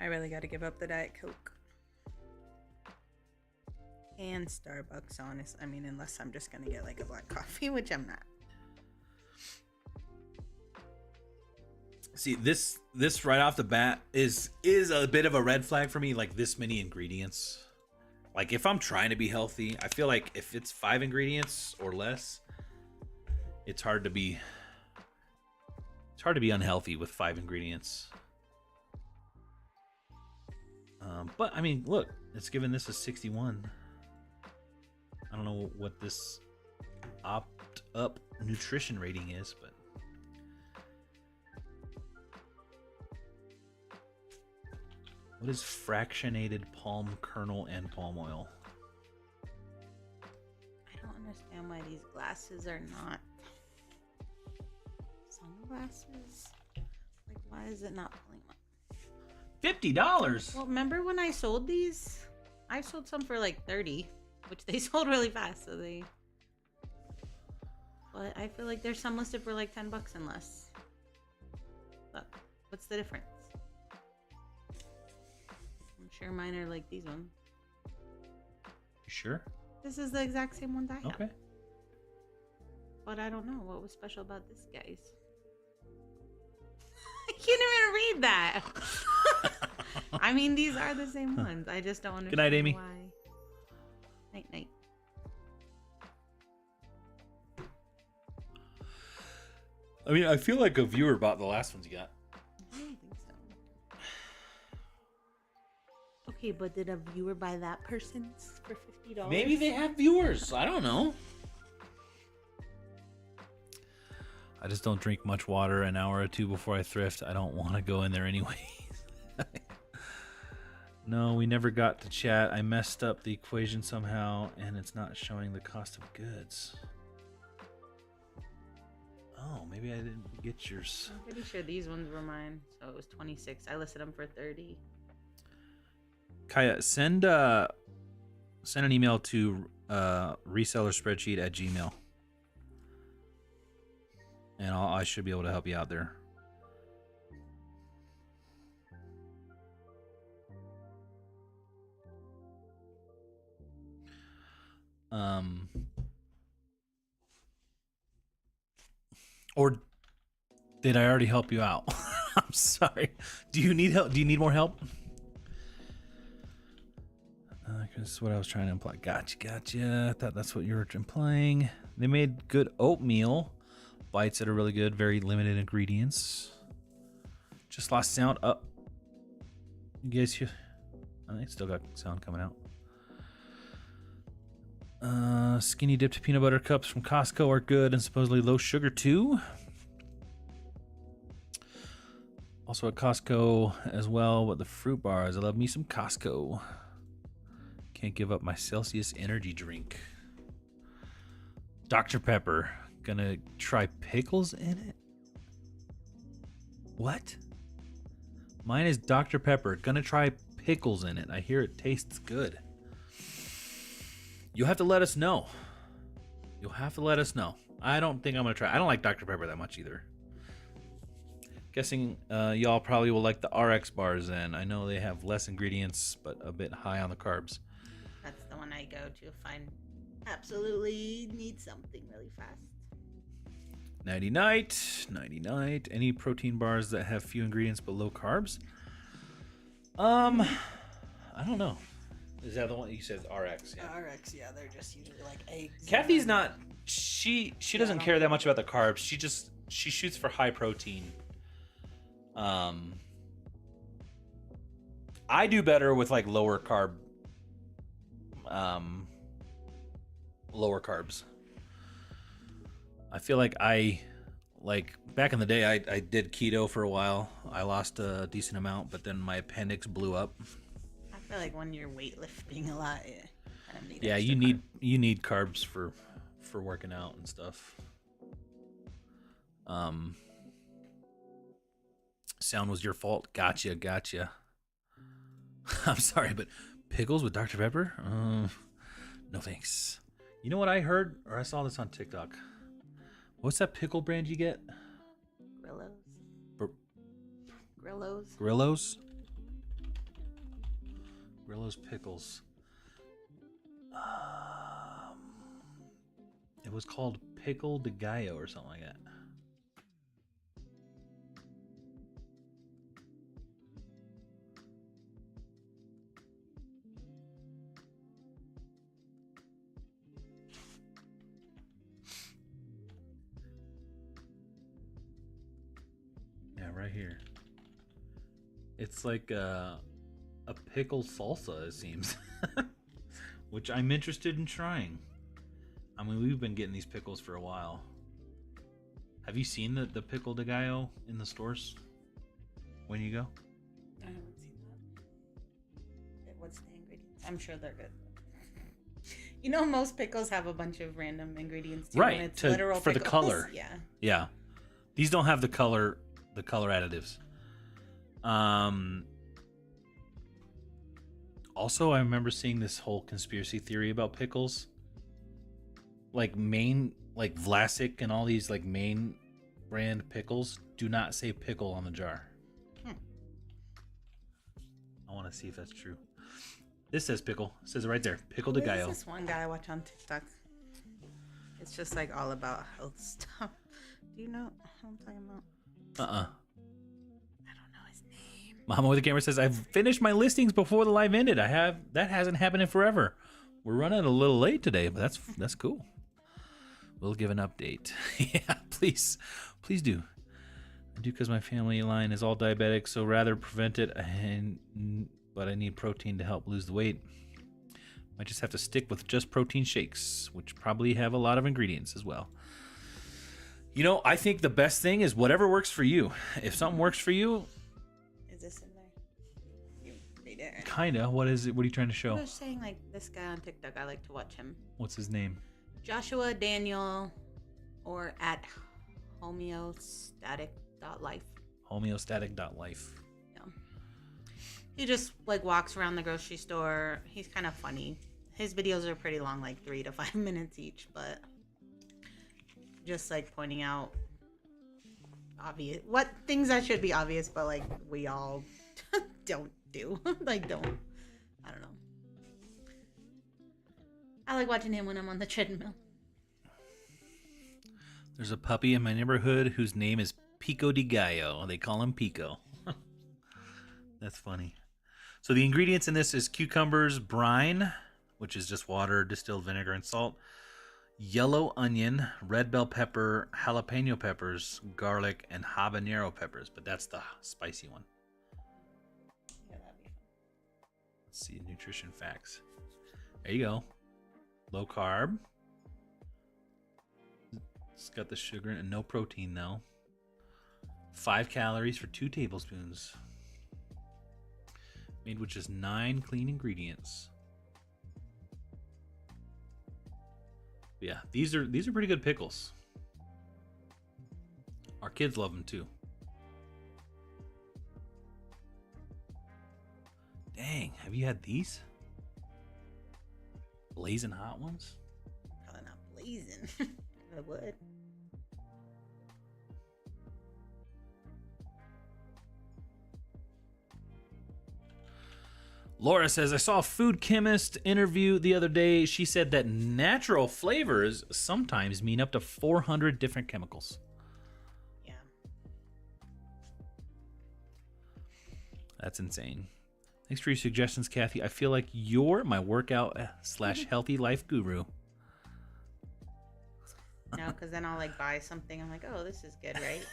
I really got to give up the Diet Coke. And Starbucks, honest. I mean, unless I'm just going to get like a black coffee, which I'm not.
See, this right off the bat is a bit of a red flag for me, like this many ingredients. Like if I'm trying to be healthy, I feel like if it's 5 ingredients or less, it's hard to be unhealthy with 5 ingredients. But I mean, look, it's given this a 61. I don't know what this opt up nutrition rating is, but what is fractionated palm kernel and palm oil?
I don't understand why these glasses are not sunglasses. Like, why is it not pulling up?
$50.
Well, remember when I sold these? I sold some for like $30. which they sold really fast. So they. But I feel like there's some listed for like $10 and less. But what's the difference? I'm sure mine are like these ones.
You sure?
This is the exact same ones I have.
Okay.
But I don't know what was special about this, guys. I can't even read that. I mean, these are the same ones. I just don't understand.
Good night, Amy.
Why. Night, night.
I mean, I feel like a viewer bought the last ones you got.
I don't think so. Okay, but did a viewer buy that person's for $50?
Maybe they have viewers. I don't know. I just don't drink much water an hour or two before I thrift. I don't want to go in there anyway. No, we never got to chat. I messed up the equation somehow, and it's not showing the cost of goods. Oh, maybe I didn't get yours.
I'm pretty sure these ones were mine. So it was 26. I listed them for 30.
Kaya, send an email to resellerspreadsheet@gmail.com. And I should be able to help you out there. Or did I already help you out? I'm sorry. Do you need help? Do you need more help? This is what I was trying to imply. Gotcha. I thought that's what you were implying. They made good oatmeal bites that are really good. Very limited ingredients. Just lost sound up. You guys hear? Oh, they still got sound coming out. Skinny dipped peanut butter cups from Costco are good and supposedly low sugar too. Also at Costco as well with the fruit bars. I love me some Costco. Can't give up my Celsius energy drink. Dr. Pepper. Gonna try pickles in it? What? Mine is Dr. Pepper. Gonna try pickles in it. I hear it tastes good. You'll have to let us know. You'll have to let us know. I don't think I'm gonna try. I don't like Dr. Pepper that much either. Guessing y'all probably will like the RX bars then. I know they have less ingredients, but a bit high on the carbs.
That's the one I go to if I absolutely need something really fast.
Nighty night. Any protein bars that have few ingredients but low carbs? I don't know. Is that the one you said? RX. Yeah.
RX, yeah, they're just usually like eggs.
Kathy's not. She doesn't care that much about the carbs. She shoots for high protein. I do better with like lower carbs. I feel like back in the day I did keto for a while. I lost a decent amount, but then my appendix blew up.
I feel like when you're weightlifting a lot, you kind of need
you need carbs for working out and stuff. Sound was your fault. Gotcha. I'm sorry, but pickles with Dr. Pepper? No thanks. You know what I heard, or I saw this on TikTok? What's that pickle brand you get?
Grillo's.
Grillo's pickles. It was called Pickle de Gallo or something like that. Right here. It's like a pickle salsa, it seems. Which I'm interested in trying. I mean, we've been getting these pickles for a while. Have you seen the pickle de gallo in the stores when you go?
I haven't seen that. What's the ingredients? I'm sure they're good. You know, most pickles have a bunch of random ingredients too.
Right,
It's literal
for
pickles.
the color.
Yeah.
These don't have the color additives. Also, I remember seeing this whole conspiracy theory about pickles. Like Vlasic and all these like main brand pickles do not say pickle on the jar. I want to see if that's true. This says pickle. It says it right there. Pickle de gallo.
There's this one guy I watch on TikTok. It's just like all about health stuff. Do you know what I'm talking about? I don't know his name.
Mama with the camera says, I've finished my listings before the live ended. That hasn't happened in forever. We're running a little late today, but that's cool. We'll give an update. Yeah, please do. I do because my family line is all diabetic, so rather prevent it. But I need protein to help lose the weight. Might just have to stick with just protein shakes, which probably have a lot of ingredients as well. You know, I think the best thing is whatever works for you. If something works for you,
is this in there? You read it.
Kinda. What is it? What are you trying to show?
I was saying like this guy on TikTok. I like to watch him.
What's his name?
Joshua Daniel, or at homeostatic.life.
Homeostatic.life.
Yeah. He just like walks around the grocery store. He's kind of funny. His videos are pretty long, like 3 to 5 minutes each, but just like pointing out obvious what things that should be obvious, but like we all don't do. Like don't. I don't know. I like watching him when I'm on the treadmill.
There's a puppy in my neighborhood whose name is Pico de Gallo. They call him Pico. That's funny. So the ingredients in this is cucumbers, brine, which is just water, distilled vinegar, and salt, yellow onion, red bell pepper, jalapeno peppers, garlic, and habanero peppers. But that's the spicy one.
Yeah, that'd be fun.
Let's see nutrition facts. There you go. Low carb. It's got the sugar and no protein though. 5 calories for 2 tablespoons. Made with just 9 clean ingredients. Yeah, these are pretty good pickles. Our kids love them too. Dang, have you had these? Blazing hot ones?
Probably not blazing. I would.
Laura says, I saw a food chemist interview the other day. She said that natural flavors sometimes mean up to 400 different chemicals.
Yeah.
That's insane. Thanks for your suggestions, Kathy. I feel like you're my workout / healthy life guru.
No, because then I'll like buy something. I'm like, oh, this is good, right?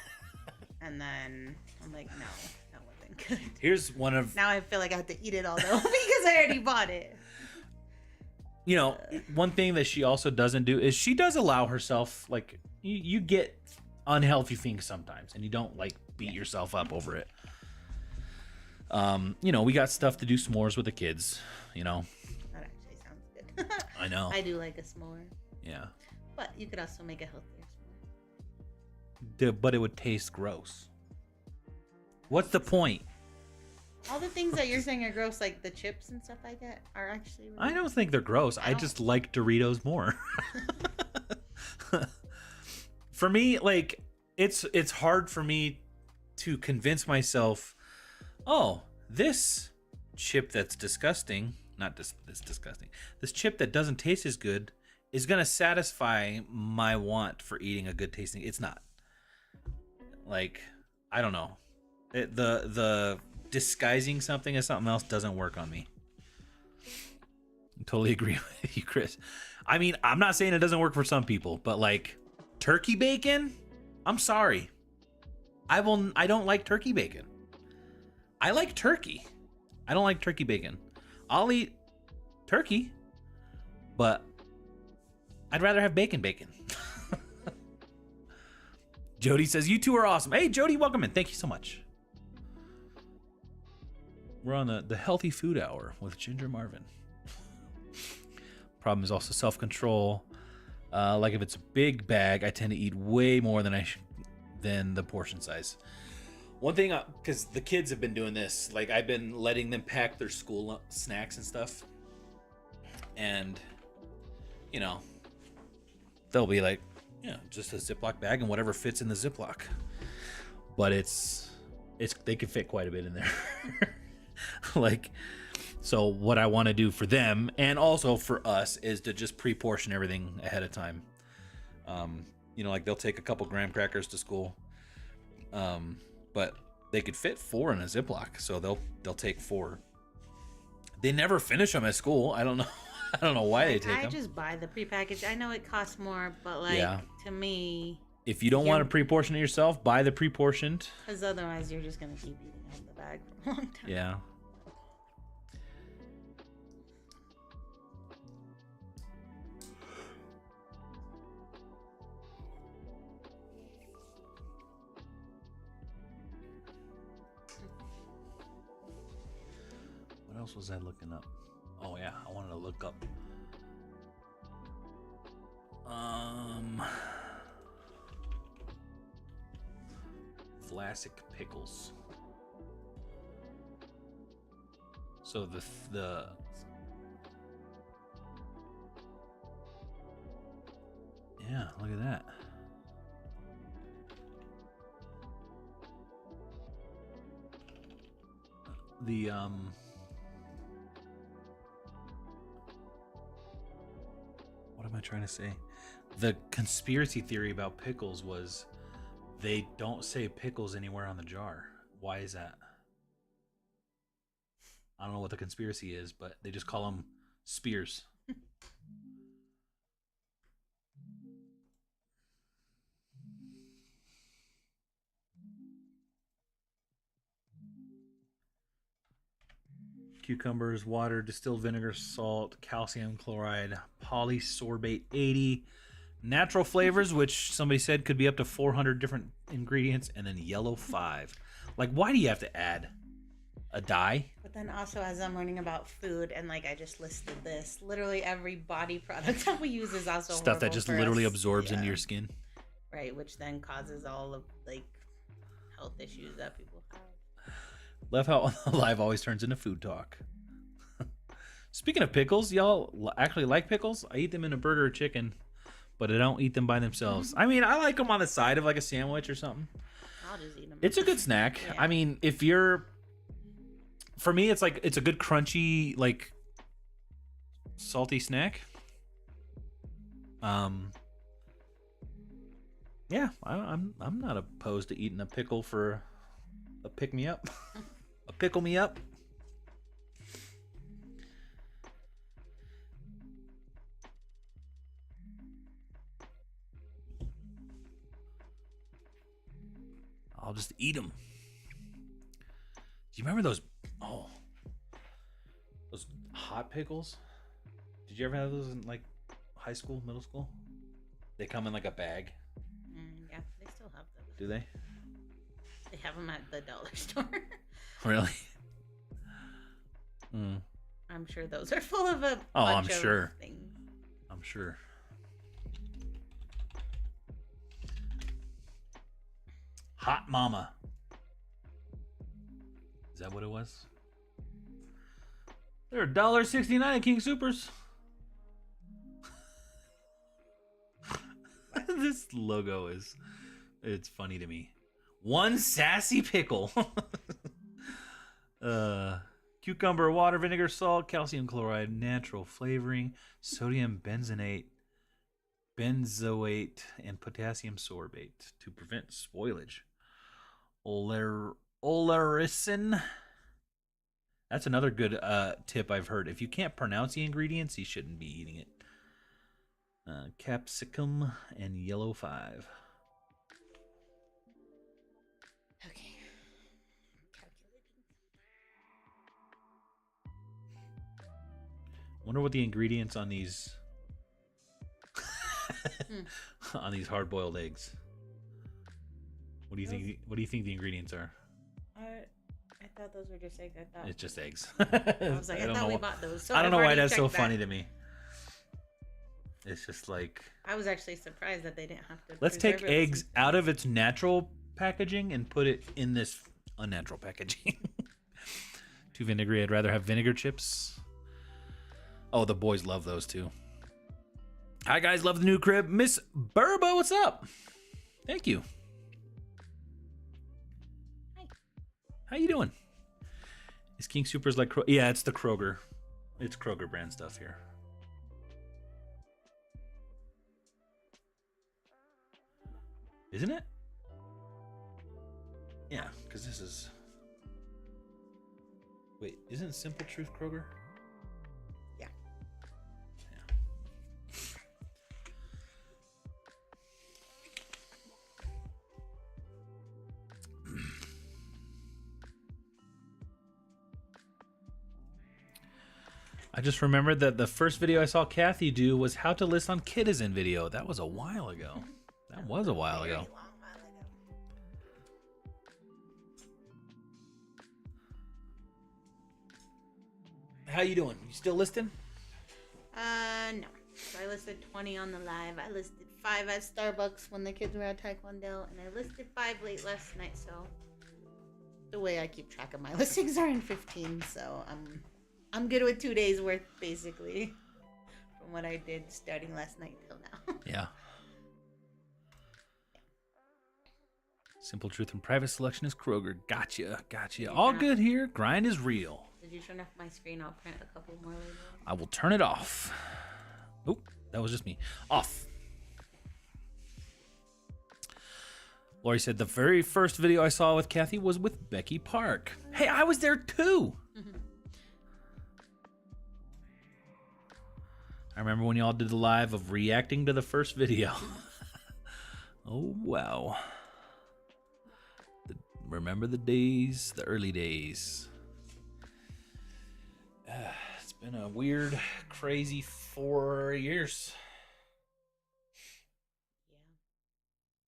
And then I'm like, no, that wasn't good.
Here's one of...
Now I feel like I have to eat it all though because I already bought it.
You know, one thing that she also doesn't do is she does allow herself, like, you get unhealthy things sometimes and you don't like beat yourself up over it. You know, we got stuff to do s'mores with the kids, you know.
That actually sounds good.
I know.
I do like a s'more.
Yeah.
But you could also make a healthier s'more.
But it would taste gross. What's the point?
All the things that you're saying are gross, like the chips and stuff I get, are actually really
I don't think they're gross. I just like Doritos more. For me, like, it's hard for me to convince myself, oh, this chip that's disgusting, not this disgusting, this chip that doesn't taste as good is going to satisfy my want for eating a good tasting. It's not. Like, I don't know. The disguising something as something else doesn't work on me. I totally agree with you, Chris. I mean, I'm not saying it doesn't work for some people, but like turkey bacon, I'm sorry. I don't like turkey bacon. I like turkey. I don't like turkey bacon. I'll eat turkey, but I'd rather have bacon. Jody says, you two are awesome. Hey, Jody, welcome in. Thank you so much. We're on the healthy food hour with Ginger Marvin. Problem is also self-control. Like if it's a big bag, I tend to eat way more than the portion size. One thing, because the kids have been doing this, like I've been letting them pack their school snacks and stuff, and you know, they'll be like, just a Ziploc bag and whatever fits in the Ziploc. But it's they can fit quite a bit in there. Like, so what I want to do for them and also for us is to just pre-portion everything ahead of time. Like they'll take a couple graham crackers to school. But they could fit 4 in a Ziploc, so they'll take 4. They never finish them at school. I don't know. I don't know why they take them.
I just buy the prepackaged. I know it costs more, but to me,
if you don't want to pre-portion it yourself, buy the pre-portioned.
Because otherwise, you're just gonna keep eating out of the bag for a long time.
Yeah. What else was I looking up? Oh yeah, I wanted to look up Vlasic pickles. So the yeah, look at that. The what am I trying to say? The conspiracy theory about pickles was they don't say pickles anywhere on the jar. Why is that? I don't know what the conspiracy is, but they just call them spears. Cucumbers, water, distilled vinegar, salt, calcium chloride, polysorbate 80, natural flavors, which somebody said could be up to 400 different ingredients, and then yellow 5. Like, why do you have to add a dye?
But then also, as I'm learning about food, and like I just listed this, literally every body product that we use is also
stuff that just literally absorbs into your skin.
Right, which then causes all of like health issues that people have.
Love how live always turns into food talk. Speaking of pickles, y'all actually like pickles? I eat them in a burger or chicken, but I don't eat them by themselves. I mean, I like them on the side of like a sandwich or something.
I'll just eat them.
It's a good snack. Yeah. I mean, for me, it's like it's a good crunchy, like salty snack. Yeah, I'm not opposed to eating a pickle for a pick me up. A pickle me up. I'll just eat them. Do you remember those? Oh, those hot pickles. Did you ever have those in like high school, middle school? They come in like a bag.
Yeah, they still have those.
Do they?
They have them at the dollar store.
Really?
I'm sure those are full of a
bunch
of
sure.
things.
I'm sure. Hot Mama. Is that what it was? They're $1.69 at King Soopers. This logo it's funny to me. One sassy pickle. Cucumber, water, vinegar, salt, calcium chloride, natural flavoring, sodium benzoate, and potassium sorbate to prevent spoilage. Olericin. That's another good tip I've heard. If you can't pronounce the ingredients, you shouldn't be eating it. Capsicum and yellow 5.
Okay.
Wonder what the ingredients on these on these hard-boiled eggs. What do you think? What do you think the ingredients are?
I thought those were just eggs.
It's just eggs.
I was like, I thought we bought those. So
I don't know why that's so funny to me. It's just like
I was actually surprised that they didn't have to.
Let's take eggs out of its natural packaging and put it in this Unnatural packaging. Too vinegary. I'd rather have vinegar chips. Oh, the boys love those too. Hi guys, love the new crib. Miss Burba, what's up? Thank you.
Hi.
How you doing? Is King Supers like yeah, it's the Kroger. It's Kroger brand stuff here. Isn't it? Yeah, because this is... Wait, isn't Simple Truth Kroger?
Yeah.
I just remembered that the first video I saw Kathy do was how to list on Kitizen video. That was a while ago. That was a while ago. How you doing? You still listing?
No. So I listed 20 on the live. I listed 5 at Starbucks when the kids were at Taekwondo, and I listed 5 late last night. So the way I keep track of my listings are in 15. So I'm good with 2 days worth, basically, from what I did starting last night till now.
Yeah. Simple Truth and private selection is Kroger. Gotcha. All good here. Grind is real.
Did you turn off my screen? I'll print a couple more later.
I will turn it off. Oh, that was just me. Off. Lori said the very first video I saw with Kathy was with Becky Park. Hey, I was there too. I remember when y'all did the live of reacting to the first video. Oh, wow. Remember the days, the early days. It's been a weird, crazy 4 years.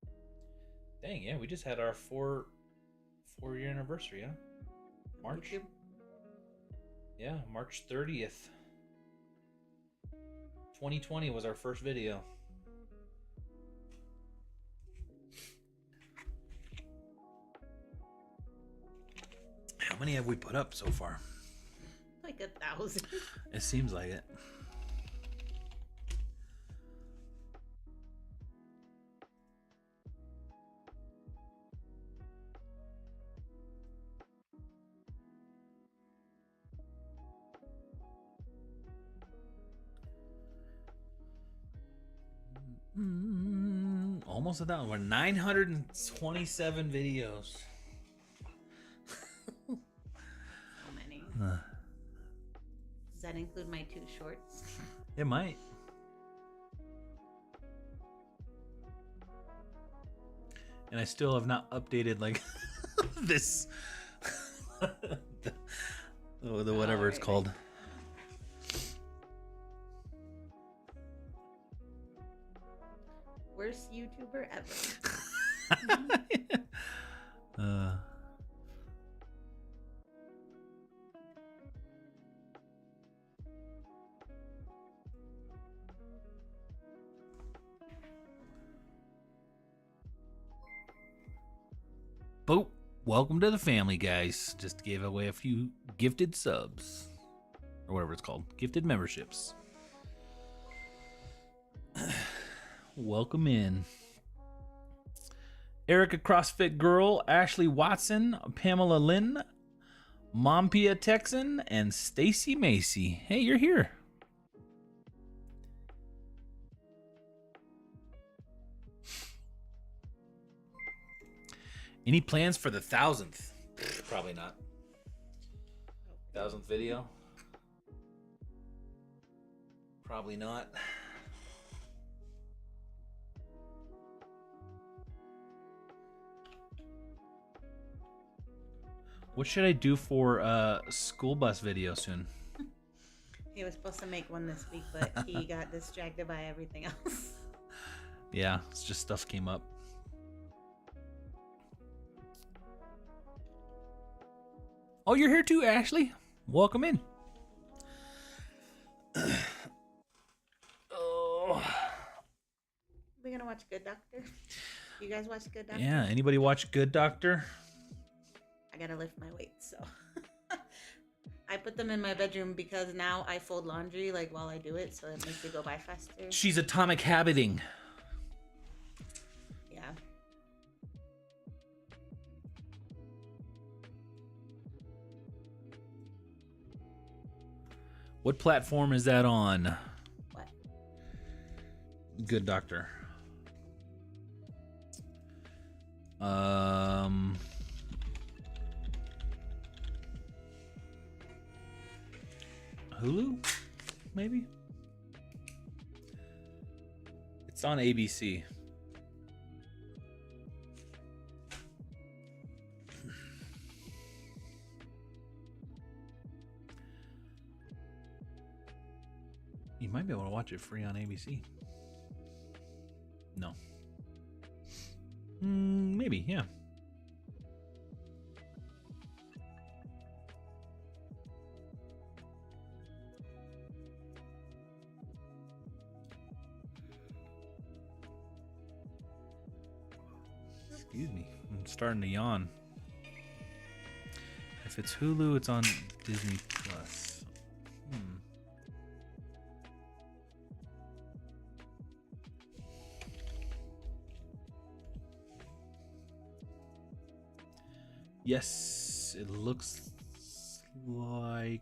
Yeah.
Dang, yeah, we just had our four-year anniversary, huh? March?
YouTube?
Yeah, March 30th. 2020 was our first video. How many have we put up so far?
Like 1,000.
It seems like it. Almost 1,000. We're 927 videos.
So many. Does that include my 2 shorts?
It might. And I still have not updated like this the whatever it's called.
Worst YouTuber ever.
Boop. Welcome to the family, guys. Just gave away a few gifted subs. Or whatever it's called. Gifted memberships. Welcome in. Erica CrossFit Girl, Ashley Watson, Pamela Lynn, Mompia Texan, and Stacy Macy. Hey, you're here. Any plans for the 1,000th? Probably not. 1,000th video? Probably not. What should I do for a school bus video soon?
He was supposed to make one this week, but he got distracted by everything else.
Yeah, it's just stuff came up. Oh, you're here too, Ashley. Welcome in. Oh.
We're gonna watch Good Doctor. You guys watch Good Doctor?
Yeah, anybody watch Good Doctor?
I gotta lift my weights, so I put them in my bedroom because now I fold laundry like while I do it, so it makes it go by faster.
She's atomic habiting.
Yeah.
What platform is that on?
What?
Good Doctor. Hulu? Maybe? It's on ABC. You might be able to watch it free on ABC. No. Maybe, yeah. Excuse me. I'm starting to yawn. If it's Hulu, it's on Disney Plus. Yes, it looks like...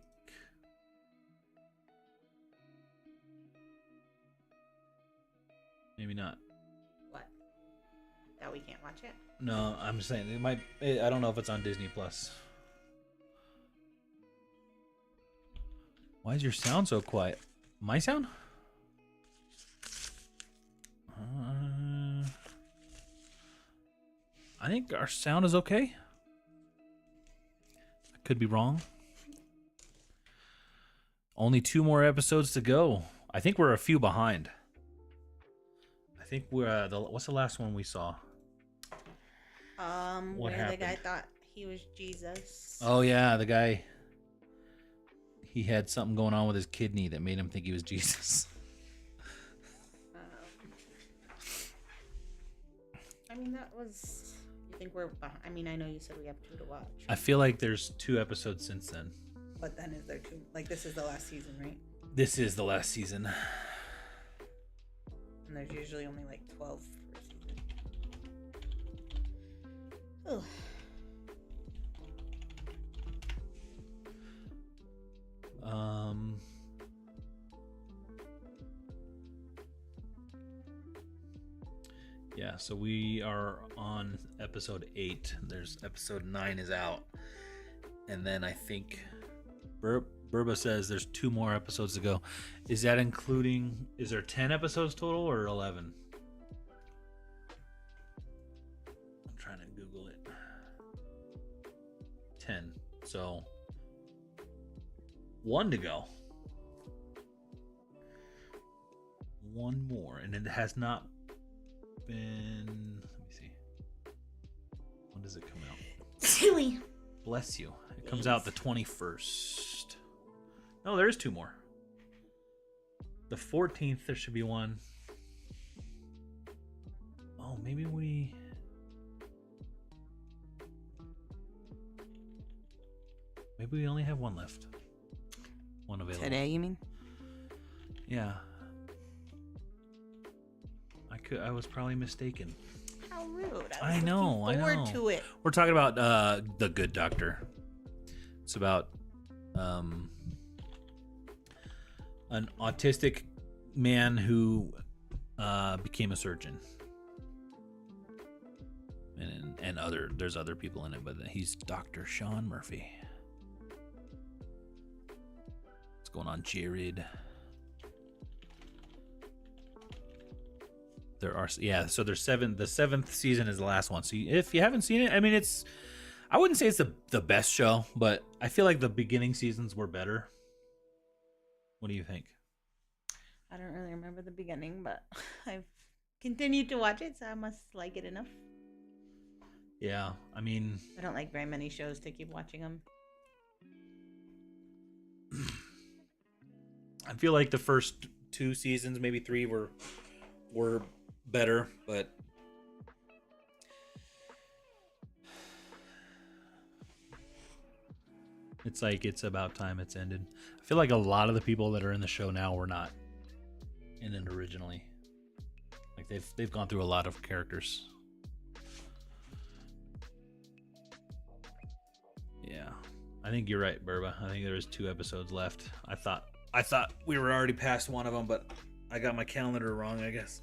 Maybe not.
What? That we can't watch it?
No, I'm saying it might... I don't know if it's on Disney Plus. Why is your sound so quiet? My sound? I think our sound is okay. I could be wrong. Only 2 more episodes to go. I think we're a few behind. I think we're what's the last one we saw?
What where happened? The guy thought he was Jesus.
Oh yeah, the guy. He had something going on with his kidney that made him think he was Jesus.
I mean, that was... You think we're... I mean, I know you said we have 2 to watch.
I feel like there's 2 episodes since then.
But then is there 2? Like, this is the last season, right?
This is the last season.
And there's usually only like 12 per season. Oh.
Yeah, so we are on episode 8. There's episode 9 is out. And then I think Burba says there's 2 more episodes to go. Is that including... Is there 10 episodes total or 11? I'm trying to Google it. 10. So 1 to go. 1 more. And it has not been... Let me see. When does it come out?
Silly.
Bless you. It comes out the 21st. No, there is 2 more. The 14th, there should be 1. Oh, maybe we... Maybe we only have 1 left. 1 available.
Today, you mean?
Yeah. I was probably mistaken.
How rude.
I know.
To it.
We're talking about The Good Doctor. It's about an autistic man who became a surgeon. And there's other people in it, but he's Dr. Sean Murphy. What's going on, Jared? There are, yeah, so there's 7. The 7th season is the last one. So if you haven't seen it, I mean, I wouldn't say it's the best show, but I feel like the beginning seasons were better. What do you think?
I don't really remember the beginning, but I've continued to watch it, so I must like it enough.
Yeah, I mean...
I don't like very many shows to keep watching them.
I feel like the first 2 seasons, maybe 3, were better, but It's like it's about time it's ended. I feel like a lot of the people that are in the show now were not in it originally. Like they've gone through a lot of characters. Yeah, I think you're right, Burba. I think there's 2 episodes left. I thought we were already past one of them, but I got my calendar wrong, I guess.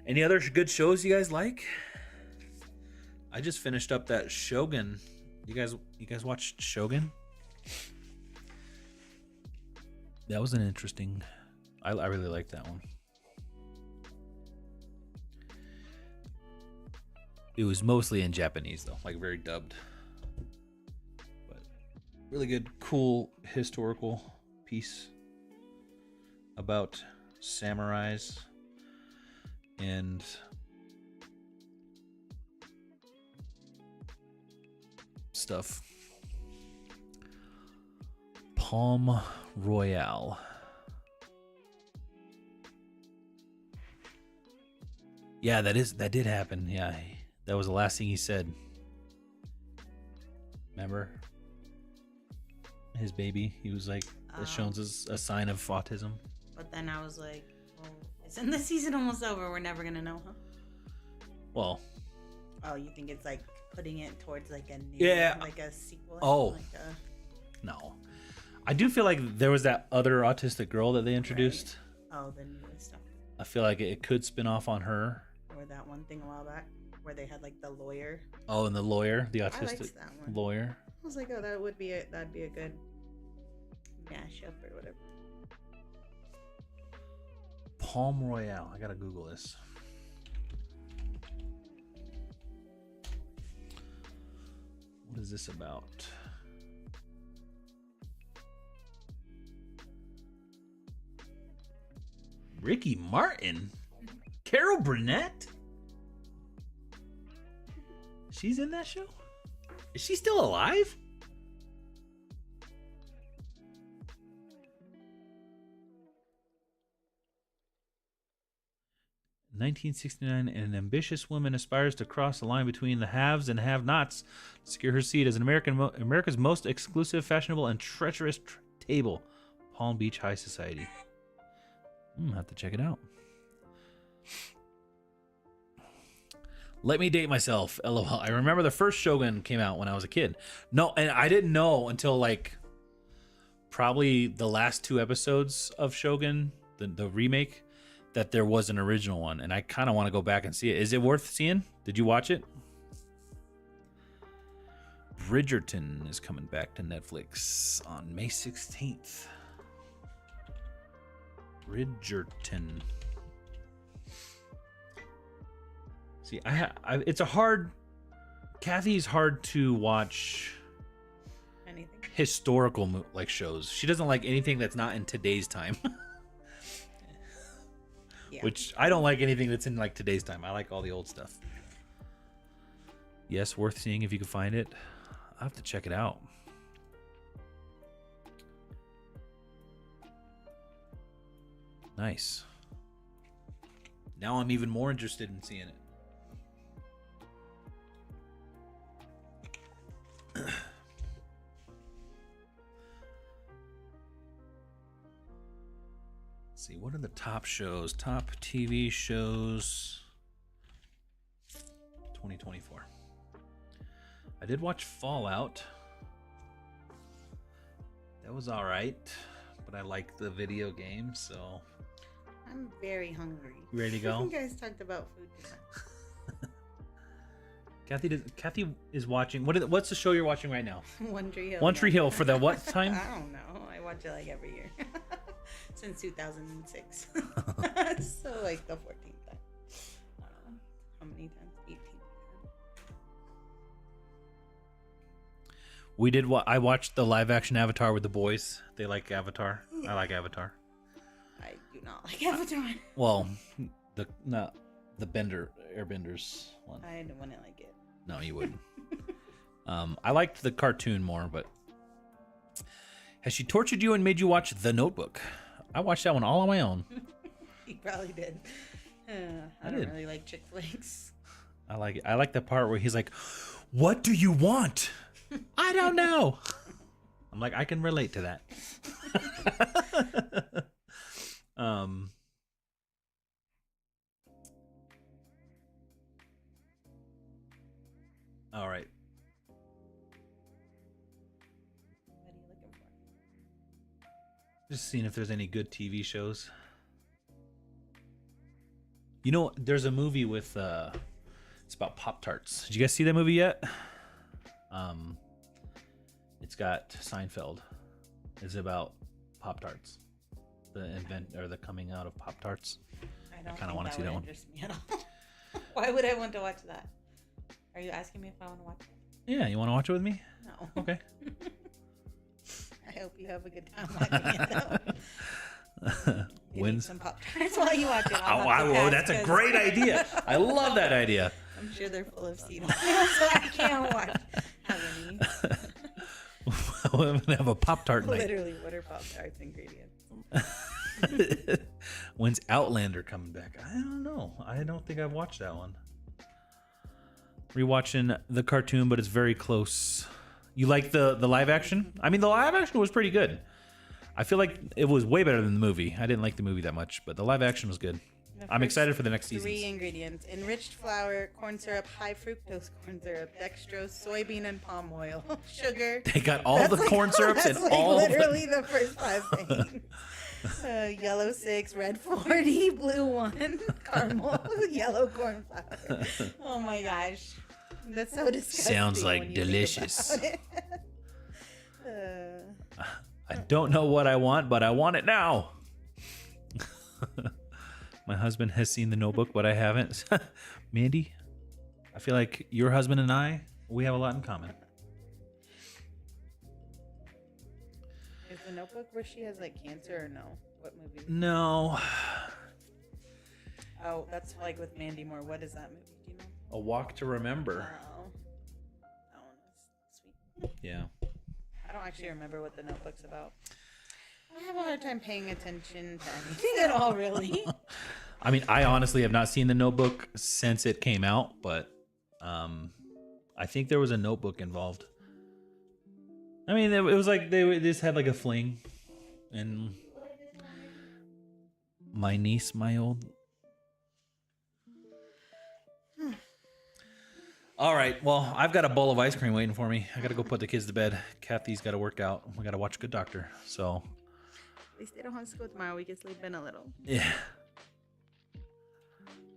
Any other good shows you guys like? I just finished up that Shogun. You guys watched Shogun? That was an interesting. I really liked that one. It was mostly in Japanese though, like very dubbed. But really good, cool historical piece about samurais and stuff. Palm Royale. Yeah, that did happen. Yeah, that was the last thing he said. Remember? His baby. He was like, that shows us a sign of autism.
But then I was like, well, isn't the season almost over? We're never gonna know, huh?
Well.
Oh, you think it's like putting it towards like a new, like a sequel?
Oh.
Like
No. I do feel like there was that other autistic girl that they introduced.
Right. Oh, the newest stuff.
I feel like it could spin off on her.
Or that one thing a while back where they had like the lawyer.
Oh, and the lawyer, the
I
autistic
liked that one.
lawyer.
I was like, oh, that'd be a good mashup or whatever.
Palm Royale. I gotta Google this. What is this about? Ricky Martin? Carol Burnett? She's in that show? Is she still alive? In 1969, an ambitious woman aspires to cross the line between the haves and have-nots to secure her seat as America's most exclusive, fashionable, and treacherous table, Palm Beach High Society. Have to check it out. Let me date myself. LOL. I remember the first Shogun came out when I was a kid. No, and I didn't know until like probably the last 2 episodes of Shogun, the remake, that there was an original one, and I kind of want to go back and see it. Is it worth seeing? Did you watch it? Bridgerton is coming back to Netflix on May 16th. Bridgerton. See, it's a hard. Kathy's hard to watch.
Anything
historical like shows. She doesn't like anything that's not in today's time. Yeah. Which I don't like anything that's in like today's time. I like all the old stuff. Yes, worth seeing if you can find it. I'll have to check it out. Nice. Now I'm even more interested in seeing it. Let's see, what are the top shows? Top TV shows 2024. I did watch Fallout. That was all right, but I like the video game, so
I'm very hungry.
You ready to go?
You guys talked about food too much.
Kathy is watching. What's the show you're watching right now?
One Tree Hill.
One Tree Hill for the what time?
I don't know. I watch it like every year since 2006. So like the 14th time. I don't know how many times. 18.
We did what? I watched the live action Avatar with the boys. They like Avatar. I like Avatar.
I do not like Avatar.
Well, the Airbenders one.
I wouldn't like it.
No, you wouldn't. I liked the cartoon more, but has she tortured you and made you watch The Notebook? I watched that one all on my own.
He probably did. I don't really like chick flicks.
I like it. I like the part where he's like, "What do you want?" I don't know. I'm like, I can relate to that. All right.
What are you looking for?
Just seeing if there's any good TV shows. You know, there's a movie with it's about Pop-Tarts. Did you guys see that movie yet? It's got Seinfeld. It's about Pop-Tarts. The coming out of Pop-Tarts. I kind of want to see that one.
Me at all. Why would I want to watch that? Are you asking me if I want to watch it?
Yeah, you want to watch it with me?
No.
Okay.
I hope you have a good time watching it though.
Wins.
Some Pop-Tarts while you watch it.
Oh, that's a great idea. I love that idea.
I'm sure they're full of seed oil, so I can't have any.
I'm gonna have a Pop-Tart night.
Literally, what are Pop-Tarts ingredients?
When's Outlander coming back? I don't know. I don't think I've watched that one. Rewatching the cartoon, but it's very close. You like the live action? I mean, the live action was pretty good. I feel like it was way better than the movie. I didn't like the movie that much, but the live action was good. I'm excited for the next season.
3 ingredients: enriched flour, corn syrup, high fructose corn syrup, dextrose, soybean and palm oil, sugar.
They got all the corn syrups and all
literally the first 5 things. Yellow 6, red 40, blue 1, caramel, yellow corn flour. Oh my gosh, that's so disgusting.
Sounds like delicious. I don't know what I want, but I want it now. My husband has seen The Notebook, but I haven't. Mandy, I feel like your husband and we have a lot in common.
Is The Notebook where she has like cancer or no? What movie?
No.
Oh, that's like with Mandy Moore. What is that movie? Do you know?
A Walk to Remember.
Oh, that one was sweet.
Yeah.
I don't actually remember what The Notebook's about. I have a hard time paying attention to anything at all, really.
I mean, I honestly have not seen The Notebook since it came out, but I think there was a notebook involved. I mean, it was like they just had like a fling, and my niece, my old. All right, well, I've got a bowl of ice cream waiting for me. I got to go put the kids to bed. Kathy's got to work out. We got to watch Good Doctor, so.
At least they don't have school tomorrow. We can sleep in a little.
Yeah.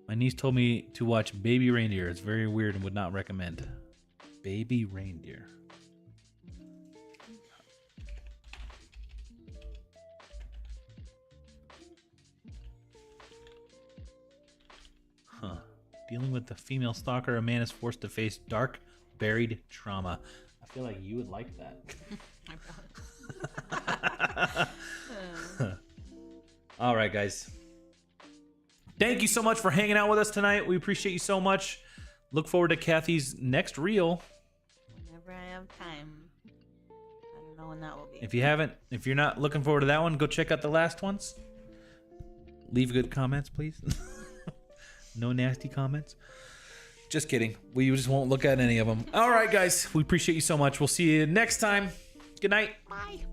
My niece told me to watch Baby Reindeer. It's very weird and would not recommend. Baby Reindeer. Huh. Dealing with the female stalker, a man is forced to face dark, buried trauma. I feel like you would like that. All right, guys. Thank you so much for hanging out with us tonight. We appreciate you so much. Look forward to Kathy's next reel.
Whenever I have time. I don't know when that will be.
If you're not looking forward to that one, go check out the last ones. Leave good comments, please. No nasty comments. Just kidding. We just won't look at any of them. All right, guys. We appreciate you so much. We'll see you next time. Good night.
Bye.